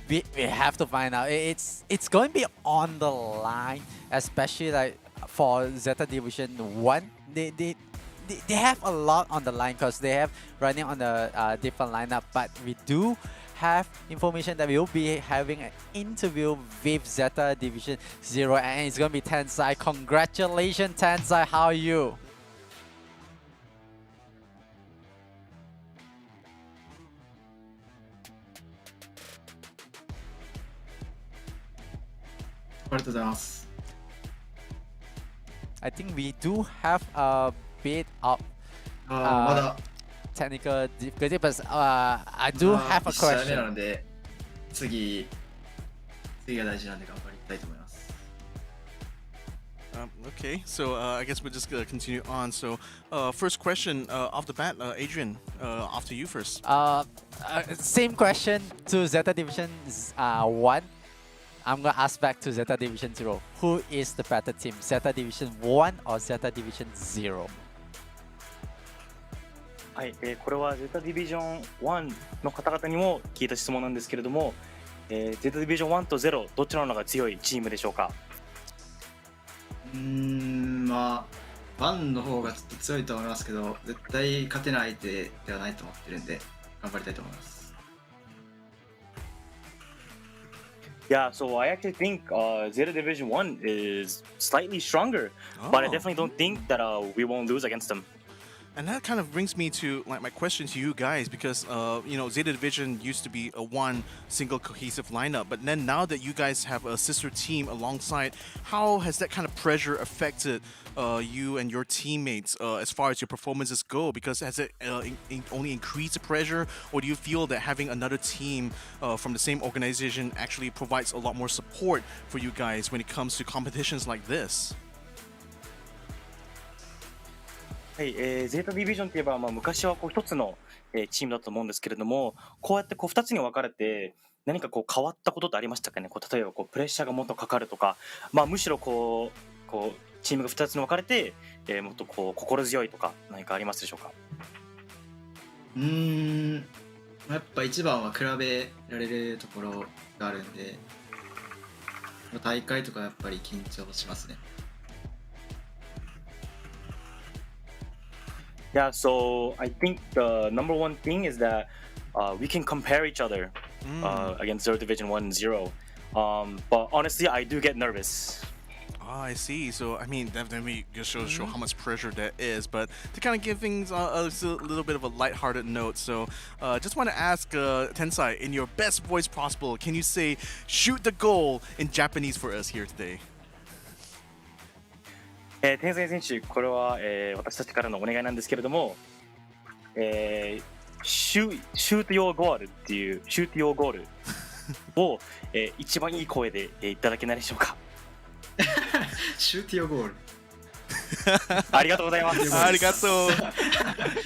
We have to find out. It's going to be on the line, especially like for Zeta Division 1. They have a lot on the line because they have running on the different lineup. But we do have information that we will be having an interview with Zeta Division 0, and it's going to be Tensai. Congratulations, Tensai. How are you? ありがとうございます。 I think we do have a bit of まだ technical difficulty, but I do have a 1試合目 question. なので、次が大事なんで頑張りたいと思います。 Okay, so I guess we'll just continue on. So first question off the bat, Adrian, off to you first. Same question to Zeta Division 1. I'm gonna ask back to Zeta Division 0. Who is the better team, Zeta Division 1 or Zeta Division 0? はい、これはゼータディビジョン1の方々にも聞いた質問なんですけれども、ゼータディビジョン1と0どちらの方が強いチームでしょうか？まあ1の方がちょっと強いと思いますけど、絶対勝てない相手ではないと思ってるんで頑張りたいと思います。 Yeah, so I actually think Zeta Division 1 is slightly stronger, but I definitely don't think that we won't lose against them. And that kind of brings me to like my question to you guys, because you know, Zeta Division used to be a one single cohesive lineup, but then now that you guys have a sister team alongside, how has that kind of pressure affected you and your teammates as far as your performances go? Because has it only increased the pressure, or do you feel that having another team from the same organization actually provides a lot more support for you guys when it comes to competitions like this? はい、ゼータディビジョンといえば、昔は一つの、チームだと思うんですけれども、こうやって2つに分かれて何か変わったことってありましたかね？例えばプレッシャーがもっとかかるとか、むしろチームが2つに分かれて、もっと心強いとか何かありますでしょうか？やっぱ一番は比べられるところがあるんで、大会とかやっぱり緊張しますね。 Yeah, so I think the number one thing is that we can compare each other against Zero Division 1 and 0. But honestly, I do get nervous. Oh, I see. So, I mean, definitely just show how much pressure that is. But to kind of give things a little bit of a lighthearted note, so just want to ask Tensai, in your best voice possible, can you say "shoot the goal" in Japanese for us here today? 天才選手、これは、私たちからのお願いなんですけれども、shoot your goal っていう shoot your goal を、一番いい声で、いただけないでしょうか？ Shoot your goal. ありがとうございます。Arigato.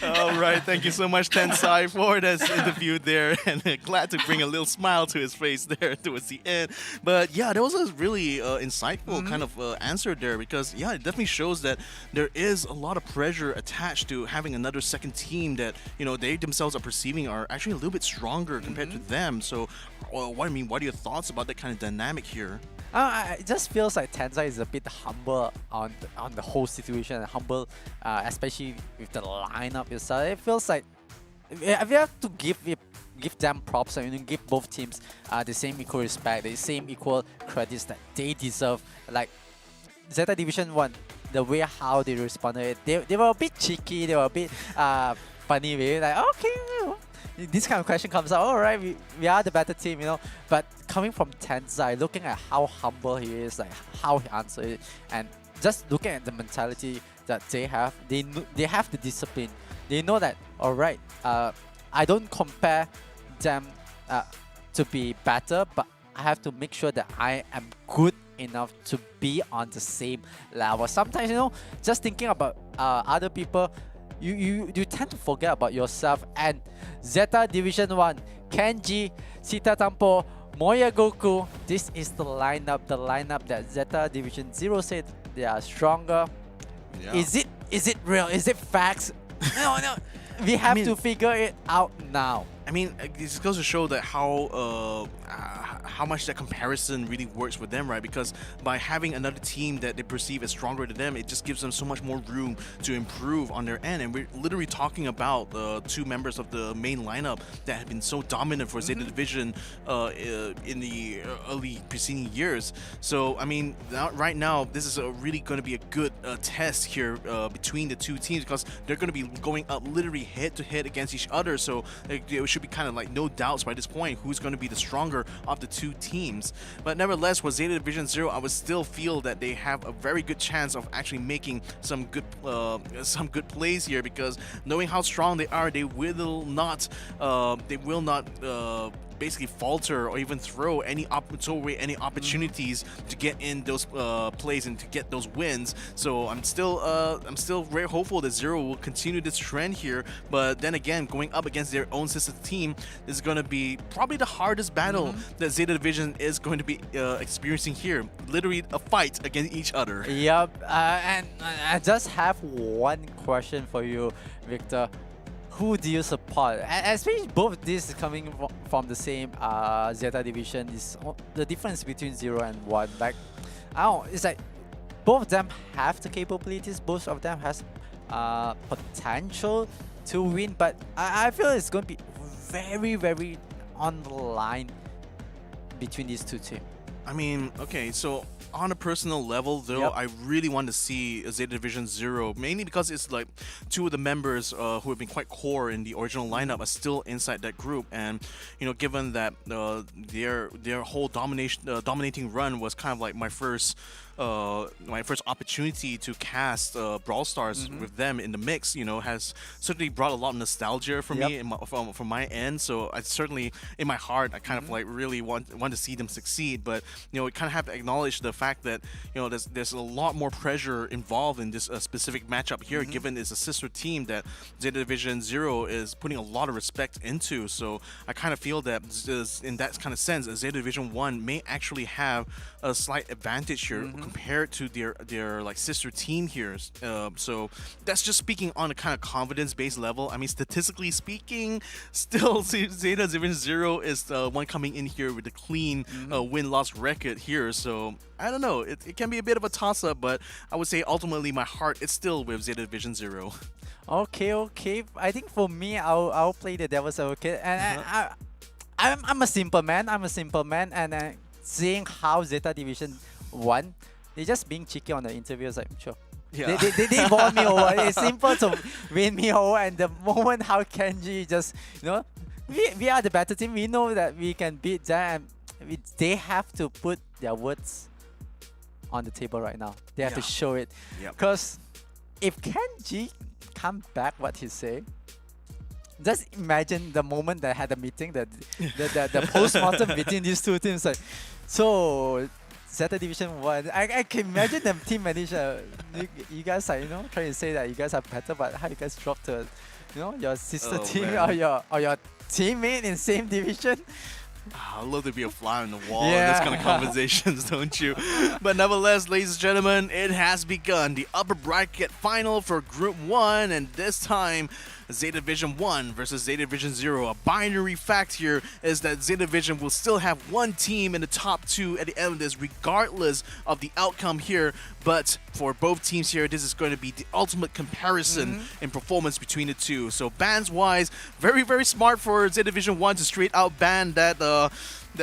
All right, thank you so much, Tensai, for this interview there, and glad to bring a little smile to his face there towards the end. But yeah, that was a really insightful kind of answer there, because yeah, it definitely shows that there is a lot of pressure attached to having another second team that, you know, they themselves are perceiving are actually a little bit stronger compared to them. So, what are your thoughts about that kind of dynamic here? It just feels like Tensai is a bit humble on the whole situation, and humble, especially with the lineup itself. It feels like we have to give them props and give both teams the same equal respect, the same equal credits that they deserve. Like Zeta Division 1, the way how they responded, they were a bit cheeky, they were a bit funny with it, like okay, this kind of question comes out, all right, we are the better team, you know. But coming from Tensai, looking at how humble he is, like how he answered it, and just looking at the mentality that they have the discipline. They know that, all right, I don't compare them to be better, but I have to make sure that I am good enough to be on the same level. Sometimes, just thinking about other people, you tend to forget about yourself. And Zeta Division 1, Kenji, Sita Tampo, Moya Goku, this is the lineup that Zeta Division 0 said they are stronger. Yeah. Is it real? Is it facts? No. We have to figure it out now. I mean, this goes to show that how much that comparison really works with them, right? Because by having another team that they perceive as stronger than them, it just gives them so much more room to improve on their end. And we're literally talking about two members of the main lineup that have been so dominant for Zeta Division in the early preceding years. So, I mean, right now, this is really going to be a good test here between the two teams, because they're going to be going up literally head to head against each other. So it should be kind of like no doubts by this point who's going to be the stronger of the two teams. But nevertheless, for Zeta Division 0, I would still feel that they have a very good chance of actually making some good plays here, because knowing how strong they are, they will not basically falter or even throw any opportunities to get in those plays and to get those wins. So I'm still very hopeful that Zero will continue this trend here. But then again, going up against their own sister team, this is going to be probably the hardest battle that Zeta Division is going to be experiencing here. Literally a fight against each other. Yep, and I just have one question for you, Victor. Who do you support? Especially both this is coming from the same Zeta Division. Is the difference between 0 and 1. Like, I don't know, it's like both of them have the capabilities, both of them has potential to win, but I feel it's going to be very, very on the line between these two teams. I mean, okay, so on a personal level, though, I really want to see Zeta Division 0, mainly because it's like two of the members who have been quite core in the original lineup are still inside that group, and given that their whole dominating run was kind of like my first opportunity to cast Brawl Stars with them in the mix, has certainly brought a lot of nostalgia for me from my end. So I certainly, in my heart, I kind of like really want to see them succeed. But we kind of have to acknowledge the fact that there's a lot more pressure involved in this specific matchup here, given it's a sister team that Zeta Division 0 is putting a lot of respect into. So I kind of feel that in that kind of sense, Zeta Division 1 may actually have a slight advantage here compared to their like sister team here. So that's just speaking on a kind of confidence-based level. I mean, statistically speaking, still Zeta Division 0 is the one coming in here with a clean win-loss record here. So I don't know. It can be a bit of a toss-up, but I would say ultimately my heart is still with Zeta Division 0. Okay. I think for me, I'll play the devil's advocate, and I'm a simple man. And seeing how Zeta Division 1, they're just being cheeky on the interviews, like, sure. Yeah. They won me over. It's simple to win me over, and the moment how Kenji just, we are the better team. We know that we can beat them. They have to put their words on the table right now. They have to show it. Because if Kenji come back what he say, just imagine the moment they had a meeting, the post-mortem between these two teams. Like, so Zeta Division 1, I can imagine the team manager. You guys are trying to say that you guys are better, but how you guys drop to your sister team or your teammate in same division? I'd love to be a fly on the wall in this kind of conversations, don't you? But nevertheless, ladies and gentlemen, it has begun. The upper bracket final for Group 1, and this time, Zeta Division 1 versus Zeta Division 0. A binary fact here is that Zeta Division will still have one team in the top 2 at the end of this, regardless of the outcome here. But for both teams here, this is going to be the ultimate comparison in performance between the two. So bans-wise, very, very smart for Zeta Division 1 to straight out ban that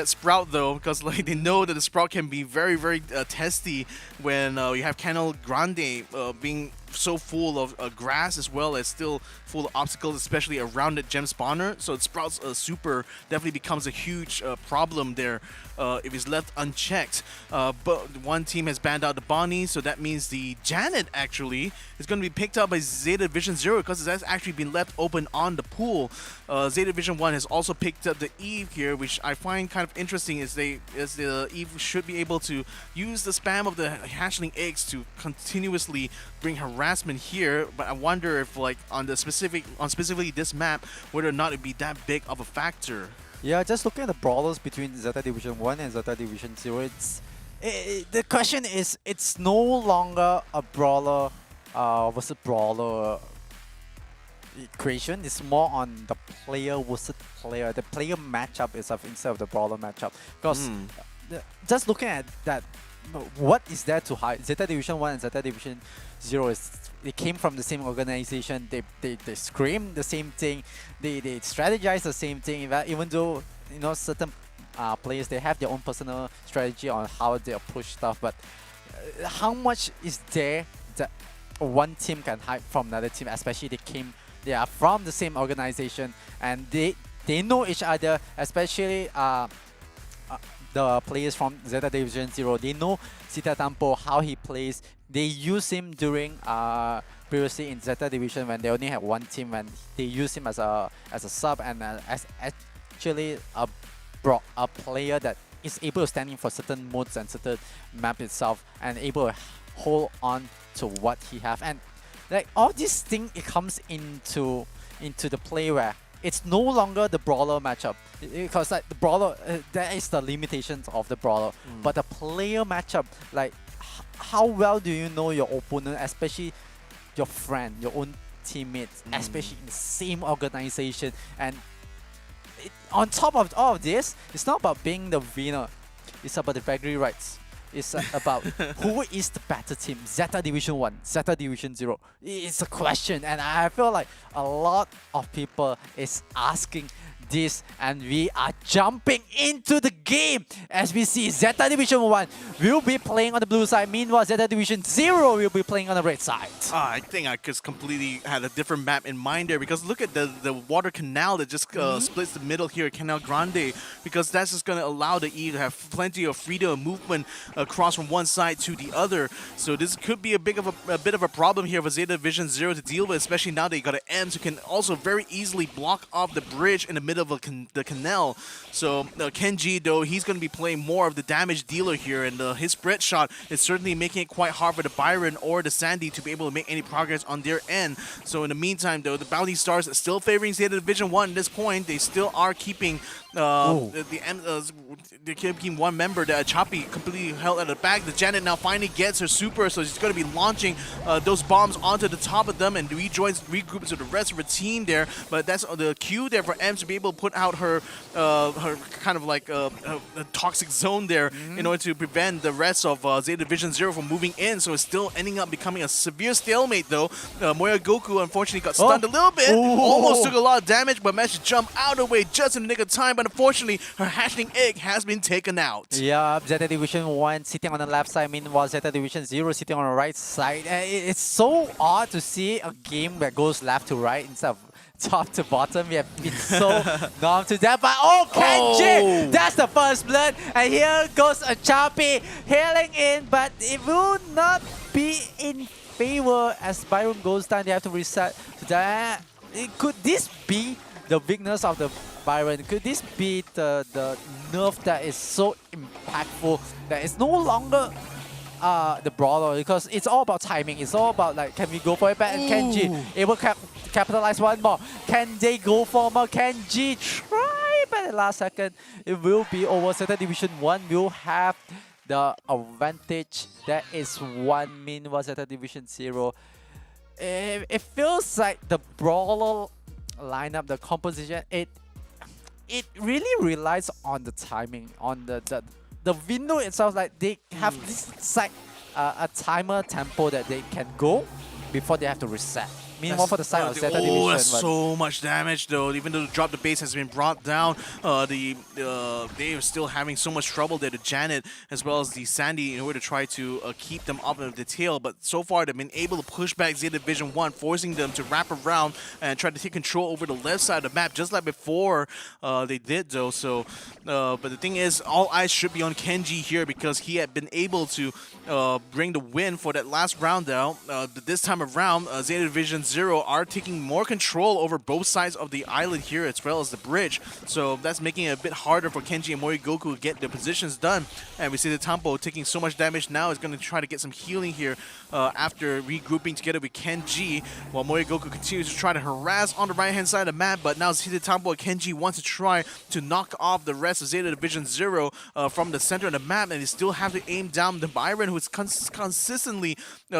Sprout, though, because like they know that the Sprout can be very, very testy when you have Canal Grande being so full of grass as well as still full of obstacles, especially around the gem spawner. So Sprout's super definitely becomes a huge problem there if it's left unchecked. But one team has banned out the Bonnie, so that means the Janet actually is going to be picked up by Zeta Division 0 because it has actually been left open on the pool. Zeta Division 1 has also picked up the Eve here, which I find kind of interesting is the Eve should be able to use the spam of the hatchling eggs to continuously bring harassment here, but I wonder if like on specifically this map whether or not it'd be that big of a factor. Yeah, just looking at the brawlers between Zeta Division 1 and Zeta Division 0, the question is, it's no longer a brawler versus brawler equation. It's more on the player versus player, the player matchup itself instead of the brawler matchup. Because just looking at that, what is there to hide? Zeta Division 1 and Zeta Division 0 they came from the same organization. They scream the same thing. They strategize the same thing. Even though certain players they have their own personal strategy on how they approach stuff, but how much is there that one team can hide from another team? Especially they are from the same organization and they know each other. Especially the players from Zeta Division 0, they know Sita Tampo, how he plays. They use him during previously in Zeta Division when they only had one team, and they use him as a sub and as actually a player that is able to stand in for certain modes and certain map itself and able to hold on to what he have. And like all this thing, it comes into the play where it's no longer the brawler matchup because like the brawler, that is the limitations of the brawler. But the player matchup, like how well do you know your opponent, especially your friend, your own teammates, especially in the same organization. And on top of all of this, it's not about being the winner. It's about the bragging rights. It's about who is the better team, Zeta Division 1, Zeta Division 0. It's a question, and I feel like a lot of people is asking this, and we are jumping into the game as we see Zeta Division 1 will be playing on the blue side. Meanwhile, Zeta Division 0 will be playing on the red side. I think I just completely had a different map in mind there because look at the water canal that just splits the middle here, Canal Grande, because that's just going to allow the E to have plenty of freedom of movement across from one side to the other. So this could be a bit of a problem here for Zeta Division 0 to deal with, especially now that you got an Ems who can also very easily block off the bridge in the middle of the canal. So Kenji, though, he's going to be playing more of the damage dealer here, and his spread shot is certainly making it quite hard for the Byron or the Sandy to be able to make any progress on their end. So in the meantime, though, the Bounty Stars are still favoring Zeta Division 1 at this point. They still are keeping they're keeping one member, that Choppy, completely held at the back. The Janet now finally gets her super, so she's going to be launching those bombs onto the top of them and regroup to the rest of her team there. But that's the cue there for Ems to be able to put out her kind of like a toxic zone there in order to prevent the rest of Zeta Division 0 from moving in. So it's still ending up becoming a severe stalemate though. Moya Goku unfortunately got stunned a little bit, almost took a lot of damage, but managed to jump out of the way just in the nick of time. But unfortunately, her hatchling egg has been taken out. Yeah, Zeta Division 1 sitting on the left side, meanwhile Zeta Division 0 sitting on the right side. It's so odd to see a game that goes left to right instead of top to bottom. We have been so numb to that. But Kenji! That's the first blood. And here goes a Choppy hailing in, but it will not be in favor as Byron goes down. They have to reset to that. Could this be the weakness of the Byron? Could this be the nerf that is so impactful that it's no longer the brawler? Because it's all about timing. It's all about like, can we go for it back? And Kenji able to capitalize one more. Can they go for more? Kenji try, but at the last second it will be over. Zeta Division 1 will have the advantage. That is one. Meanwhile, Zeta Division 0. It feels like the brawler lineup, the composition, it really relies on the timing, on the window itself. Like they have this a timer tempo that they can go before they have to reset. Meanwhile, for the side of Zeta Oh, Division, that's but so much damage though. Even though the drop the base has been brought down, they are still having so much trouble there. The Janet as well as the Sandy in order to try to keep them up of the tail. But so far they've been able to push back Zeta Division 1, forcing them to wrap around and try to take control over the left side of the map, just like before they did though. So, but the thing is, all eyes should be on Kenji here because he had been able to bring the win for that last round now. This time around, Zeta Division 0 are taking more control over both sides of the island here as well as the bridge. So that's making it a bit harder for Kenji and Morigoku to get their positions done. And we see the Tampo taking so much damage now is going to try to get some healing here after regrouping together with Kenji, while Morigoku continues to try to harass on the right-hand side of the map. But now Zeta Tampo and Kenji wants to try to knock off the rest of Zeta Division 0 from the center of the map, and they still have to aim down the Byron, who is consistently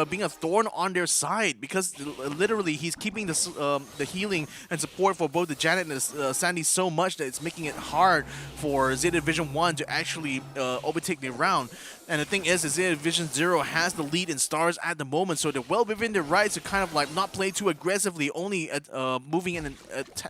being a thorn on their side because literally he's keeping the healing and support for both the Janet and the Sandy so much that it's making it hard for Zeta Division 1 to actually overtake the round. And the thing is Zeta Division 0 has the lead in stars at the moment, so they're well within their rights to kind of like not play too aggressively, only moving in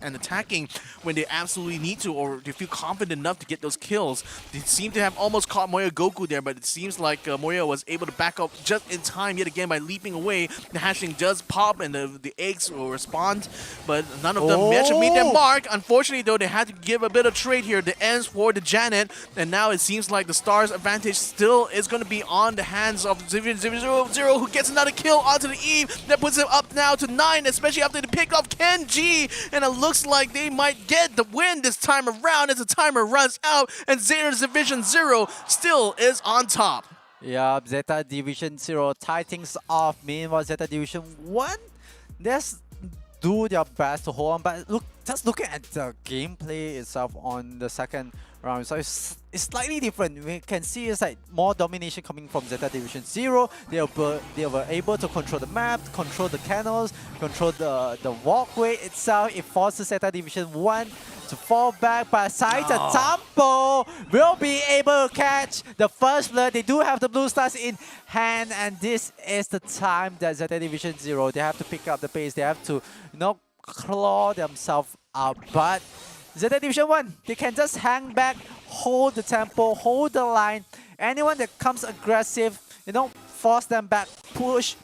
and attacking when they absolutely need to, or they feel confident enough to get those kills. They seem to have almost caught Moya Goku there, but it seems like Moya was able to back up just in time yet again by leaping away. The hatchling does pop and the eggs will respond, but none of them managed to meet their mark. Unfortunately though, they had to give a bit of trade here. The ends for the Janet, and now it seems like the stars advantage still is going to be on the hands of Division 0, who gets another kill onto the Eve. That puts him up now to 9, especially after they pick off Kenji. And it looks like they might get the win this time around as the timer runs out, and Zeta Division 0 still is on top. yeah, Zeta Division 0 tie things off. Meanwhile, Zeta Division 1, let's do their best to hold on. But look, just looking at the gameplay itself on the second round, so it's slightly different. We can see it's like more domination coming from Zeta Division 0. They were able to control the map, control the canals, control the walkway itself. It forces Zeta Division 1 to fall back, but Saita Tampo will be able to catch the first blood. They do have the blue stars in hand, and this is the time that Zeta Division 0, they have to pick up the pace. They have to, you know, claw themselves up. But Zeta Division 1, they can just hang back, hold the tempo, hold the line. Anyone that comes aggressive, you know, force them back, push.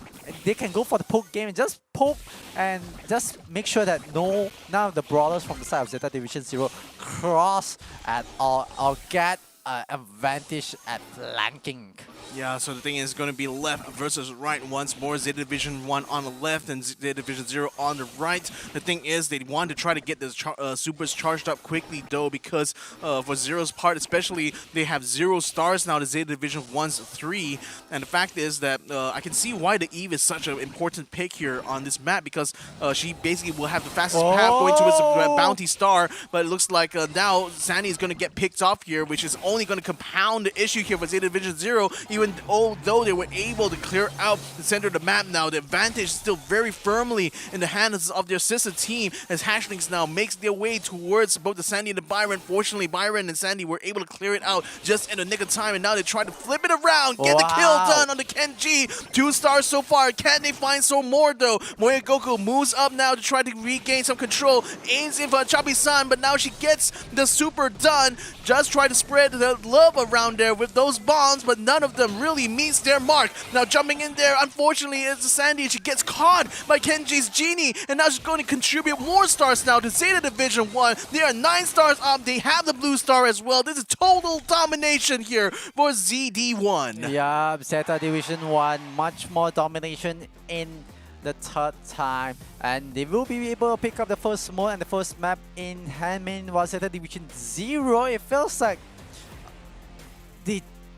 They can go for the poke game and just poke and just make sure that none of the brawlers from the side of Zeta Division 0 cross at all or get an advantage at flanking. Yeah, so the thing is going to be left versus right once more. Zeta Division 1 on the left and Zeta Division 0 on the right. The thing is they want to try to get this supers charged up quickly though, because for Zero's part especially, they have 0 stars now to Zeta Division 1's 3. And the fact is that I can see why the Eve is such an important pick here on this map, because she basically will have the fastest path going towards the bounty star. But it looks like now Sandy is going to get picked off here, which is only going to compound the issue here for Zeta Division 0. Even although they were able to clear out the center of the map now, the advantage is still very firmly in the hands of their sister team as Hashlings now makes their way towards both the Sandy and the Byron. Fortunately, Byron and Sandy were able to clear it out just in the nick of time, and now they try to flip it around, get the kill done on the Kenji. 2 stars so far. Can they find some more though? Moya Goku moves up now to try to regain some control, aims in for Chabi-san, but now she gets the super done. Just try to spread the love around there with those bombs, but none of them really meets their mark. Now jumping in there, unfortunately, is Sandy. She gets caught by Kenji's Genie, and now she's going to contribute more stars now to Zeta Division 1. They are 9 stars up. They have the blue star as well. This is total domination here for ZD1. Yeah, Zeta Division 1, much more domination in the third time, and they will be able to pick up the first mode and the first map in hand. Meanwhile, Zeta Division 0, it feels like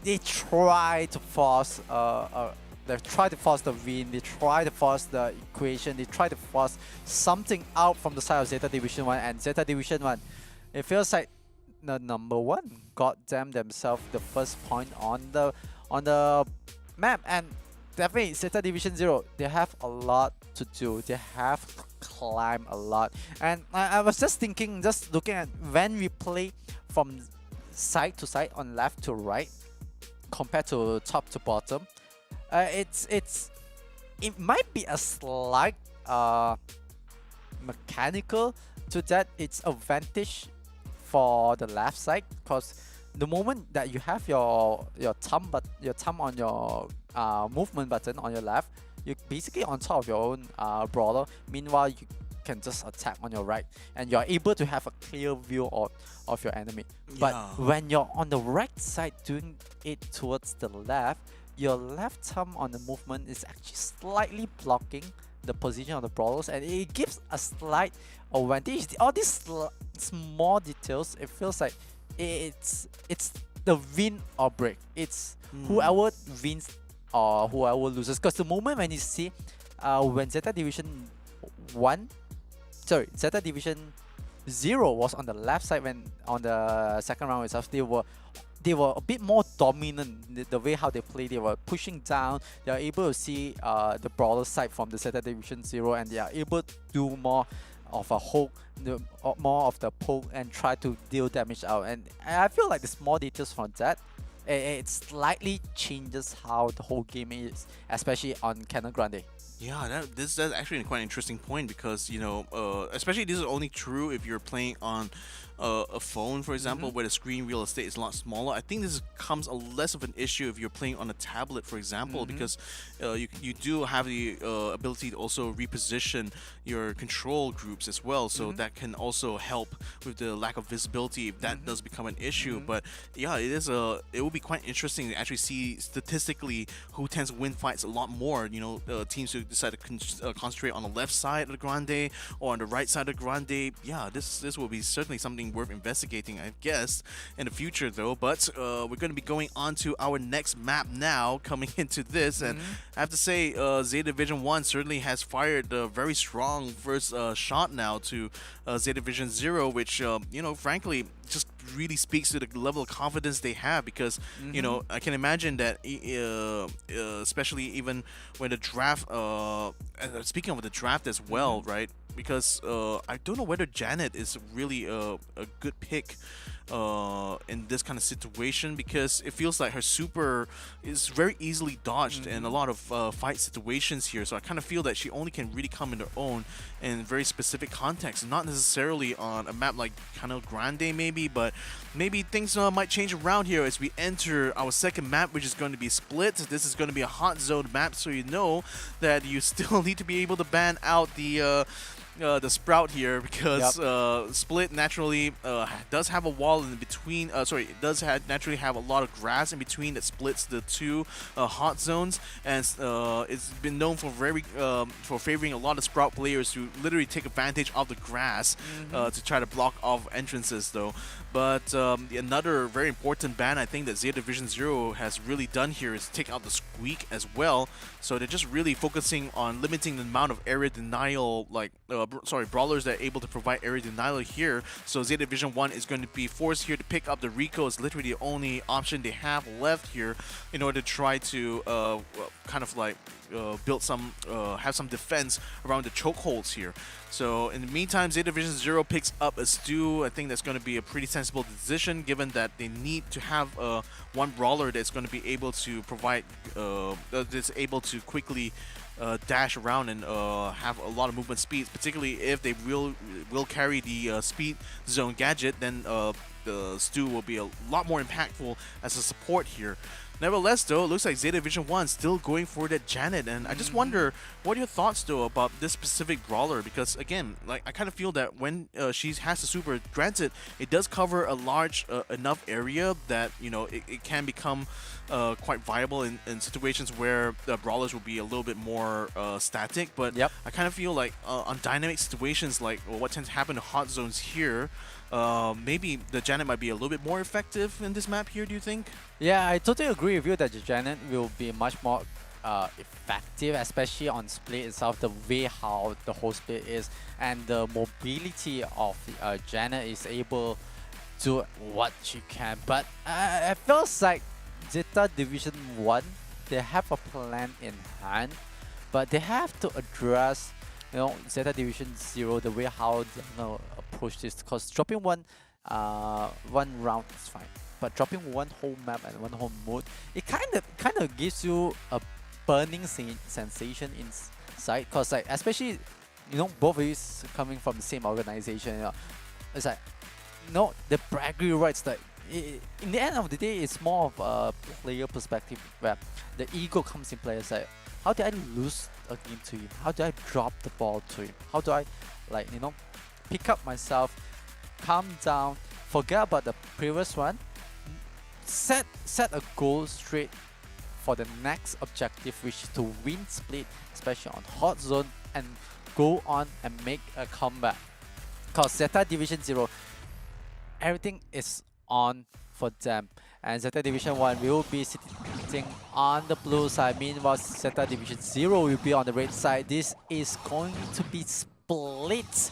they try to force they try to force the win, they try to force the equation, they try to force something out from the side of Zeta Division 1, and Zeta Division 1, it feels like the number 1 got themselves the first point on the map. And definitely Zeta Division 0, they have a lot to do, they have to climb a lot. And I was just thinking, just looking at when we play from side to side, on left to right, compared to top to bottom, it might be a slight mechanical to that. It's advantage for the left side because the moment that you have your thumb on your movement button on your left, you're basically on top of your own brawler. Meanwhile, you can just attack on your right, and you're able to have a clear view of your enemy. But Yeah. when you're on the right side doing it towards the left, your left thumb on the movement is actually slightly blocking the position of the brawlers, and it gives a slight advantage. All these small details, it feels like it's the win or break. It's whoever wins or whoever loses. Because the moment when you see when Zeta Division 0 was on the left side, when on the second round itself, they were a bit more dominant. The way how they play, they were pushing down. They are able to see the brawler side from the Zeta Division 0, and they are able to do more of a hook, more of the poke, and try to deal damage out. And I feel like the small details from that, it slightly changes how the whole game is, especially on Cannon Grande. Yeah, that's actually quite an interesting point because, you know, especially this is only true if you're playing on a phone, for example, where the screen real estate is a lot smaller. I think this becomes a less of an issue if you're playing on a tablet, for example, because you do have the ability to also reposition your control groups as well, so that can also help with the lack of visibility if that does become an issue. But yeah, it will be quite interesting to actually see statistically who tends to win fights a lot more. You know, teams who decide to concentrate on the left side of the Grande or on the right side of the Grande. Yeah, this will be certainly something worth investigating, I guess, in the future though. But we're going to be going on to our next map now, coming into this, and I have to say Zeta Division 1 certainly has fired a very strong first shot now to Zeta Division 0, which you know, frankly, just really speaks to the level of confidence they have, because you know, I can imagine that especially even when the draft speaking of the draft as well, right, because I don't know whether Janet is really a good pick in this kind of situation, because it feels like her super is very easily dodged in a lot of fight situations here. So I kind of feel that she only can really come in her own in very specific contexts, not necessarily on a map like Cano Grande maybe, but maybe things might change around here as we enter our second map, which is going to be Split. This is going to be a hot zone map, so you know that you still need to be able to ban out the Sprout here, because Split naturally does have a wall in between. It does naturally have a lot of grass in between that splits the two hot zones, and it's been known for for favoring a lot of Sprout players to literally take advantage of the grass to try to block off entrances though. But another very important ban I think that Zeta Division 0 has really done here is take out the Squeak as well. So they're just really focusing on limiting the amount of area denial, like brawlers that are able to provide area denial here. So Zeta Division 1 is going to be forced here to pick up the Rico. It's literally the only option they have left here in order to try to kind of like build some, have some defense around the chokeholds here. So in the meantime, Zeta Division 0 picks up a Stu. I think that's going to be a pretty sensible decision, given that they need to have one brawler that's going to be able to provide, that's able to quickly dash around and have a lot of movement speeds, particularly if they will carry the speed zone gadget. Then the Stu will be a lot more impactful as a support here. Nevertheless, though, it looks like Zeta Division 1 still going for that Janet, and I just wonder, what are your thoughts, though, about this specific brawler? Because, again, like, I kind of feel that when she has the super, granted, it does cover a large enough area that, you know, it can become quite viable in situations where the brawlers will be a little bit more static, but I kind of feel like on dynamic situations like what tends to happen in hot zones here, maybe the Janet might be a little bit more effective in this map here, do you think? Yeah, I totally agree with you that the Janet will be much more effective, especially on Split itself, the way how the whole Split is, and the mobility of Janet is able to do what she can. But it feels like Zeta Division 1, they have a plan in hand, but they have to address, you know, Zeta Division 0, the way how they approach this, because dropping one round is fine, but dropping one whole map and one whole mode, it kind of gives you a burning sensation side, cause like especially both of you coming from the same organization, it's like the bragging rights, like in the end of the day, it's more of a player perspective where the ego comes in play. It's like, how did I lose a game to him? How do I drop the ball to him? How do I pick up myself, calm down, forget about the previous one, set a goal straight for the next objective, which is to win split, especially on hot zone, and go on and make a comeback. Because Zeta Division 0, everything is on for them. And Zeta Division 1 will be sitting on the blue side. Meanwhile, Zeta Division 0 will be on the red side. This is going to be split.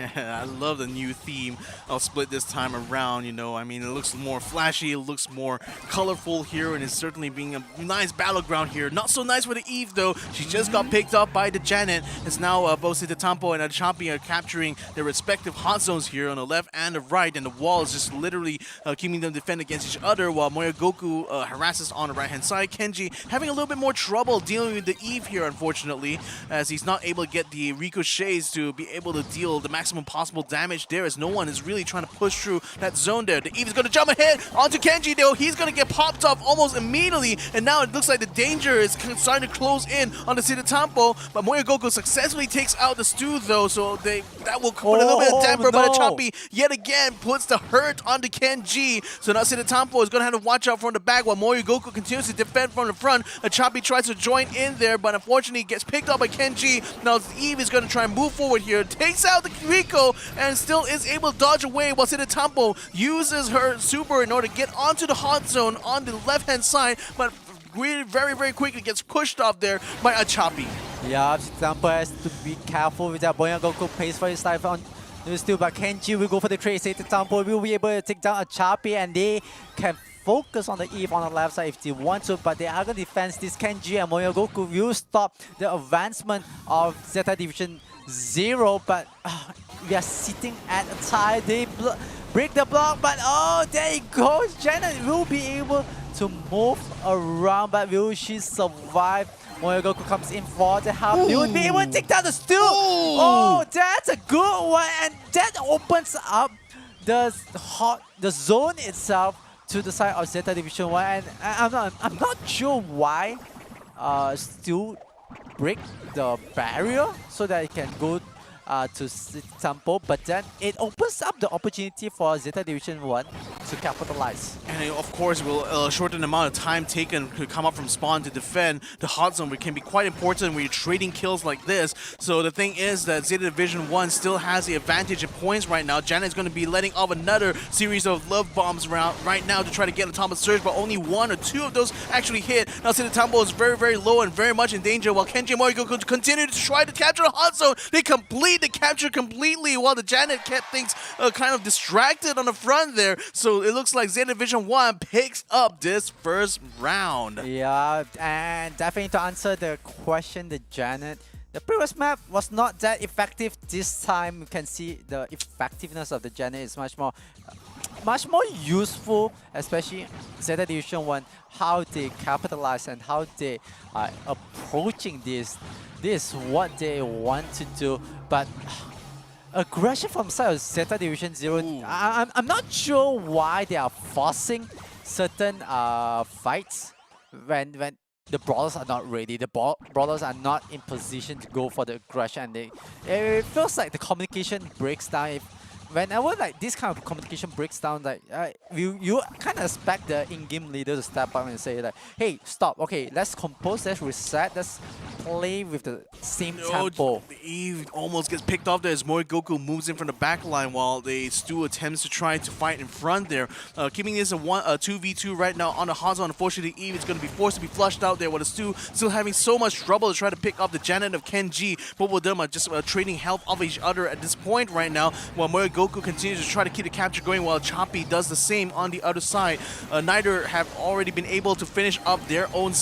I love the new theme of Split this time around, I mean, it looks more flashy, it looks more colorful here, and it's certainly being a nice battleground here. Not so nice for the Eve, though. She just got picked up by the Janet. It's now both Sitatampo and Champion are capturing their respective hot zones here on the left and the right, and the wall is just literally keeping them defend against each other, while Moyogoku harasses on the right-hand side. Kenji having a little bit more trouble dealing with the Eve here, unfortunately, as he's not able to get the ricochets to be able to deal the maximum possible damage there, as no one is really trying to push through that zone there. The Eve is going to jump ahead onto Kenji, though. He's going to get popped off almost immediately, and now it looks like the danger is starting to close in on the Sitatampo, but Moyogoku successfully takes out the Stu, though, so that will put a little bit of damper, but Achapi yet again puts the hurt onto Kenji, so now Sitatampo is going to have to watch out from the back while Moyogoku continues to defend from the front. Achapi tries to join in there, but unfortunately gets picked up by Kenji. Now Eve is going to try and move forward here, takes out the Rico, and still is able to dodge away, while Sitatampo uses her super in order to get onto the hot zone on the left-hand side, but really very quickly gets pushed off there by Achapi. Yeah, Sitatampo has to be careful with that. Moyogoku pays for his life on still, but Kenji will go for the trade. Sitatampo will be able to take down Achapi, and they can focus on the Eve on the left side if they want to, but they are going to defend this. Kenji and Moyogoku will stop the advancement of Zeta Division 0, but we are sitting at a tie. They break the block, but there it goes. Janet will be able to move around, but will she survive? Moyogoku comes in for the help. They will be able to take down the Stu. Oh, that's a good one, and that opens up the zone itself to the side of Zeta Division 1, and I'm not sure why Stu break the barrier so that it can go to Sitatampo, but then it opens up the opportunity for Zeta Division 1 to capitalize. And it, of course, will shorten the amount of time taken to come up from spawn to defend the hot zone, which can be quite important when you're trading kills like this. So the thing is that Zeta Division 1 still has the advantage in points right now. Janet's going to be letting off another series of love bombs around right now to try to get on top of Surge, but only 1 or 2 of those actually hit. Now Sitatampo is very low and very much in danger, while Kenji and Moyogoku continue to try to capture the hot zone. They complete the capture completely, while the Janet kept things kind of distracted on the front there. So it looks like Zeta Division 1 picks up this first round. Yeah, and definitely to answer the question, the Janet, the previous map was not that effective. This time you can see the effectiveness of the Janet is much more useful, especially Zeta Division 1, how they capitalize and how they are approaching this. This is what they want to do, but aggression from side of Zeta Division 0, I'm not sure why they are forcing certain fights when the brawlers are not ready. The brawlers are not in position to go for the aggression, and it feels like the communication breaks down. Whenever like this kind of communication breaks down, like you kind of expect the in-game leader to step up and say like, "Hey, stop! Okay, let's compose, let's reset, let's play with the same tempo." Eve almost gets picked off there as Moyogoku moves in from the back line, while the Stu attempts to try to fight in front there, keeping this a 2v2 right now on the hot zone. Unfortunately, Eve is going to be forced to be flushed out there, while the Stu still having so much trouble to try to pick up the Janet of Kenji. Both of them are just trading health off each other at this point right now, while Moyogoku continues to try to keep the capture going, while Choppy does the same on the other side. Neither have already been able to finish up their own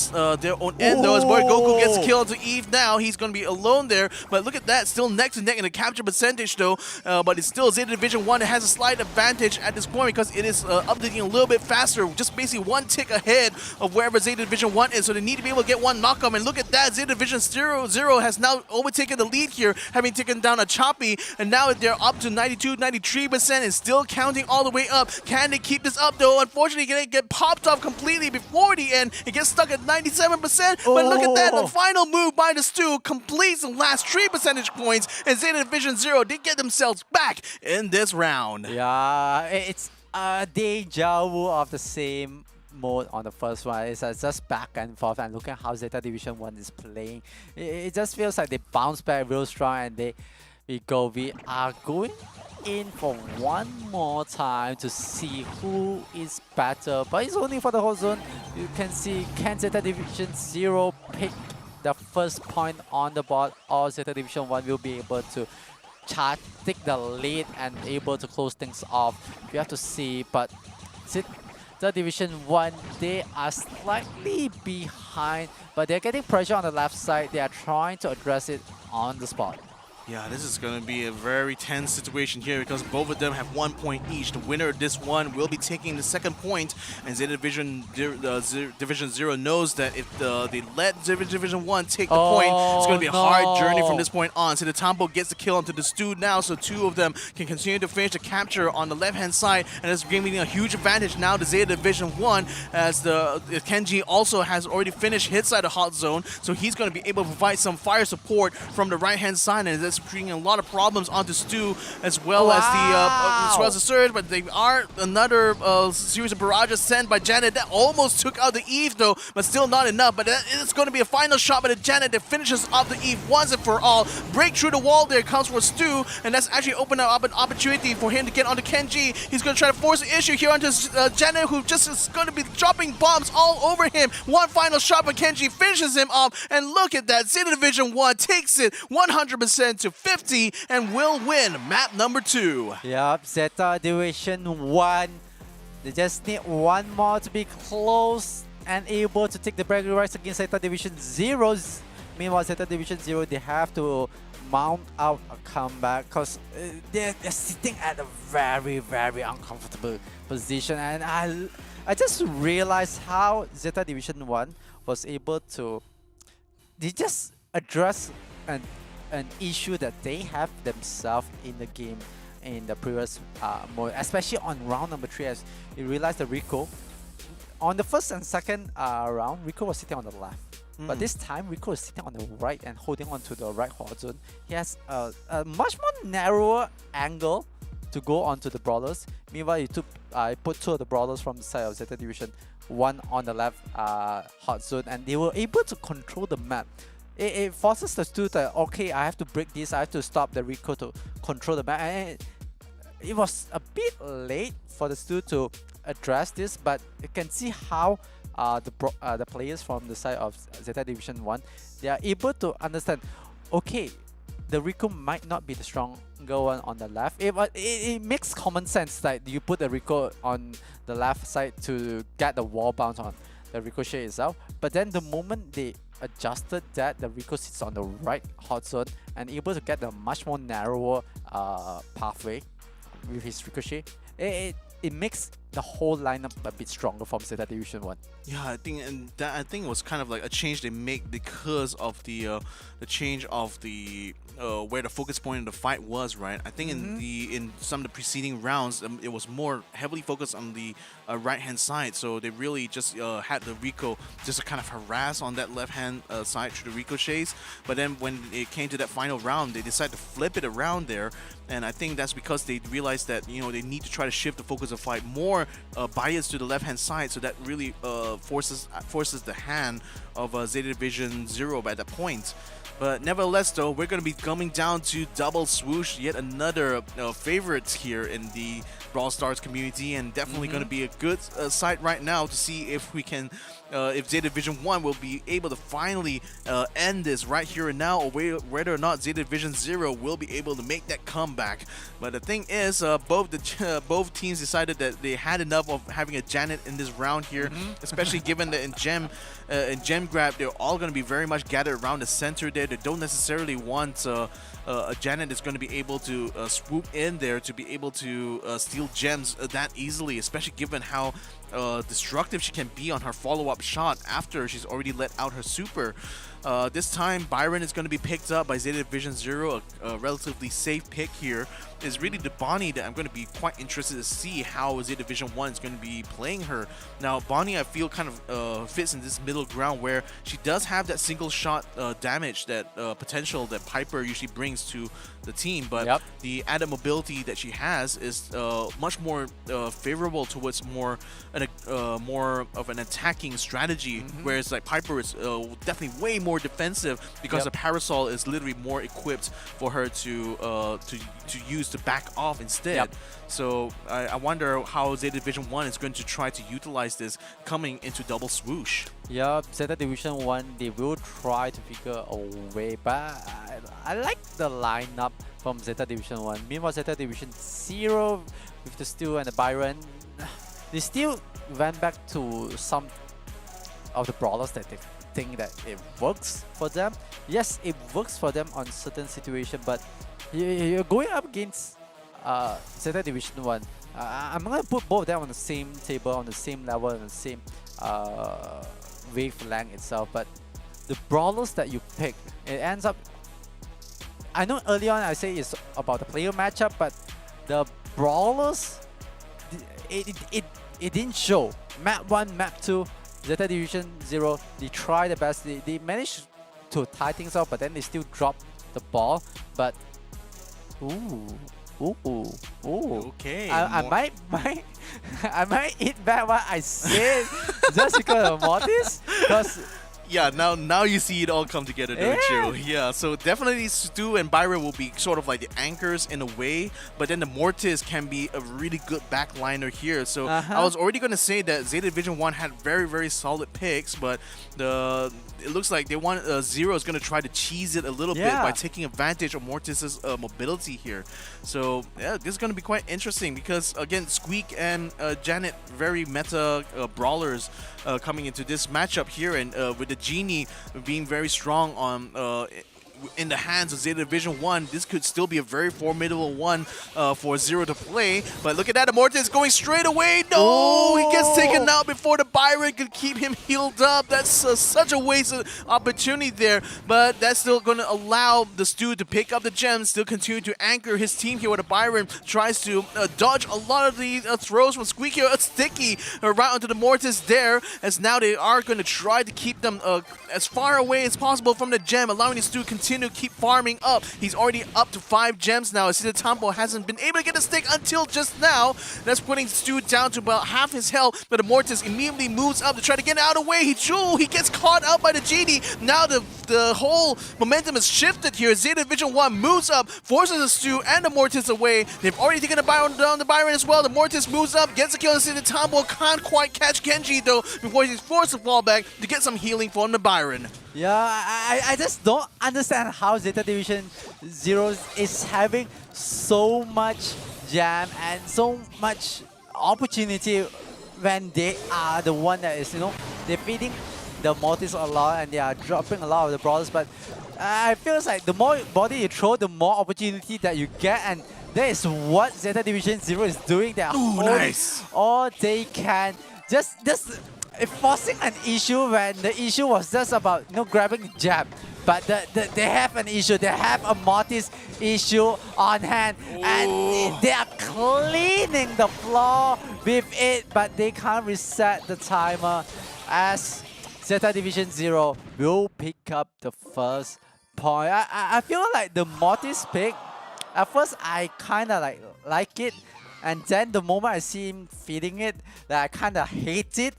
end, though, as Moyogoku gets killed the Eve now. He's going to be alone there, but look at that, still neck to neck in the capture percentage though. But it's still Zeta Division 1 that has a slight advantage at this point because it is updating a little bit faster, just basically one tick ahead of wherever Zeta Division 1 is. So they need to be able to get one knockup. And look at that, Zeta Division 0 has now overtaken the lead here, having taken down a Choppy, and now they're up to 92, 93% and still counting all the way up. Can they keep this up though? Unfortunately, they get popped off completely before the end. It gets stuck at 97%, but look at that, the final move by the Stu completes the last 3 percentage points, and Zeta Division 0, they get themselves back in this round. Yeah, it's a deja vu of the same mode on the first one. It's just back and forth, and look at how Zeta Division 1 is playing. It just feels like they bounce back real strong, and we are going in for one more time to see who is better, but it's only for the whole zone. You can see, can Zeta Division 0 pick the first point on the board, or Zeta Division 1 will be able to take the lead and able to close things off. We have to see, but Zeta Division 1, they are slightly behind, but they're getting pressure on the left side. They are trying to address it on the spot. Yeah, this is going to be a very tense situation here because both of them have 1 point each. The winner of this one will be taking the second point, and Zeta Division, Division 0 knows that if they let Zeta Division 1 take the point, it's going to be a hard journey from this point on. So the Tampo gets the kill onto the Stu now, so two of them can continue to finish the capture on the left-hand side, and it's giving a huge advantage now to Zeta Division 1 as the Kenji also has already finished his side of Hot Zone, so he's going to be able to provide some fire support from the right-hand side, and that's bringing a lot of problems onto Stu as well as the Surge, but they are another series of barrages sent by Janet that almost took out the Eve though, but still not enough. But it's going to be a final shot by the Janet that finishes off the Eve once and for all. Break through the wall there comes for Stu, and that's actually opened up an opportunity for him to get onto Kenji. He's going to try to force the issue here onto Janet, who just is going to be dropping bombs all over him. One final shot by Kenji finishes him off, and look at that, Zeta Division 1 takes it 100% to 50 and will win map number 2. Yep, Zeta Division 1. They just need one more to be close and able to take the bragging rights against Zeta Division 0. Meanwhile, Zeta Division 0, they have to mount out a comeback because they're sitting at a very, very uncomfortable position. And I just realized how Zeta Division 1 was able to... They just address an issue that they have themselves in the game in the previous mode, especially on round number 3, as you realize the Rico on the first and second round, Rico was sitting on the left, but this time Rico is sitting on the right and holding on to the right hot zone. He has a much more narrower angle to go onto the brawlers. Meanwhile, I put two of the brawlers from the side of Zeta Division 1 on the left hot zone, and they were able to control the map. It forces the Stu that, okay, I have to break this, I have to stop the Rico to control the map. And it was a bit late for the Stu to address this, but you can see how the players from the side of Zeta Division 1, they are able to understand, okay, the Rico might not be the stronger one on the left. It makes common sense that you put the Rico on the left side to get the wall bounce on the Ricochet itself, but then the moment they adjusted that, the Rico sits on the right hot zone and able to get the much more narrower pathway with his Ricochet. It makes the whole lineup a bit stronger from Zeta Division 1. Yeah, I think it was kind of like a change they make because of the change of the where the focus point of the fight was, right? I think in some of the preceding rounds, it was more heavily focused on the right hand side, so they really just had the Rico just to kind of harass on that left hand side through the ricochets. But then when it came to that final round, they decided to flip it around there, and I think that's because they realized that they need to try to shift the focus of fight more biased to the left hand side, so that really forces the hand of Zeta Division 0 by that point. But nevertheless, though, we're going to be coming down to double swoosh, yet another favorite here in the Brawl Stars community, and definitely going to be a good sight right now to see if we can, if Zeta Division 1 will be able to finally end this right here and now, or whether or not Zeta Division 0 will be able to make that comeback. But the thing is, both teams decided that they had enough of having a Janet in this round here, especially given that in Gem Grab, they're all going to be very much gathered around the center there. They don't necessarily want a Janet that's going to be able to swoop in there to be able to steal gems that easily, especially given how destructive she can be on her follow-up shot after she's already let out her super. This time, Byron is going to be picked up by Zeta Division 0, a relatively safe pick here. Is really the Bonnie that I'm going to be quite interested to see how Zeta Division 1 is going to be playing her. Now, Bonnie, I feel kind of fits in this middle ground where she does have that single shot damage, that potential that Piper usually brings to the team, but the added mobility that she has is much more favorable towards more of an attacking strategy, whereas like Piper is definitely way more defensive because the Parasol is literally more equipped for her to use to back off instead. So I wonder how Zeta Division 1 is going to try to utilize this coming into double swoosh. Yeah, Zeta Division 1, they will try to figure a way, but I like the lineup from Zeta Division 1. Meanwhile, Zeta Division 0 with the Stu and the Byron, they still went back to some of the brawlers that they think that it works for them. Yes, it works for them on certain situations, but you're going up against Zeta Division 1. I'm going to put both of them on the same table, on the same level, on the same wavelength itself, but the brawlers that you pick, it ends up... I know early on I say it's about the player matchup, but the brawlers, it didn't show. Map 1, Map 2, Zeta Division 0, they try their best. They managed to tie things up, but then they still drop the ball. But Okay. I might I might eat back what I said just because of Mortis. Because yeah, now you see it all come together, don't you? Yeah, so definitely Stu and Byron will be sort of like the anchors in a way, but then the Mortis can be a really good backliner here. So I was already going to say that Zeta Division 1 had very, very solid picks, but it looks like they want Zero is going to try to cheese it a little bit by taking advantage of Mortis's mobility here. So yeah, this is going to be quite interesting because again, Squeak and Janet, very meta brawlers coming into this matchup here, and with the Genie being very strong on in the hands of Zeta Division 1, this could still be a very formidable one for Zero to play. But look at that, Immortus going straight away. No, he gets taken out before the Byron could keep him healed up. That's such a waste of opportunity there. But that's still going to allow the Stu to pick up the gems, still continue to anchor his team here, where the Byron tries to dodge a lot of the throws from Squeaky. A sticky right onto the Mortis there, as now they are going to try to keep them as far away as possible from the gem, allowing the Stu to continue to keep farming up. He's already up to 5 gems now. As Tambo hasn't been able to get a stick until just now. That's putting Stu down to about half his health, but the Mortis immediately moves up to try to get out of the way. He gets caught out by the Genie. Now the whole momentum is shifted here. Zeta Division 1 moves up, forces the Stu and the Mortis away. They've already taken the Byron down, the Byron as well. The Mortis moves up, gets a kill, and Tambo can't quite catch Genji though before he's forced to fall back to get some healing from the Byron. Yeah, I just don't understand how Zeta Division 0 is having so much jam and so much opportunity when they are the one that is, they're feeding the Mortis a lot and they are dropping a lot of the brawlers, but I feel like the more body you throw, the more opportunity that you get, and that is what Zeta Division 0 is doing. They're holding all they can. Just forcing an issue when the issue was just about grabbing the jab, but they have an issue. They have a Mortis issue on hand, and they are cleaning the floor with it, but they can't reset the timer as Zeta Division 0 will pick up the first point. I feel like the Mortis pick, at first I kind of like it, and then the moment I see him feeding it, I kind of hate it.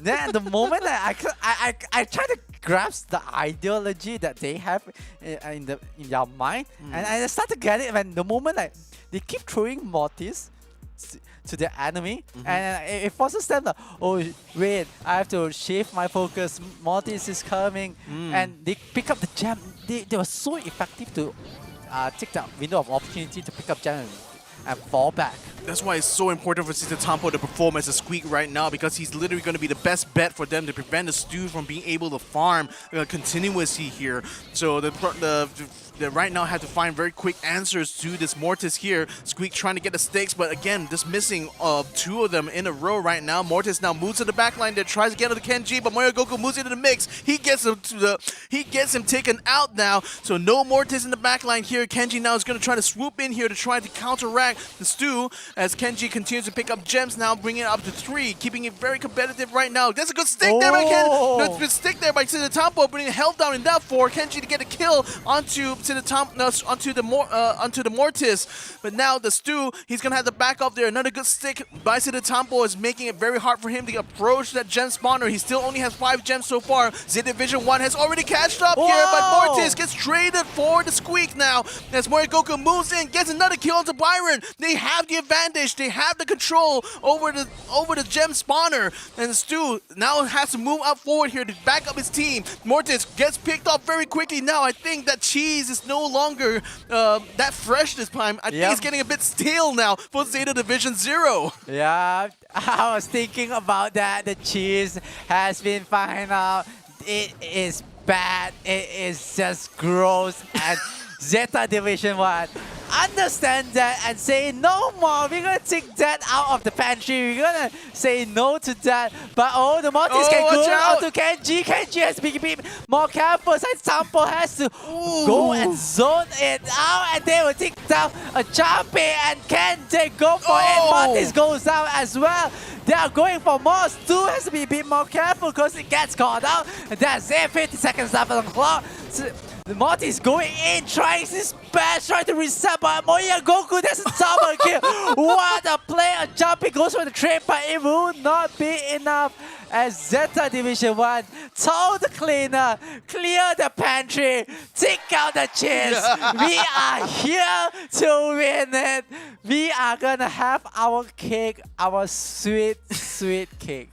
Then the moment I try to grasp the ideology that they have in their mind, and I start to get it when the moment they keep throwing Mortis to the enemy, and it forces them to, oh wait, I have to shift my focus. Mortis is coming, and they pick up the gem. They were so effective to take that window of opportunity to pick up gem and fall back. That's why it's so important for Tampo to perform as a Squeak right now, because he's literally going to be the best bet for them to prevent the Stu from being able to farm continuously here. So they right now have to find very quick answers to this Mortis here. Squeak trying to get the stakes, but again, just missing 2 of them in a row right now. Mortis now moves to the backline there, tries to get to the Kenji, but Mario Goku moves into the mix. He gets him taken out now. So no Mortis in the backline here. Kenji now is going to try to swoop in here to try to counteract the Stu as Kenji continues to pick up gems now, bringing it up to 3, keeping it very competitive right now. That's a good stick there by Kenji. That's a good stick there by Tampo, bringing health down enough for Kenji to get a kill onto the Mortis. But now the Stu, he's gonna have to back up there. Another good stick by Tampo is making it very hard for him to approach that gem spawner. He still only has 5 gems so far. Z Division 1 has already catched up here, but Mortis gets traded for the Squeak now. As Mario Goku moves in, gets another kill onto Byron. They have the advantage. They have the control over the gem spawner. And Stu now has to move up forward here to back up his team. Mortis gets picked up very quickly now. I think that cheese is no longer that fresh this time. I think it's getting a bit stale now for Zeta Division 0. Yeah, I was thinking about that. The cheese has been found out. It is bad. It is just gross. And Zeta Division 1 understand that and say no more. We're gonna take that out of the pantry. We're gonna say no to that. But oh, the Mortis can go out to Kenji. Kenji has to be more careful. Since Tampo has to go and zone it out, and they will take down a champion. And can they go for it? Mortis goes down as well. They are going for more. Stu has to be a bit more careful because it gets caught out. And that's it. 50 seconds left on the clock. So, the Mortis going in, trying his best, trying to reset, but Mario Goku, that's a double kill. What a play! A jumping goes for the trade, but it will not be enough. As Zeta Division 1 told the cleaner, clear the pantry, take out the cheese. We are here to win it. We are gonna have our cake, our sweet, sweet cake.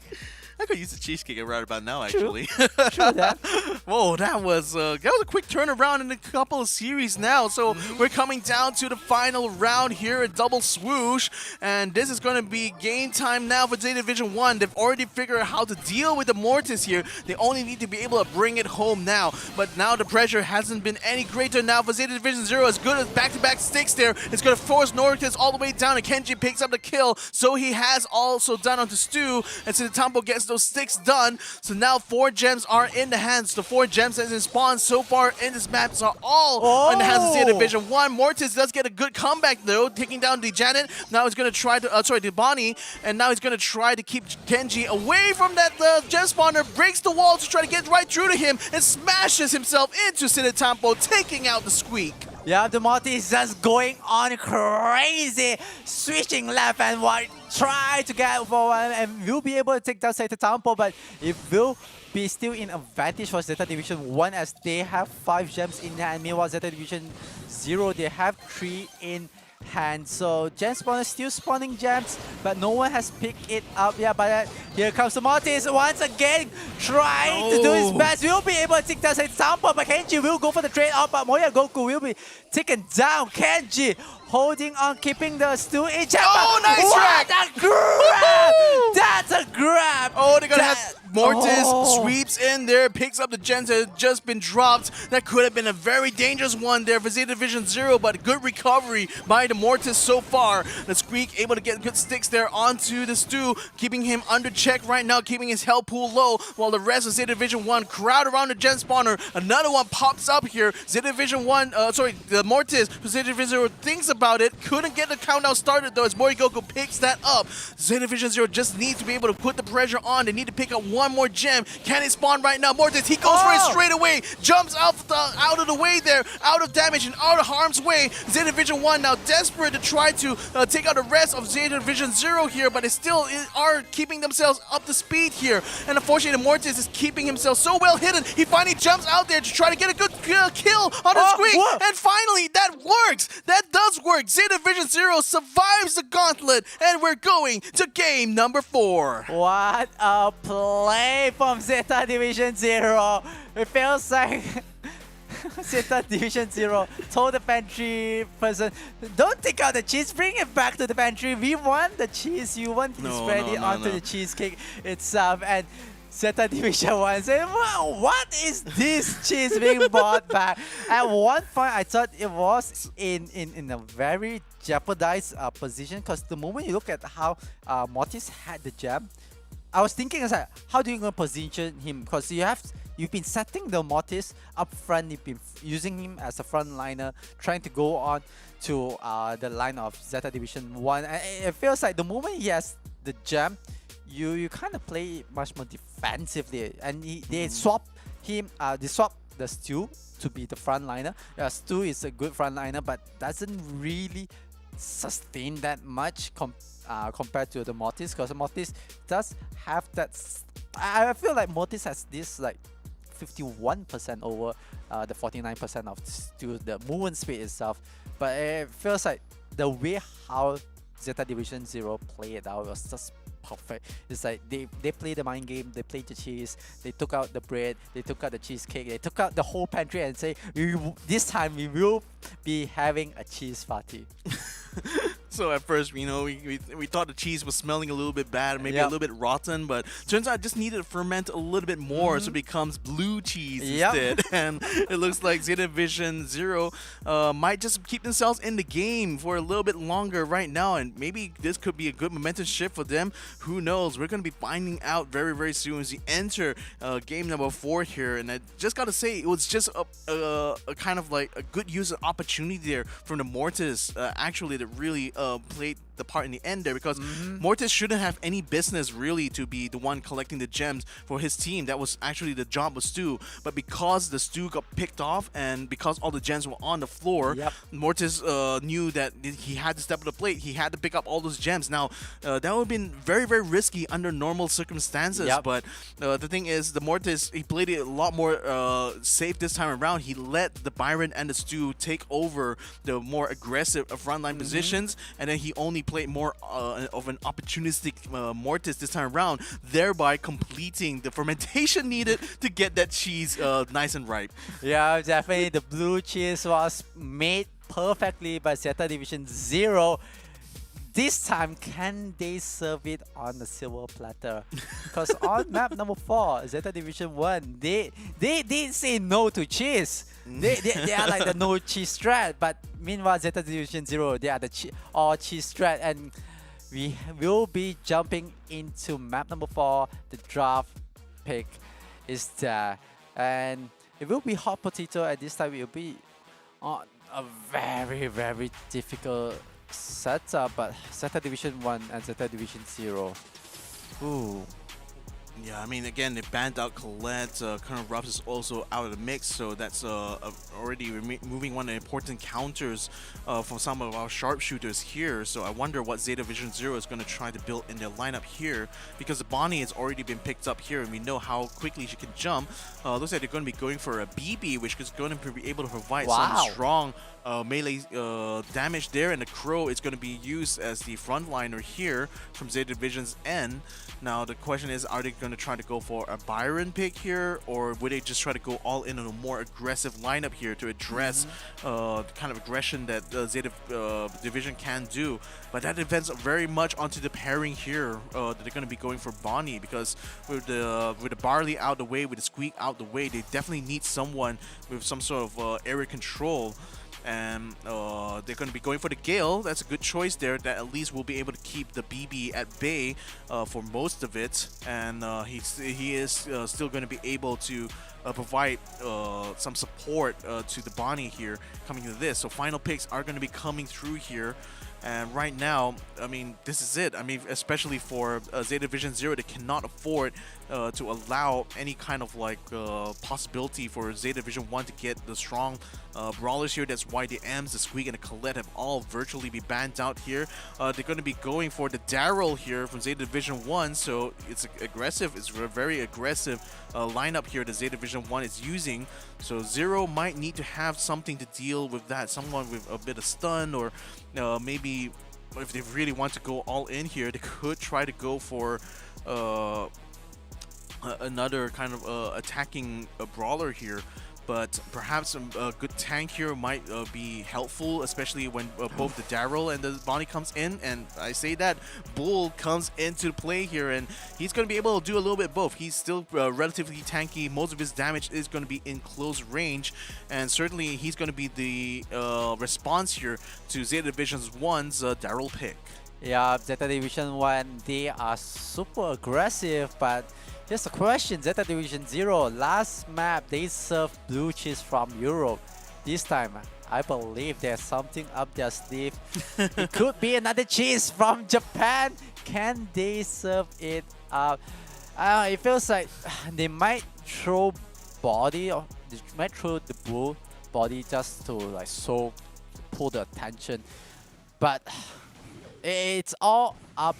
I could use the cheesecake right about now, actually. True that. Whoa, that was a quick turnaround in a couple of series now. So we're coming down to the final round here at Double Swoosh, and this is going to be game time now for Zeta Division 1. They've already figured out how to deal with the Mortis here. They only need to be able to bring it home now. But now the pressure hasn't been any greater now for Zeta Division 0. As good as back-to-back sticks there, it's going to force Mortis all the way down, and Kenji picks up the kill. So he has also done onto Stu, and so Tampo gets those sticks done. So now 4 gems are in the hands. The 4 gems that has been spawned so far in this map are all in the hands of Zeta Division 1. Mortis does get a good comeback though, taking down the Janet. Now he's going to try to, the Bonnie, and now he's going to try to keep Kenji away from that gem spawner, breaks the wall to try to get right through to him, and smashes himself into Zeta Tampo, taking out the Squeak. Yeah, the Mortis is just going on crazy, switching left and right, try to get forward, and will be able to take down Zeta Tampo, but it will be still in advantage for Zeta Division 1 as they have 5 gems in hand. Meanwhile, Zeta Division 0, they have 3 in hand. So gem spawner still spawning gems, but no one has picked it up. Yeah, but here comes the Mortis once again, trying to do his best. Will be able to take down Zeta Tampo, but Kenji will go for the trade off, but Mario Goku will be taken down. Kenji holding on, keeping the Stu in check. Oh, nice track! What a grab! That's a grab! Oh, they're gonna have Mortis sweeps in there, picks up the gems that had just been dropped. That could have been a very dangerous one there for Zeta Division 0, but good recovery by the Mortis so far. The Squeak able to get good sticks there onto the Stu, keeping him under check right now, keeping his health pool low, while the rest of Zeta Division 1 crowd around the gem spawner. Another one pops up here. Zeta Division 1, the Mortis for Zeta Division 0 thinks about it. Couldn't get the countdown started though as Mario Goku picks that up. Zeta Division 0 just needs to be able to put the pressure on. They need to pick up one one more gem. Can it spawn right now? Mortis, he goes for it straight away. Jumps out of the way there, out of damage and out of harm's way. Zeta Division 1 now desperate to try to take out the rest of Zeta Division 0 here, but they still are keeping themselves up to speed here. And unfortunately, Mortis is keeping himself so well hidden. He finally jumps out there to try to get a good kill on the Squeak. And finally, that works. That does work. Zeta Division 0 survives the gauntlet, and we're going to game number 4. What a play from Zeta Division 0. It feels like Zeta Division 0 told the pantry person, don't take out the cheese, bring it back to the pantry. We want the cheese. You want to spread it onto the cheesecake itself. And Zeta Division 1 said, wow, what is this cheese being brought back? At one point, I thought it was in a very jeopardized position, because the moment you look at how Mortis had the gem, I was thinking, like, how do you going to position him? Because you've been setting the Mortis up front, you've been using him as a frontliner, trying to go on to the line of Zeta Division 1. And it feels like the moment he has the gem, you kind of play much more defensively, and they swap him. They swap the Stu to be the frontliner. Stu is a good frontliner, but doesn't really sustain that much compared to the Mortis, because Mortis does have that. I feel like Mortis has this like 51% over the 49% of Stu, the movement speed itself. But it feels like the way how Zeta Division 0 played it out was just perfect. It's like they played the mind game, they played the cheese, they took out the bread, they took out the cheesecake, they took out the whole pantry and say, this time we will be having a cheese party. So at first, you know, we thought the cheese was smelling a little bit bad, maybe a little bit rotten, but turns out it just needed to ferment a little bit more, so it becomes blue cheese instead. And it looks like Zeta Division 0 might just keep themselves in the game for a little bit longer right now, and maybe this could be a good momentum shift for them. Who knows? We're going to be finding out very, very soon as we enter game number 4 here. And I just got to say, it was just a kind of like a good use of opportunity there from the Mortis, actually, that really played the part in the end there, because Mortis shouldn't have any business really to be the one collecting the gems for his team. That was actually the job of Stu, but because the Stu got picked off and because all the gems were on the floor, Mortis knew that he had to step up the plate. He had to pick up all those gems. Now that would have been very, very risky under normal circumstances, but the thing is, the Mortis, he played it a lot more safe this time around. He let the Byron and the Stu take over the more aggressive frontline positions, and then he only played more of an opportunistic Mortis this time around, thereby completing the fermentation needed to get that cheese nice and ripe. Yeah, definitely the blue cheese was made perfectly by Zeta Division 0. This time, can they serve it on the silver platter? Because on map number 4, Zeta Division 1, they did say no to cheese. They are like the no cheese strat, but meanwhile Zeta Division 0, they are the all cheese strat, and we will be jumping into map number 4. The draft pick is there, and it will be hot potato. At this time, it will be on a very, very difficult setup, but Zeta Division 1 and Zeta Division 0. Ooh. Yeah, I mean, again, they banned out Colette. Colonel Ruffs is also out of the mix, so that's already removing one of the important counters from some of our sharpshooters here. So I wonder what Zeta Division 0 is going to try to build in their lineup here, because the Bonnie has already been picked up here, and we know how quickly she can jump. Looks like they're going to be going for a BB, which is going to be able to provide some strong melee damage there, and the Crow is going to be used as the frontliner here from Zeta Division's end. Now the question is, are they going to try to go for a Byron pick here, or would they just try to go all in on a more aggressive lineup here to address the kind of aggression that Zeta Division can do? But that depends very much onto the pairing here that they're going to be going for Bonnie, because with the Barley out the way, with the Squeak out the way, they definitely need someone with some sort of area control. And they're going to be going for the Gale. That's a good choice there, that at least will be able to keep the BB at bay for most of it. And he is still going to be able to provide some support to the Bonnie here coming into this. So final picks are going to be coming through here. And right now, I mean, this is it. I mean, especially for Zeta Division 0, they cannot afford to allow any kind of like possibility for Zeta Division 1 to get the strong brawlers here. That's why the M's, the Squeak, and the Colette have all virtually be banned out here. They're going to be going for the Daryl here from Zeta Division 1, so it's aggressive. It's a very aggressive lineup here that Zeta Division 1 is using. So Zero might need to have something to deal with that. Someone with a bit of stun, or maybe if they really want to go all in here, they could try to go for another kind of attacking brawler here. But perhaps a good tank here might be helpful, especially when both the Daryl and the Bonnie comes in. And I say that Bull comes into play here, and he's going to be able to do a little bit both. He's still relatively tanky. Most of his damage is going to be in close range, and certainly he's going to be the response here to Zeta Division 1's Daryl pick. Yeah, Zeta Division 1, they are super aggressive, but here's the question. Zeta Division 0, last map they served blue cheese from Europe. This time, I believe there's something up their sleeve. It could be another cheese from Japan. Can they serve it up? It feels like they might throw body, or they might throw the blue body just to like pull the attention. But it's all up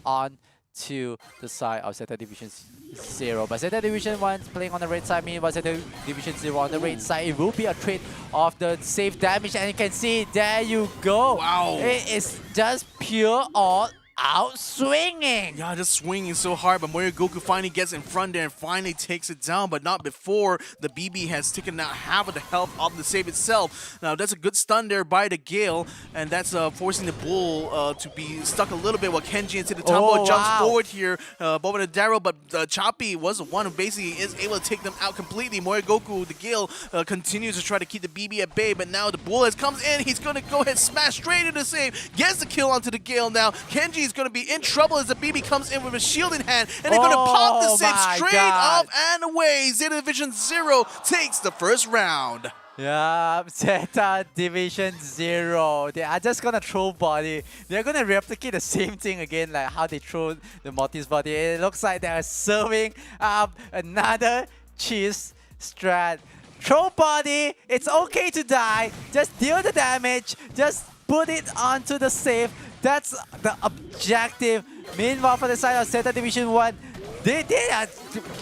on to the side of Zeta Division 0. But Zeta Division 1 playing on the red side, meanwhile Zeta Division 0 on the red side. It will be a trade of the safe damage, and you can see, there you go. Wow. It is just pure all out swinging. Yeah, just swinging so hard, but Mario Goku finally gets in front there and finally takes it down, but not before the BB has taken out half of the health of the save itself. Now, that's a good stun there by the Gale, and that's forcing the Bull to be stuck a little bit while Kenji into the top jumps forward here, both the Daryl, but Choppy was the one who basically is able to take them out completely. Mario Goku, the Gale, continues to try to keep the BB at bay, but now the Bull has comes in. He's going to go ahead and smash straight into the save, gets the kill onto the Gale now. Kenji is going to be in trouble as the BB comes in with a shield in hand, and they're going to pop the save straight up and away. Zeta Division 0 takes the first round. Yeah, Zeta Division 0. They are just gonna throw body. They're gonna replicate the same thing again, like how they throw the Mortis body. It looks like they're serving up another cheese strat. Throw body, it's okay to die. Just deal the damage. Just put it onto the save. That's the objective. Meanwhile, for the side of Zeta Division 1, they are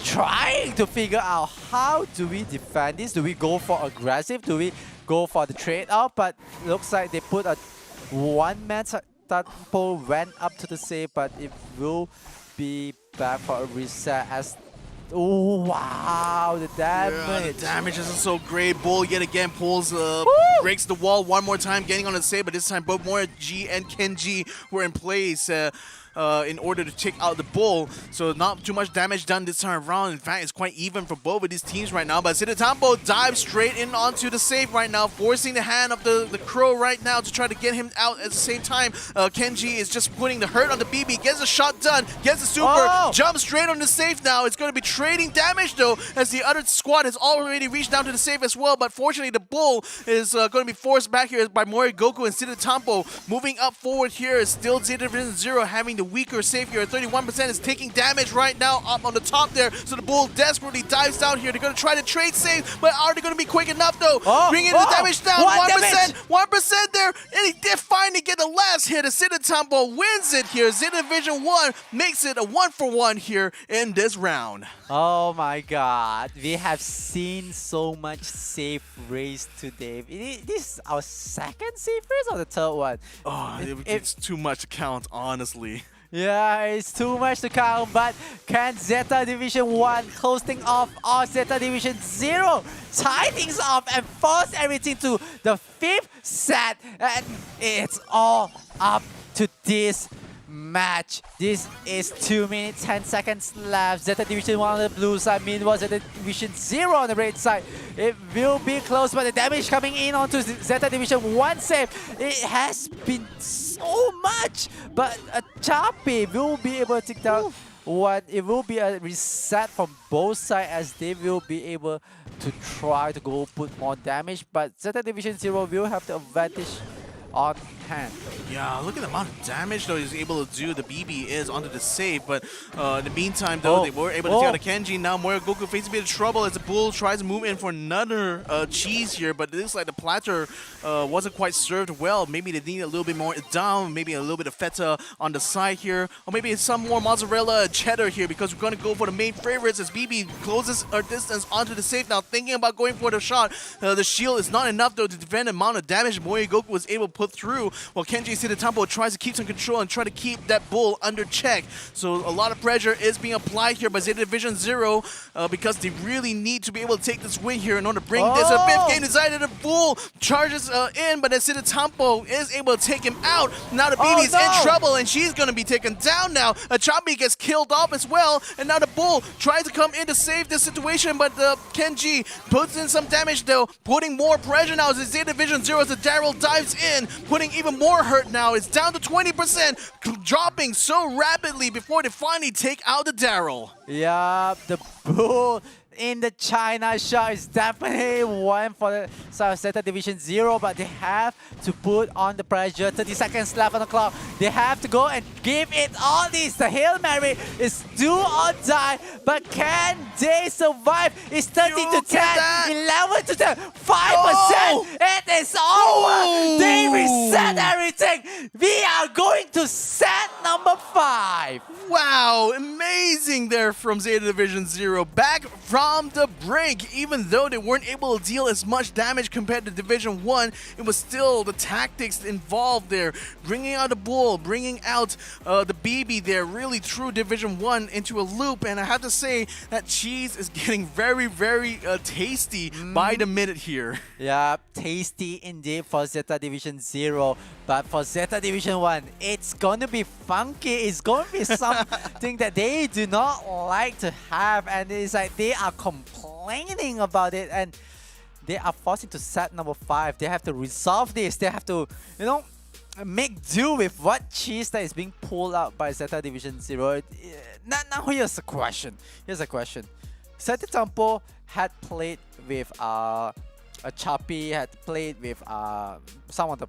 trying to figure out how do we defend this. Do we go for aggressive? Do we go for the trade-off? But looks like they put a one-man tempo, went up to the save, but it will be back for a reset as... Oh, wow, the damage. Yeah, the damage isn't so great. Bull yet again pulls, breaks the wall one more time, getting on the save, but this time both Moira G and Kenji were in place in order to take out the Bull. So not too much damage done this time around. In fact, it's quite even for both of these teams right now. But Siddhartampo dives straight in onto the save right now, forcing the hand of the Crow right now to try to get him out at the same time. Kenji is just putting the hurt on the BB, gets a shot done, gets the super, jumps straight on the save now. It's going to be trading damage though, as the other squad has already reached down to the save as well. But fortunately, the Bull is going to be forced back here by Mori Goku and Siddhartampo. Moving up forward here is still Zeta Division 0 having the weaker save here. 31% is taking damage right now up on the top there. So the Bull desperately dives down here. They're going to try to trade save, but are they going to be quick enough though? Bringing the damage down. 1%, 1% there, and he did finally get the last hit. As Siddhartampo wins it here. Zeta Division 1 makes it a 1-for-1 here in this round. Oh my god, we have seen so much save race today. This is our second save race or the third one? Oh, it's too much to count, honestly. Yeah, it's too much to count, but can Zeta Division 1 closing off or Zeta Division 0 tie things off and force everything to the 5th set? And it's all up to this match. This is 2 minutes 10 seconds left. Zeta Division 1 on the blue side, meanwhile Zeta Division 0 on the red side. It will be close, but the damage coming in onto Zeta Division 1 save. It has been so much, but a Choppy will be able to take down one. It will be a reset from both sides as they will be able to try to go put more damage, but Zeta Division 0 will have the advantage on hand. Yeah, look at the amount of damage though he's able to do. The BB is onto the save, but in the meantime though, they were able to take out the Kenji. Now Moyo Goku faces a bit of trouble as the Bull tries to move in for another cheese here, but it looks like the platter wasn't quite served well. Maybe they need a little bit more down, maybe a little bit of feta on the side here, or maybe some more mozzarella and cheddar here, because we're going to go for the main favorites as BB closes our distance onto the safe. Now thinking about going for the shot, the shield is not enough though to defend the amount of damage Moyo Goku was able to put through, while Kenji Sidatampo tries to keep some control and try to keep that Bull under check. So a lot of pressure is being applied here by Zeta Division 0 because they really need to be able to take this win here in order to bring this a fifth game decided. The Bull charges in, but then Sidatampo is able to take him out. Now the BB's in trouble and she's going to be taken down now. Achabi gets killed off as well, and now the Bull tries to come in to save this situation, but Kenji puts in some damage though, putting more pressure now as the Zeta Division 0 as the Daryl dives in, putting even more hurt now. It's down to 20%, dropping so rapidly before they finally take out the Daryl. Yeah, the Bull in the China shot is definitely one for the South Zeta Division 0, but they have to put on the pressure. 30 seconds left on the clock. They have to go and give it all this. The Hail Mary is do or die, but can they survive? It's 30 to 10, 11 to 10, 5%. It is over. They reset everything. We are going to set number 5. Wow, amazing there from Zeta Division 0. Back from the brink, even though they weren't able to deal as much damage compared to Division 1, it was still the tactics involved there. Bringing out the Bull, bringing out the BB there, really threw Division 1 into a loop, and I have to say that cheese is getting very, very tasty by the minute here. Yeah, tasty indeed for Zeta Division 0. But for Zeta Division 1, it's gonna be funky. It's gonna be something that they do not like to have. And it's like they are complaining about it. And they are forced into set number 5. They have to resolve this. They have to, you know, make do with what cheese that is being pulled out by Zeta Division 0. Now here's a question. Zeta Tampo had played with Chappie, had played with some of the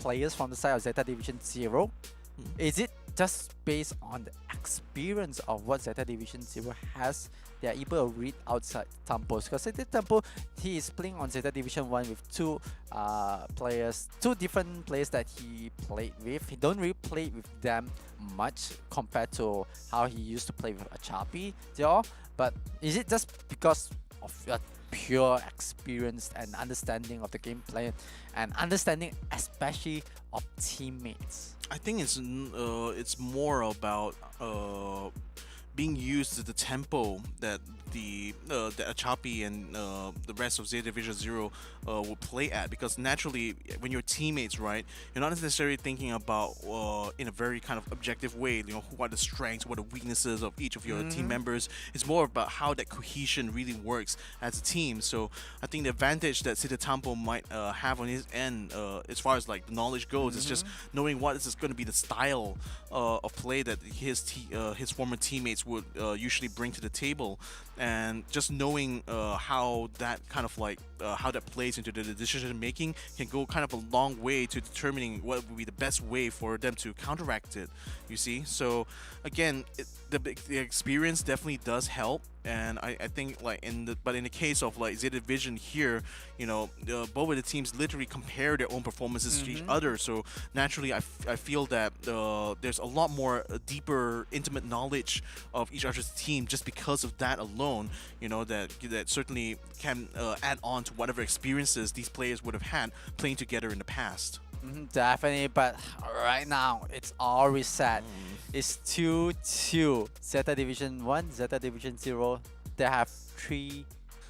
players from the side of Zeta Division 0. Is it just based on the experience of what Zeta Division 0 has? They are able to read outside Tampos, because Zeta Tampo, he is playing on Zeta Division 1 with two different players that he played with. He don't really play with them much compared to how he used to play with Achapi. But is it just because of pure experience and understanding of the gameplay and understanding especially of teammates? I think it's more about being used to the tempo that the Achapi and the rest of Zeta Division 0 will play at, because naturally when you're teammates, right, you're not necessarily thinking about in a very kind of objective way, you know, what are the strengths, what are the weaknesses of each of your team members. It's more about how that cohesion really works as a team. So I think the advantage that Zeta Tampo might have on his end as far as like the knowledge goes is just knowing what is going to be the style of play that his former teammates would usually bring to the table, and just knowing how that kind of like how that plays into the decision making can go kind of a long way to determining what would be the best way for them to counteract it, you see. So again, the experience definitely does help, and I think like in the case of like Zeta Division here, you know, both of the teams literally compare their own performances to each other, so naturally I feel that there's a lot more deeper intimate knowledge of each other's team just because of that alone, you know, that certainly can add on to whatever experiences these players would have had playing together in the past. Definitely, but right now it's all reset. It's 2-2. Zeta Division 1, Zeta Division 0. They have 3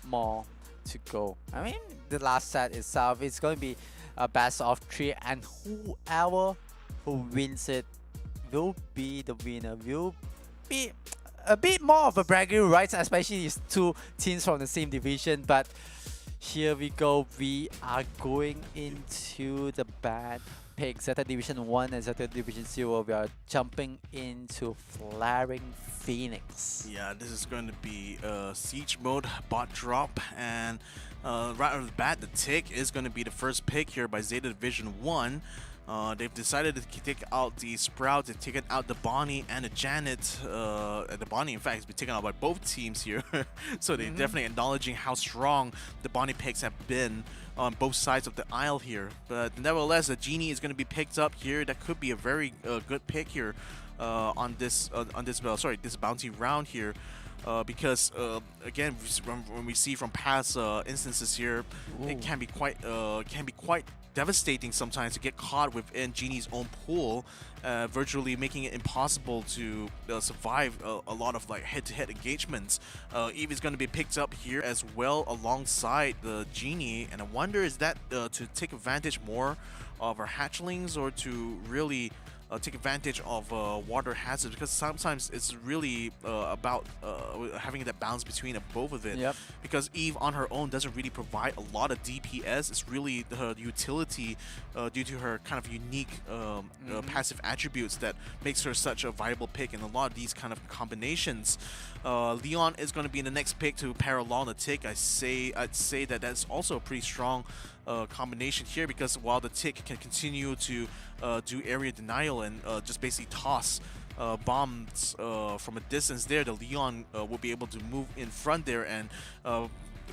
more to go. I mean, the last set itself is going to be a best of 3, and whoever who wins it will be the winner. Will be a bit more of a bragging rights, especially these two teams from the same division. But Here we go. We are going into the bad pick. Zeta Division 1 and Zeta Division 0. We are jumping into Flaring Phoenix. Yeah, this is going to be Siege mode bot drop, and right off the bat, the Tick is going to be the first pick here by Zeta Division 1. They've decided to take out the Sprout, they've taken out the Bonnie and the Janet. The Bonnie, in fact, has been taken out by both teams here. So they're definitely acknowledging how strong the Bonnie picks have been on both sides of the aisle here. But nevertheless, the Genie is going to be picked up here. That could be a very good pick here on this this bounty round here. Because again, when we see from past instances here, it can be quite devastating sometimes to get caught within Genie's own pool, virtually making it impossible to survive a lot of like head-to-head engagements. Eve is going to be picked up here as well alongside the Genie, and I wonder, is that to take advantage more of our hatchlings, or to really take advantage of water hazards, because sometimes it's really about having that balance between both of it. Yep. Because Eve on her own doesn't really provide a lot of DPS. It's really her utility due to her kind of unique passive attributes that makes her such a viable pick in a lot of these kind of combinations. Leon is going to be the next pick to pair along the Tick. I'd say that that's also a pretty strong combination here, because while the Tick can continue to do area denial and just basically toss bombs from a distance there, the Leon will be able to move in front there and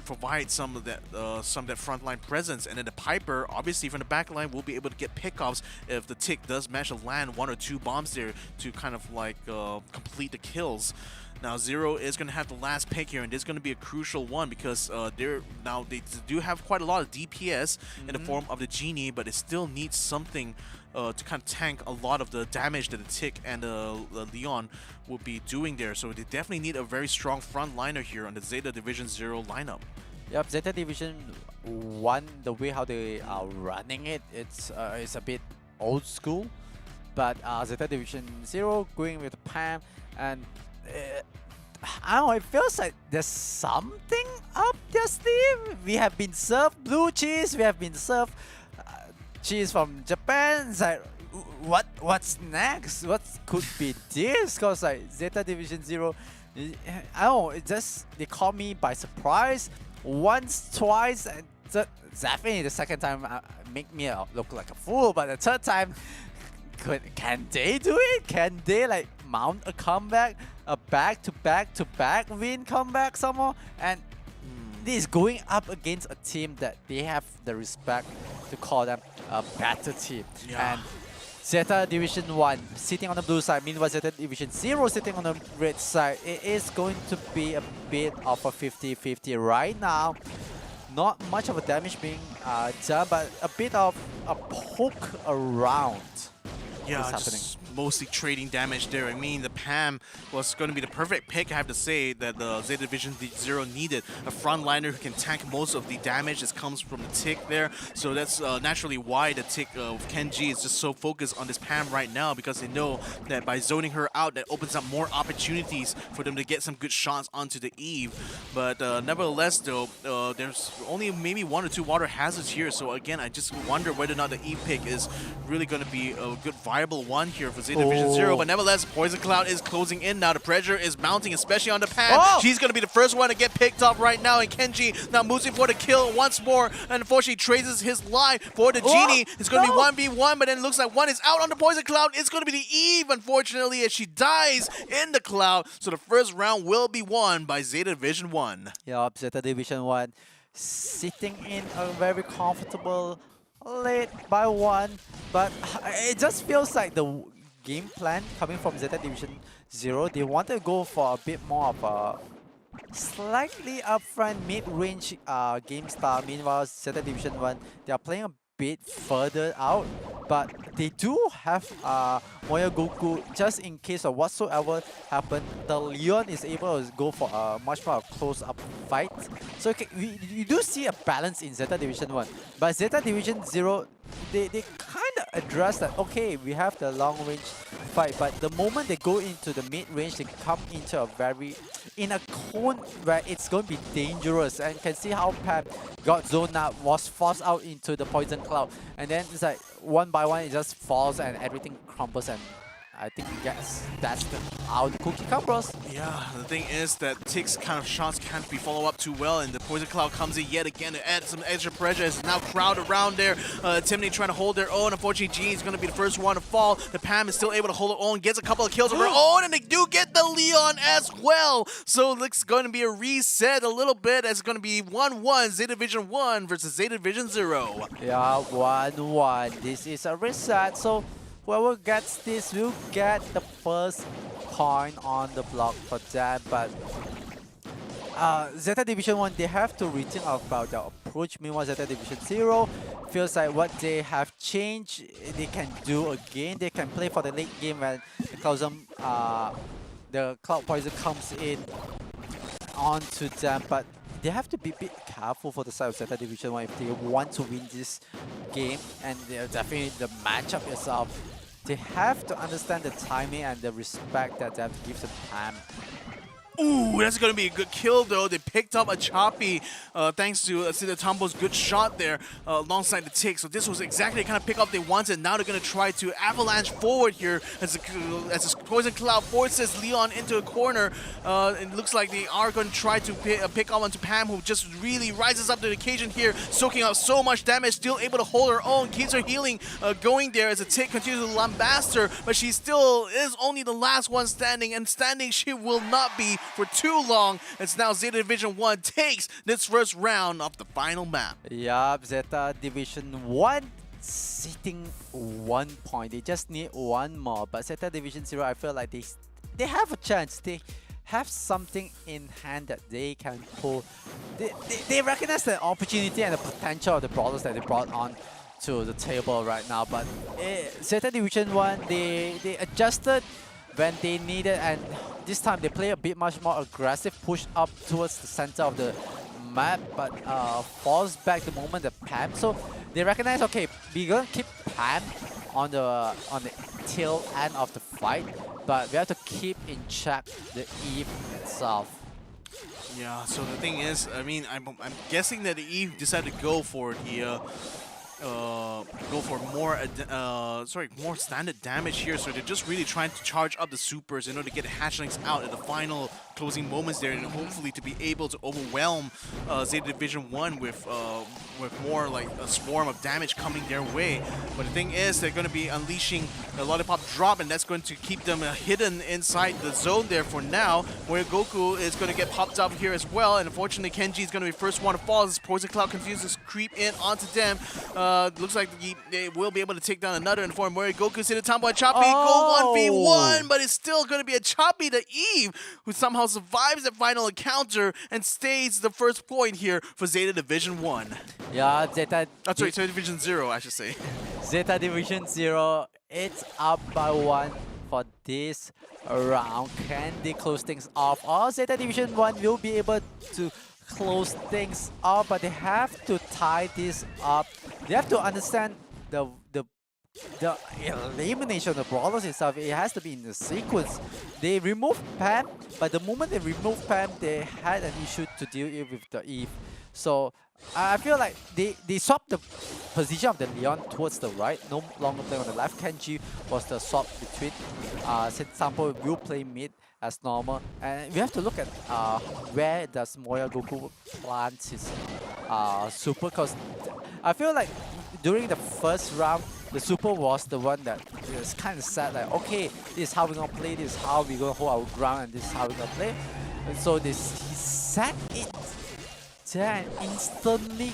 provide some of that frontline presence, and then the Piper, obviously from the back line, will be able to get pickoffs if the Tick does manage to land 1 or 2 bombs there to kind of like complete the kills. Now Zero is going to have the last pick here, and this is going to be a crucial one, because they do have quite a lot of DPS in the form of the Genie, but it still needs something to kind of tank a lot of the damage that the Tick and the Leon will be doing there. So they definitely need a very strong frontliner here on the Zeta Division 0 lineup. Yep, Zeta Division 1, the way how they are running it, it's a bit old school. But Zeta Division 0 going with Pam, and I don't know, it feels like there's something up their sleeve. We have been served blue cheese, we have been served cheese from Japan. It's like, what's next? What could be this? Because like Zeta Division 0, I don't know, it just, they caught me by surprise once, twice, and definitely the second time make me look like a fool, but the third time, can they do it? Can they like mount a comeback, a back-to-back-to-back win comeback somehow? And this is going up against a team that they have the respect to call them a better team. Yeah. And Zeta Division 1 sitting on the blue side, meanwhile Zeta Division 0 sitting on the red side. It is going to be a bit of a 50-50 right now. Not much of a damage being done, but a bit of a poke around. Yeah, just mostly trading damage there. I mean, the Pam was going to be the perfect pick, I have to say, that the Zeta Division 0 needed. A frontliner who can tank most of the damage that comes from the Tick there. So that's naturally why the Tick of Kenji is just so focused on this Pam right now, because they know that by zoning her out, that opens up more opportunities for them to get some good shots onto the Eve. But nevertheless, though, there's only maybe 1 or 2 water hazards here. So again, I just wonder whether or not the Eve pick is really going to be a good viable one here for Zeta Division 0. But nevertheless, Poison Cloud is closing in now. The pressure is mounting, especially on the Pam. She's going to be the first one to get picked up right now, and Kenji now moving for the kill once more, and unfortunately traces his life for the Genie. It's going to be 1v1, but then it looks like one is out on the Poison Cloud. It's going to be the Eve, unfortunately, as she dies in the cloud. So the first round will be won by Zeta Division 1. Yup, Zeta Division 1 sitting in a very comfortable lead by 1, but it just feels like the game plan coming from Zeta Division 0, they wanted to go for a bit more of a slightly upfront mid-range game style. Meanwhile, Zeta Division 1, they are playing a bit further out, but they do have Moya Goku just in case of whatsoever happened. The Leon is able to go for a much more close-up fight. So you do see a balance in Zeta Division 1, but Zeta Division 0, they kind of address that, okay, we have the long range fight, but the moment they go into the mid range, they come into a in a cone where it's going to be dangerous. And you can see how Pam got zoned out, was forced out into the poison cloud, and then it's like one by one it just falls and everything crumbles, and I think that's how the cookie crumbles. Yeah, the thing is that Tick's kind of shots can't be followed up too well, and the Poison Cloud comes in yet again to add some extra pressure. It's now crowd around there. Timney trying to hold their own. Unfortunately, Jean is going to be the first one to fall. The Pam is still able to hold her own, gets a couple of kills of her own, and they do get the Leon as well. So it's going to be a reset a little bit, as it's going to be 1-1, Zeta Division 1 versus Zeta Division 0. Yeah, 1-1. This is a reset, so whoever gets this will get the first point on the block for that. But Zeta Division 1, they have to rethink about their approach. Meanwhile, Zeta Division 0 feels like what they have changed, they can do again. They can play for the late game when the Cloud Poison comes in onto them. But they have to be a bit careful for the side of Zeta Division 1 if they want to win this game, and definitely the matchup itself. They have to understand the timing and the respect that they have to give to Pam. Ooh, that's going to be a good kill, though. They picked up a choppy thanks to Sida Tombo's good shot there alongside the Tick. So this was exactly the kind of pickup they wanted. Now they're going to try to avalanche forward here as the Poison Cloud forces Leon into a corner. It looks like they are going to try to pick up onto Pam, who just really rises up to the occasion here, soaking up so much damage, still able to hold her own, keeps her healing going there as the Tick continues to lambast her, but she still is only the last one standing, and standing she will not be for too long. It's now Zeta Division 1 takes this first round of the final map. Yup, Zeta Division 1 sitting 1 point. They just need one more. But Zeta Division 0, I feel like they have a chance. They have something in hand that they can pull. They recognize the opportunity and the potential of the brawlers that they brought on to the table right now. But Zeta Division 1, they adjusted when they needed, and this time they play a bit much more aggressive, push up towards the center of the map, but falls back the moment the Pam. So they recognize, okay, we're gonna keep Pam on the tail end of the fight, but we have to keep in check the Eve itself. Yeah, so the thing is, I mean, I'm guessing that Eve decided to go for the go for more standard damage here. So they're just really trying to charge up the supers in order to get hatchlings out at the final closing moments there, and hopefully to be able to overwhelm Zeta Division 1 with more like a swarm of damage coming their way. But the thing is, they're going to be unleashing a Lollipop Drop, and that's going to keep them hidden inside the zone there for now, where Goku is going to get popped up here as well. And unfortunately, Kenji is going to be the first one to fall as Poison Cloud continues to creep in onto them. Looks like they will be able to take down another inform where Goku's hit a Tomboy and Choppy go 1v1, but it's still going to be a Choppy to Eve, who somehow survives that final encounter and stays the first point here for Zeta Division 1. Yeah, Zeta Division 0, I should say. Zeta Division 0, it's up by 1 for this round. Can they close things off? Or Zeta Division 1 will be able to close things off, but they have to tie this up. They have to understand the elimination of the brawlers itself. It has to be in the sequence. They removed Pam, but the moment they removed Pam, they had an issue to deal with the Eve. So I feel like they swapped the position of the Leon towards the right, no longer playing on the left. Kenji was the swap between. Sampo will play mid as normal, and we have to look at where does Moya Goku plant his super, because I feel like during the first round, the super was the one that is kind of sad, like, okay, this is how we're gonna play, this is how we're gonna hold our ground, and this is how we're gonna play. And so he set it there, and instantly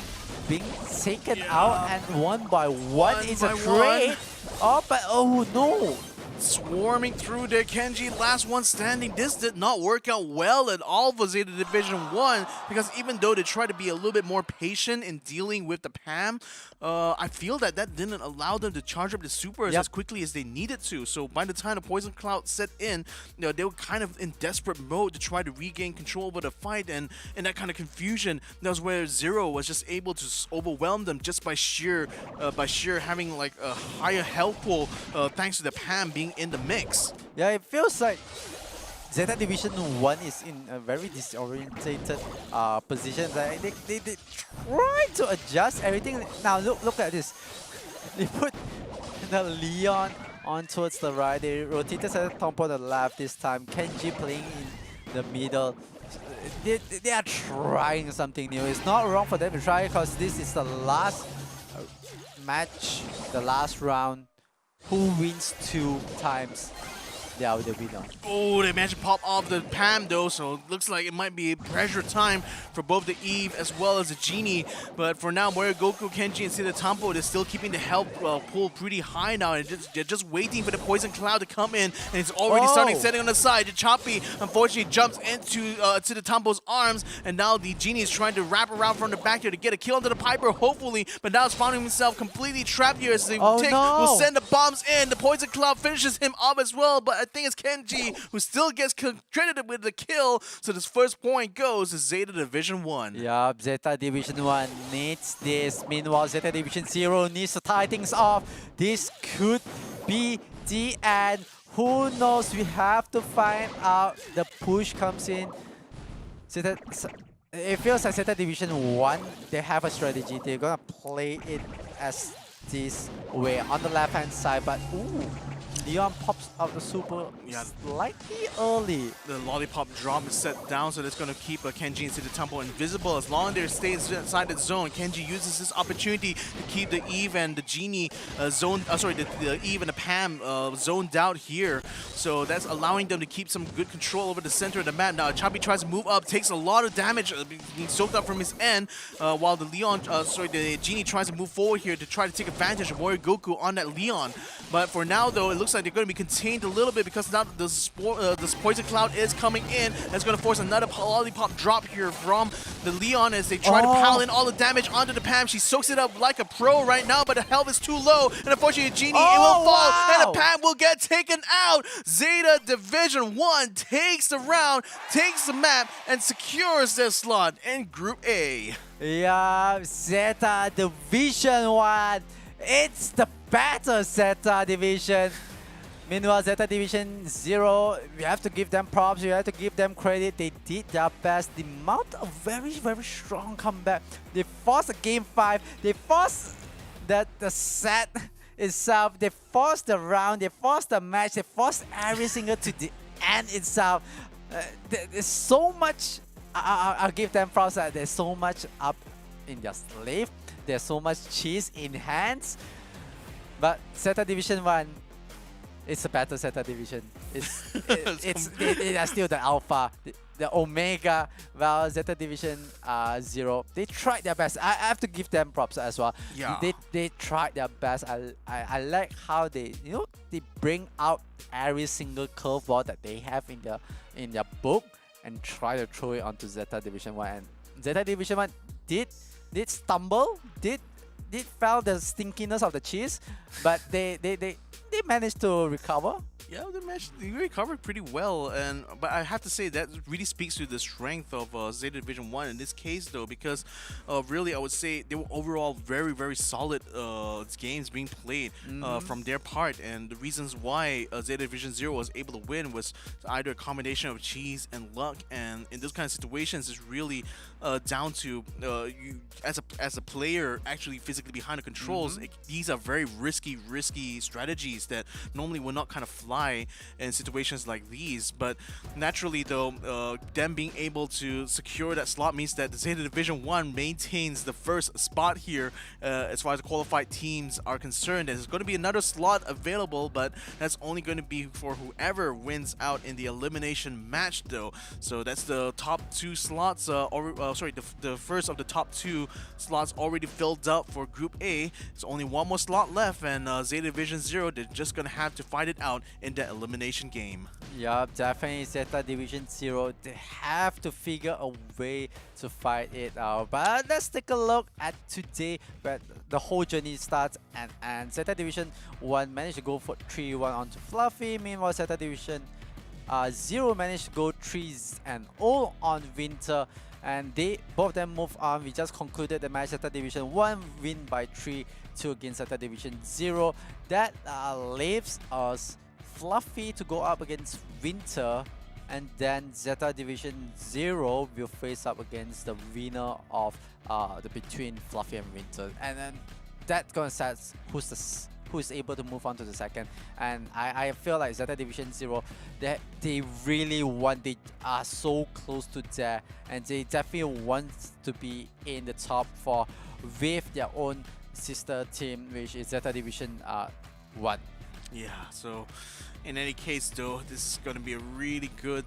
being taken out, and one by one is a trade. Oh, but oh no! swarming through there. Kenji, last one standing. This did not work out well at all for Zeta Division 1 because even though they tried to be a little bit more patient in dealing with the Pam, I feel that didn't allow them to charge up the supers as quickly as they needed to. So by the time the Poison Cloud set in, they were kind of in desperate mode to try to regain control over the fight, and in that kind of confusion, that was where Zero was just able to overwhelm them just by sheer having like a higher health pool thanks to the Pam being in the mix. Yeah, it feels like Zeta Division 1 is in a very disorientated position. Like they try to adjust everything. Now look at this. They put the Leon on towards the right. They rotated Tompo to the left this time. Kenji playing in the middle. They are trying something new. It's not wrong for them to try because this is the last match, the last round. Who wins 2 times, they are the winner. Oh, they managed to pop off the Pam though, so it looks like it might be pressure time for both the Eve as well as the Genie. But for now, Morio Goku, Kenji, and Sita Tampo, they're still keeping the health pool pretty high now. And they're just waiting for the Poison Cloud to come in, and it's already starting setting on the side. The Choppy, unfortunately, jumps into Sita Tampo's arms, and now the Genie is trying to wrap around from the back here to get a kill onto the Piper, hopefully. But now it's finding himself completely trapped here as they will send the bombs in. The Poison Cloud finishes him off as well, but I think it's Kenji who still gets credited with the kill. So this first point goes to Zeta Division 1. Yeah, Zeta Division 1 needs this. Meanwhile, Zeta Division 0 needs to tie things off. This could be the end. Who knows? We have to find out. The push comes in. It feels like Zeta Division 1, they have a strategy. They're gonna play it as this way on the left hand side, but ooh, Leon pops out the super slightly early. The lollipop drop is set down, so that's going to keep Kenji and City Temple invisible. As long as they stay inside the zone, Kenji uses this opportunity to keep the Eve and the Genie the Eve and the Pam zoned out here. So that's allowing them to keep some good control over the center of the map. Now Chabi tries to move up, takes a lot of damage being soaked up from his end, while the the Genie tries to move forward here to try to take advantage of Warrior Goku on that Leon. But for now, though, it looks like they're going to be contained a little bit because now this Poison Cloud is coming in. That's going to force another lollipop drop here from the Leon as they try to pile in all the damage onto the Pam. She soaks it up like a pro right now, but the health is too low. And unfortunately, Genie, it will fall, and the Pam will get taken out. Zeta Division 1 takes the round, takes the map, and secures their slot in Group A. Yeah, Zeta Division 1. It's the better Zeta Division. Meanwhile, Zeta Division 0, we have to give them props, we have to give them credit. They did their best. They mount a very, very strong comeback. They forced a game 5. They forced the set itself. They forced the round. They forced the match. They forced every single to the end itself. There's so much. I'll give them props that there's so much up in their sleeve. There's so much cheese in hands. But Zeta Division 1, it's a better Zeta Division. It is still the alpha, the omega. Well, Zeta Division 0, they tried their best. I have to give them props as well. Yeah. They tried their best. I like how they they bring out every single curveball that they have in their book and try to throw it onto Zeta Division 1. And Zeta Division 1 did stumble, did felt the stinkiness of the cheese, but they managed to recover. Yeah, they recovered pretty well, but I have to say that really speaks to the strength of Zeta Division 1 in this case, though, because really I would say they were overall very, very solid games being played from their part, and the reasons why Zeta Division 0 was able to win was either a combination of cheese and luck, and in those kind of situations it's really down to you as a player actually physically behind the controls. These are very risky strategies that normally will not kind of fly in situations like these, but naturally though, them being able to secure that slot means that the Zeta Division 1 maintains the first spot here as far as the qualified teams are concerned. There's going to be another slot available, but that's only going to be for whoever wins out in the elimination match though. So that's the top 2 slots, the first of the top 2 slots already filled up for Group A. There's only one more slot left, and Zeta Division 0, they're just going to have to fight it out in that elimination game. Yeah, definitely Zeta Division 0. They have to figure a way to fight it out. But let's take a look at today where the whole journey starts and Zeta Division 1 managed to go for 3-1 onto Fluffy. Meanwhile, Zeta Division 0 managed to go 3-0 on Winter. And they both of them move on. We just concluded the match. Zeta Division 1 win by 3-2 against Zeta Division 0. That leaves us Fluffy to go up against Winter, and then Zeta Division 0 will face up against the winner of the between Fluffy and Winter, and then that's gonna set who is able to move on to the second. And I feel like Zeta Division 0, they really want, they are so close to there, and they definitely want to be in the top 4 with their own sister team, which is Zeta Division 1. Yeah, so in any case though, this is going to be a really good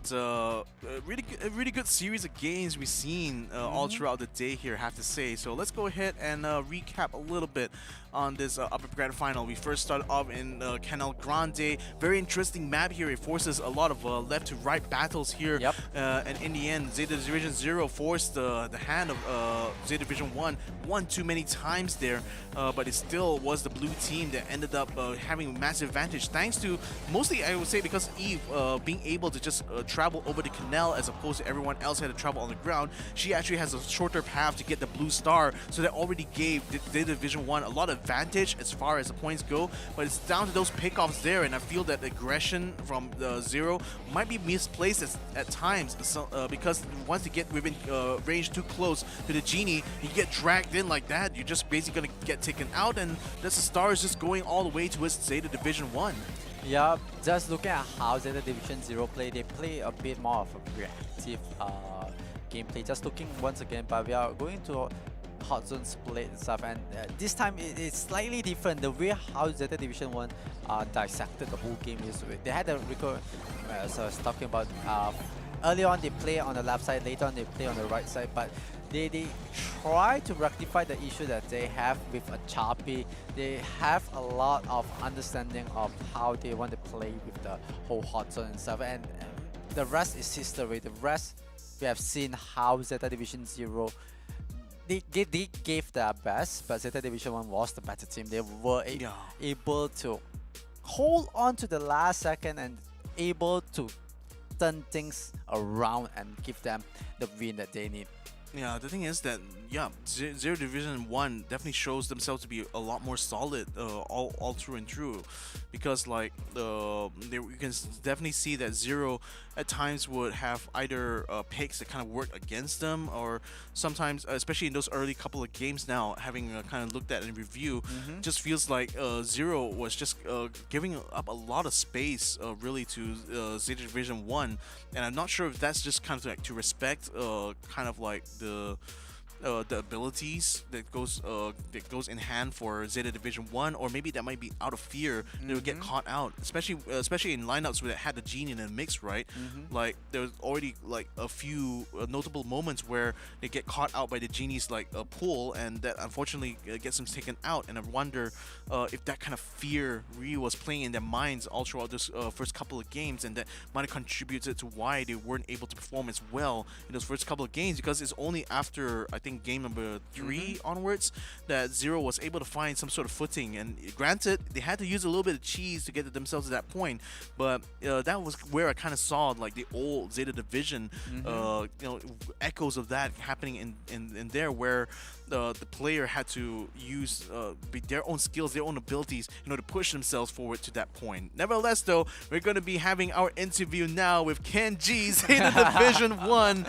series of games we've seen all throughout the day here, I have to say. So let's go ahead and recap a little bit on this upper bracket final. We first started off in Canal Grande. Very interesting map here. It forces a lot of left to right battles here. Yep. And in the end, Zeta Division 0 forced the hand of Zeta Division 1 too many times there. But it still was the blue team that ended up having a massive advantage, thanks to mostly, I would say, because Eve being able to just travel over the canal as opposed to everyone else had to travel on the ground. She actually has a shorter path to get the blue star, so that already gave Zeta Division 1 a lot of advantage as far as the points go. But it's down to those pickoffs there, and I feel that aggression from Zero might be misplaced at times, because once you get within range too close to the genie, you get dragged in like that, you're just basically gonna get taken out, and that's the stars just going all the way towards Zeta Division 1. Yeah, just looking at how Zeta Division 0 play, they play a bit more of a reactive gameplay. Just looking once again, but we are going to hot zone split and stuff, and this time it's slightly different. The way how Zeta Division 1 dissected the whole game is they had a record, so I was talking about early on they play on the left side, later on they play on the right side, but they try to rectify the issue that they have with a Chapi. They have a lot of understanding of how they want to play with the whole hot zone and stuff, and the rest is history. The rest, we have seen how Zeta Division 0, they gave their best, but Zeta Division 1 was the better team. They were able to hold on to the last second and able to turn things around and give them the win that they need. Yeah, the thing is that, yeah, Zero Division 1 definitely shows themselves to be a lot more solid all through and through, because like you can definitely see that Zero at times would have either picks that kind of work against them, or sometimes, especially in those early couple of games now, having kind of looked at and review, just feels like Zero was just giving up a lot of space really to Zeta Division 1, and I'm not sure if that's just kind of like to respect kind of like the abilities that goes in hand for Zeta Division 1, or maybe that might be out of fear they would get caught out, especially in lineups where it had the genie in the mix, right? Like there was already like a few notable moments where they get caught out by the genie's like pool, and that unfortunately gets them taken out. And I wonder if that kind of fear really was playing in their minds all throughout this first couple of games, and that might have contributed to why they weren't able to perform as well in those first couple of games, because it's only after, I think, game number 3 onwards that Zero was able to find some sort of footing. And granted, they had to use a little bit of cheese to get themselves to that point, but that was where I kind of saw like the old Zeta Division echoes of that happening in there, where the player had to use their own skills, their own abilities, to push themselves forward to that point. Nevertheless, though, we're going to be having our interview now with Kenji, Zeta Division 1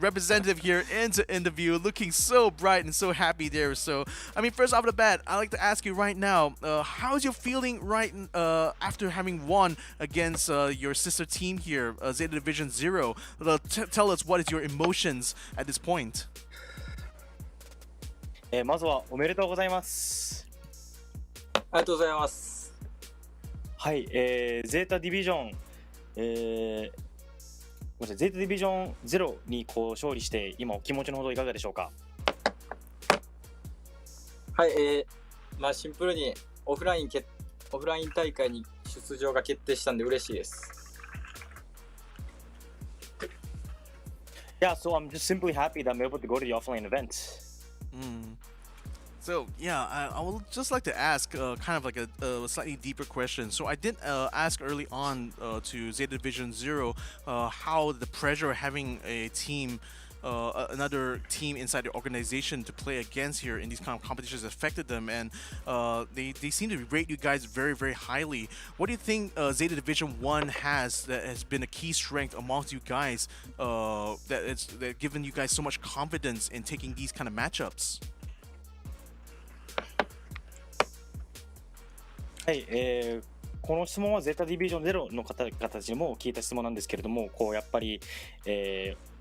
representative here into interview, looking so bright and so happy there. So, I mean, first off the bat, I'd like to ask you right now, how's your feeling right after having won against your sister team here, Zeta Division 0? Tell us, what is your emotions at this point? まずはおめでとうございます。ありがとうございます。はい、ゼータディビジョン、ごめんなさい、ゼータディビジョン0にこう勝利して今お気持ちのほどいかがでしょうか。はい、まあシンプルにオフライン大会に出場が決定したんで嬉しいです。Yeah, so I'm just simply happy that I'm able to go to the offline event. So yeah, I would just like to ask kind of like a slightly deeper question. So I did ask early on to Zeta Division Zero how the pressure of having a team, another team inside the organization to play against here in these kind of competitions affected them, and they seem to rate you guys very, very highly. What do you think Zeta Division 1 has that has been a key strength amongst you guys that given you guys so much confidence in taking these kind of matchups? はい、この質問はゼータディビジョン0の方たちにも聞いた質問なんですけれども、こうやっぱり、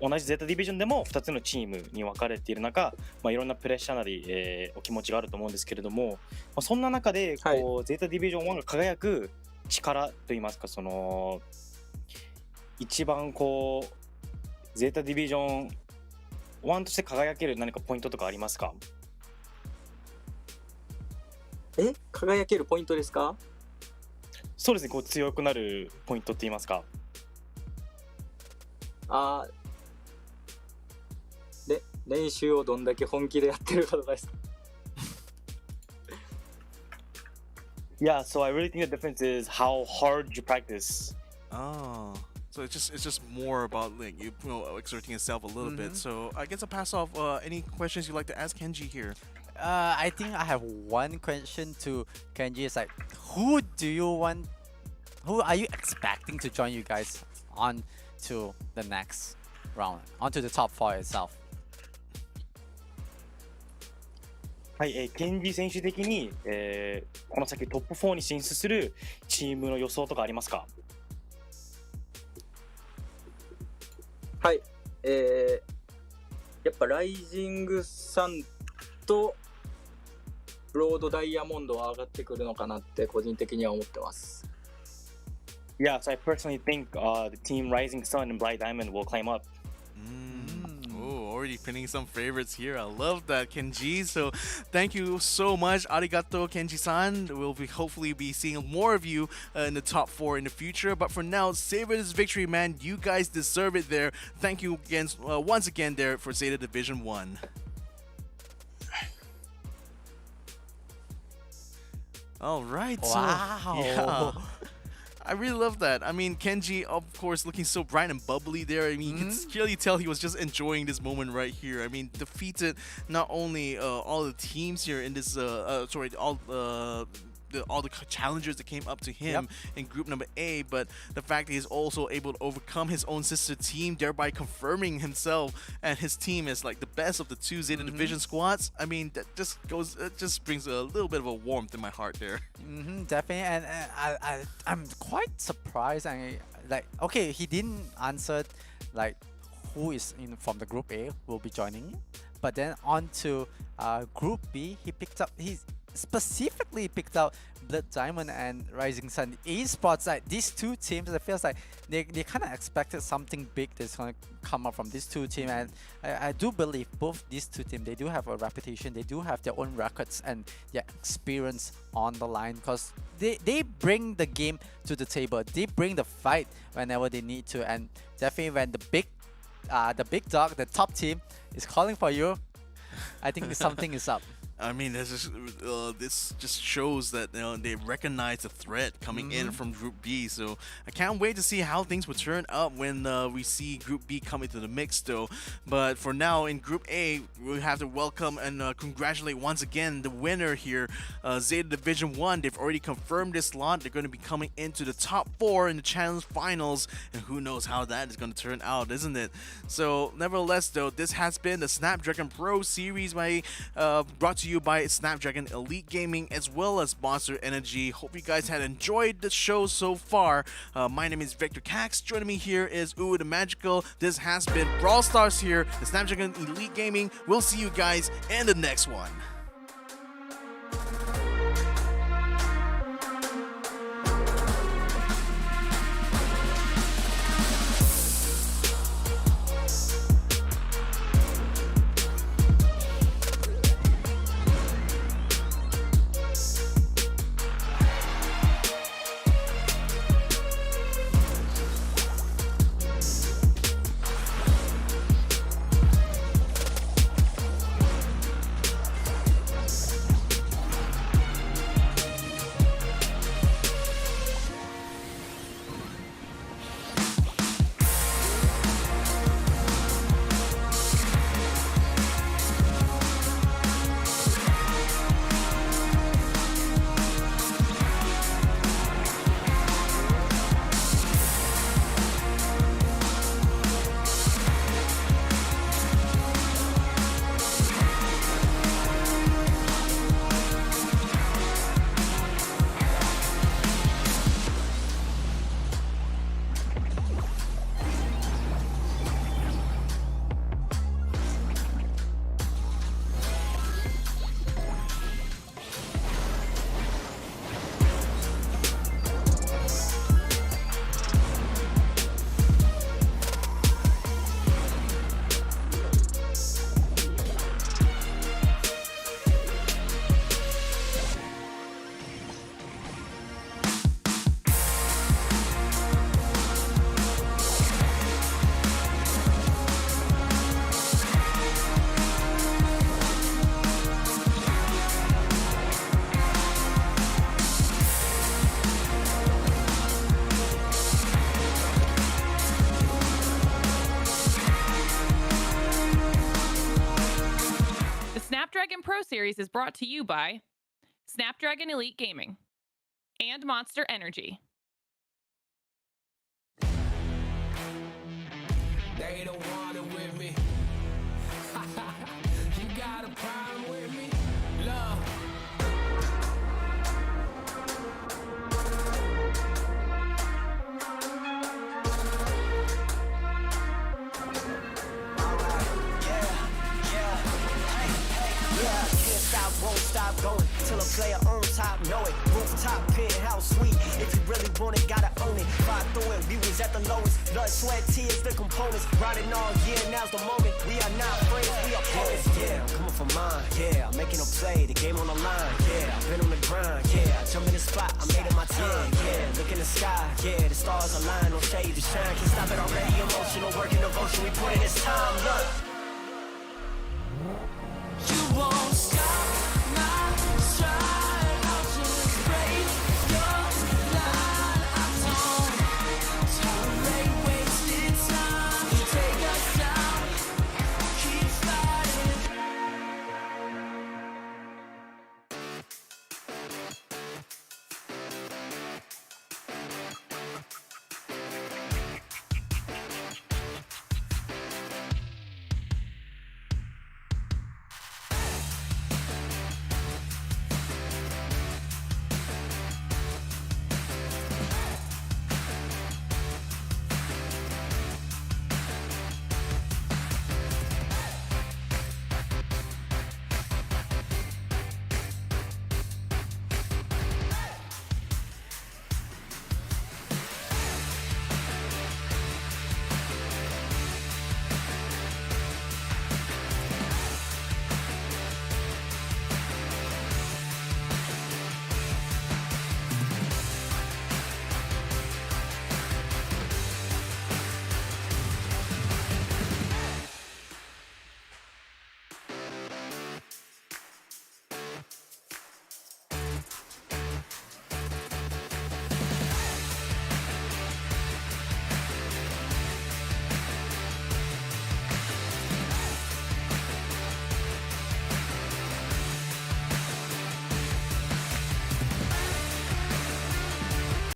同じゼータディビジョンでも2つのチームに分かれている中、いろんなプレッシャーなり、お気持ちがあると思うんですけれども、そんな中でこう、ゼータディビジョン1が輝く力といいますか、その一番こうゼータディビジョン1として輝ける何かポイントとかありますか？輝けるポイントですか？そうですね、こう強くなるポイントって言いますか。練習をどんだけ本気でやってるかとかですか？ Yeah, so I really think the difference is how hard you practice. Oh, so it's just more about like you know exerting yourself a little bit. So I guess I'll pass off any questions you'd like to ask Kenji here. I think I have one question to Kenji. It's like, who are you expecting to join you guys on to the next round, onto the top 4 itself? はい、ケンジ選手的に、この先トップ4に進出するチームの予想とかありますか？はい、やっぱライジングサンとロードダイヤモンドは上がってくるのかなって個人的には思ってます。Yeah, so I personally think the team Rising Sun and Black Diamond will climb up. Oh, already pinning some favorites here. I love that, Kenji. So thank you so much. Arigato, Kenji-san. We'll hopefully be seeing more of you in the top 4 in the future. But for now, savor this victory, man. You guys deserve it there. Thank you again, once again there for Zeta Division 1. All right. Wow. So, yeah. I really love that. I mean, Kenji, of course, looking so bright and bubbly there. I mean, you can clearly tell he was just enjoying this moment right here. I mean, defeated not only all the teams here in this, all the challengers that came up to him in group number A, but the fact that he's also able to overcome his own sister team, thereby confirming himself and his team as like the best of the 2 Zeta Division squads. I mean, that just brings a little bit of a warmth in my heart there. Definitely, and I'm quite surprised. And like, okay, he didn't answer like who is in from the group A will be joining, but then on to group B, he specifically picked out Blood Diamond and Rising Sun Esports. Like these 2 teams, it feels like they kind of expected something big that's going to come up from these 2 teams, and I do believe both these 2 teams, they do have a reputation, they do have their own records and their experience on the line, because they bring the game to the table, they bring the fight whenever they need to, and definitely when the big dog, the top team, is calling for you, I think something is up. I mean, this just shows that they recognize the threat coming in from Group B. So I can't wait to see how things will turn up when we see Group B come into the mix, though. But for now, in Group A, we have to welcome and congratulate once again the winner here, Zeta Division 1. They've already confirmed this slot. They're going to be coming into the top 4 in the challenge finals, and who knows how that is going to turn out, isn't it? So nevertheless, though, this has been the Snapdragon Pro Series brought to you by Snapdragon Elite Gaming as well as Monster Energy. Hope you guys had enjoyed the show so far. My name is Victor Cax. Joining me here is Uwe the Magical. This has been Brawl Stars here, the Snapdragon Elite Gaming. We'll see you guys in the next one. Series is brought to you by Snapdragon Elite Gaming and Monster Energy. They don't want it with me. You got a problem with me? Love. Won't stop going till a player on top know it. Rooftop, penthouse, suite. If you really want it, gotta own it. Fight through it, we was at the lowest. Blood, sweat, tears, the components. Riding all year, now's the moment. We are not friends, we are opponents. Yeah, I'm coming for mine. Yeah, I'm making a play, the game on the line. Yeah, I've been on the grind. Yeah, I jump in the spot, I made it my time. Yeah, look in the sky. Yeah, the stars align, no shade to shine. Can't stop it already. Emotional work and devotion, we put in this time. Look, you won't stop.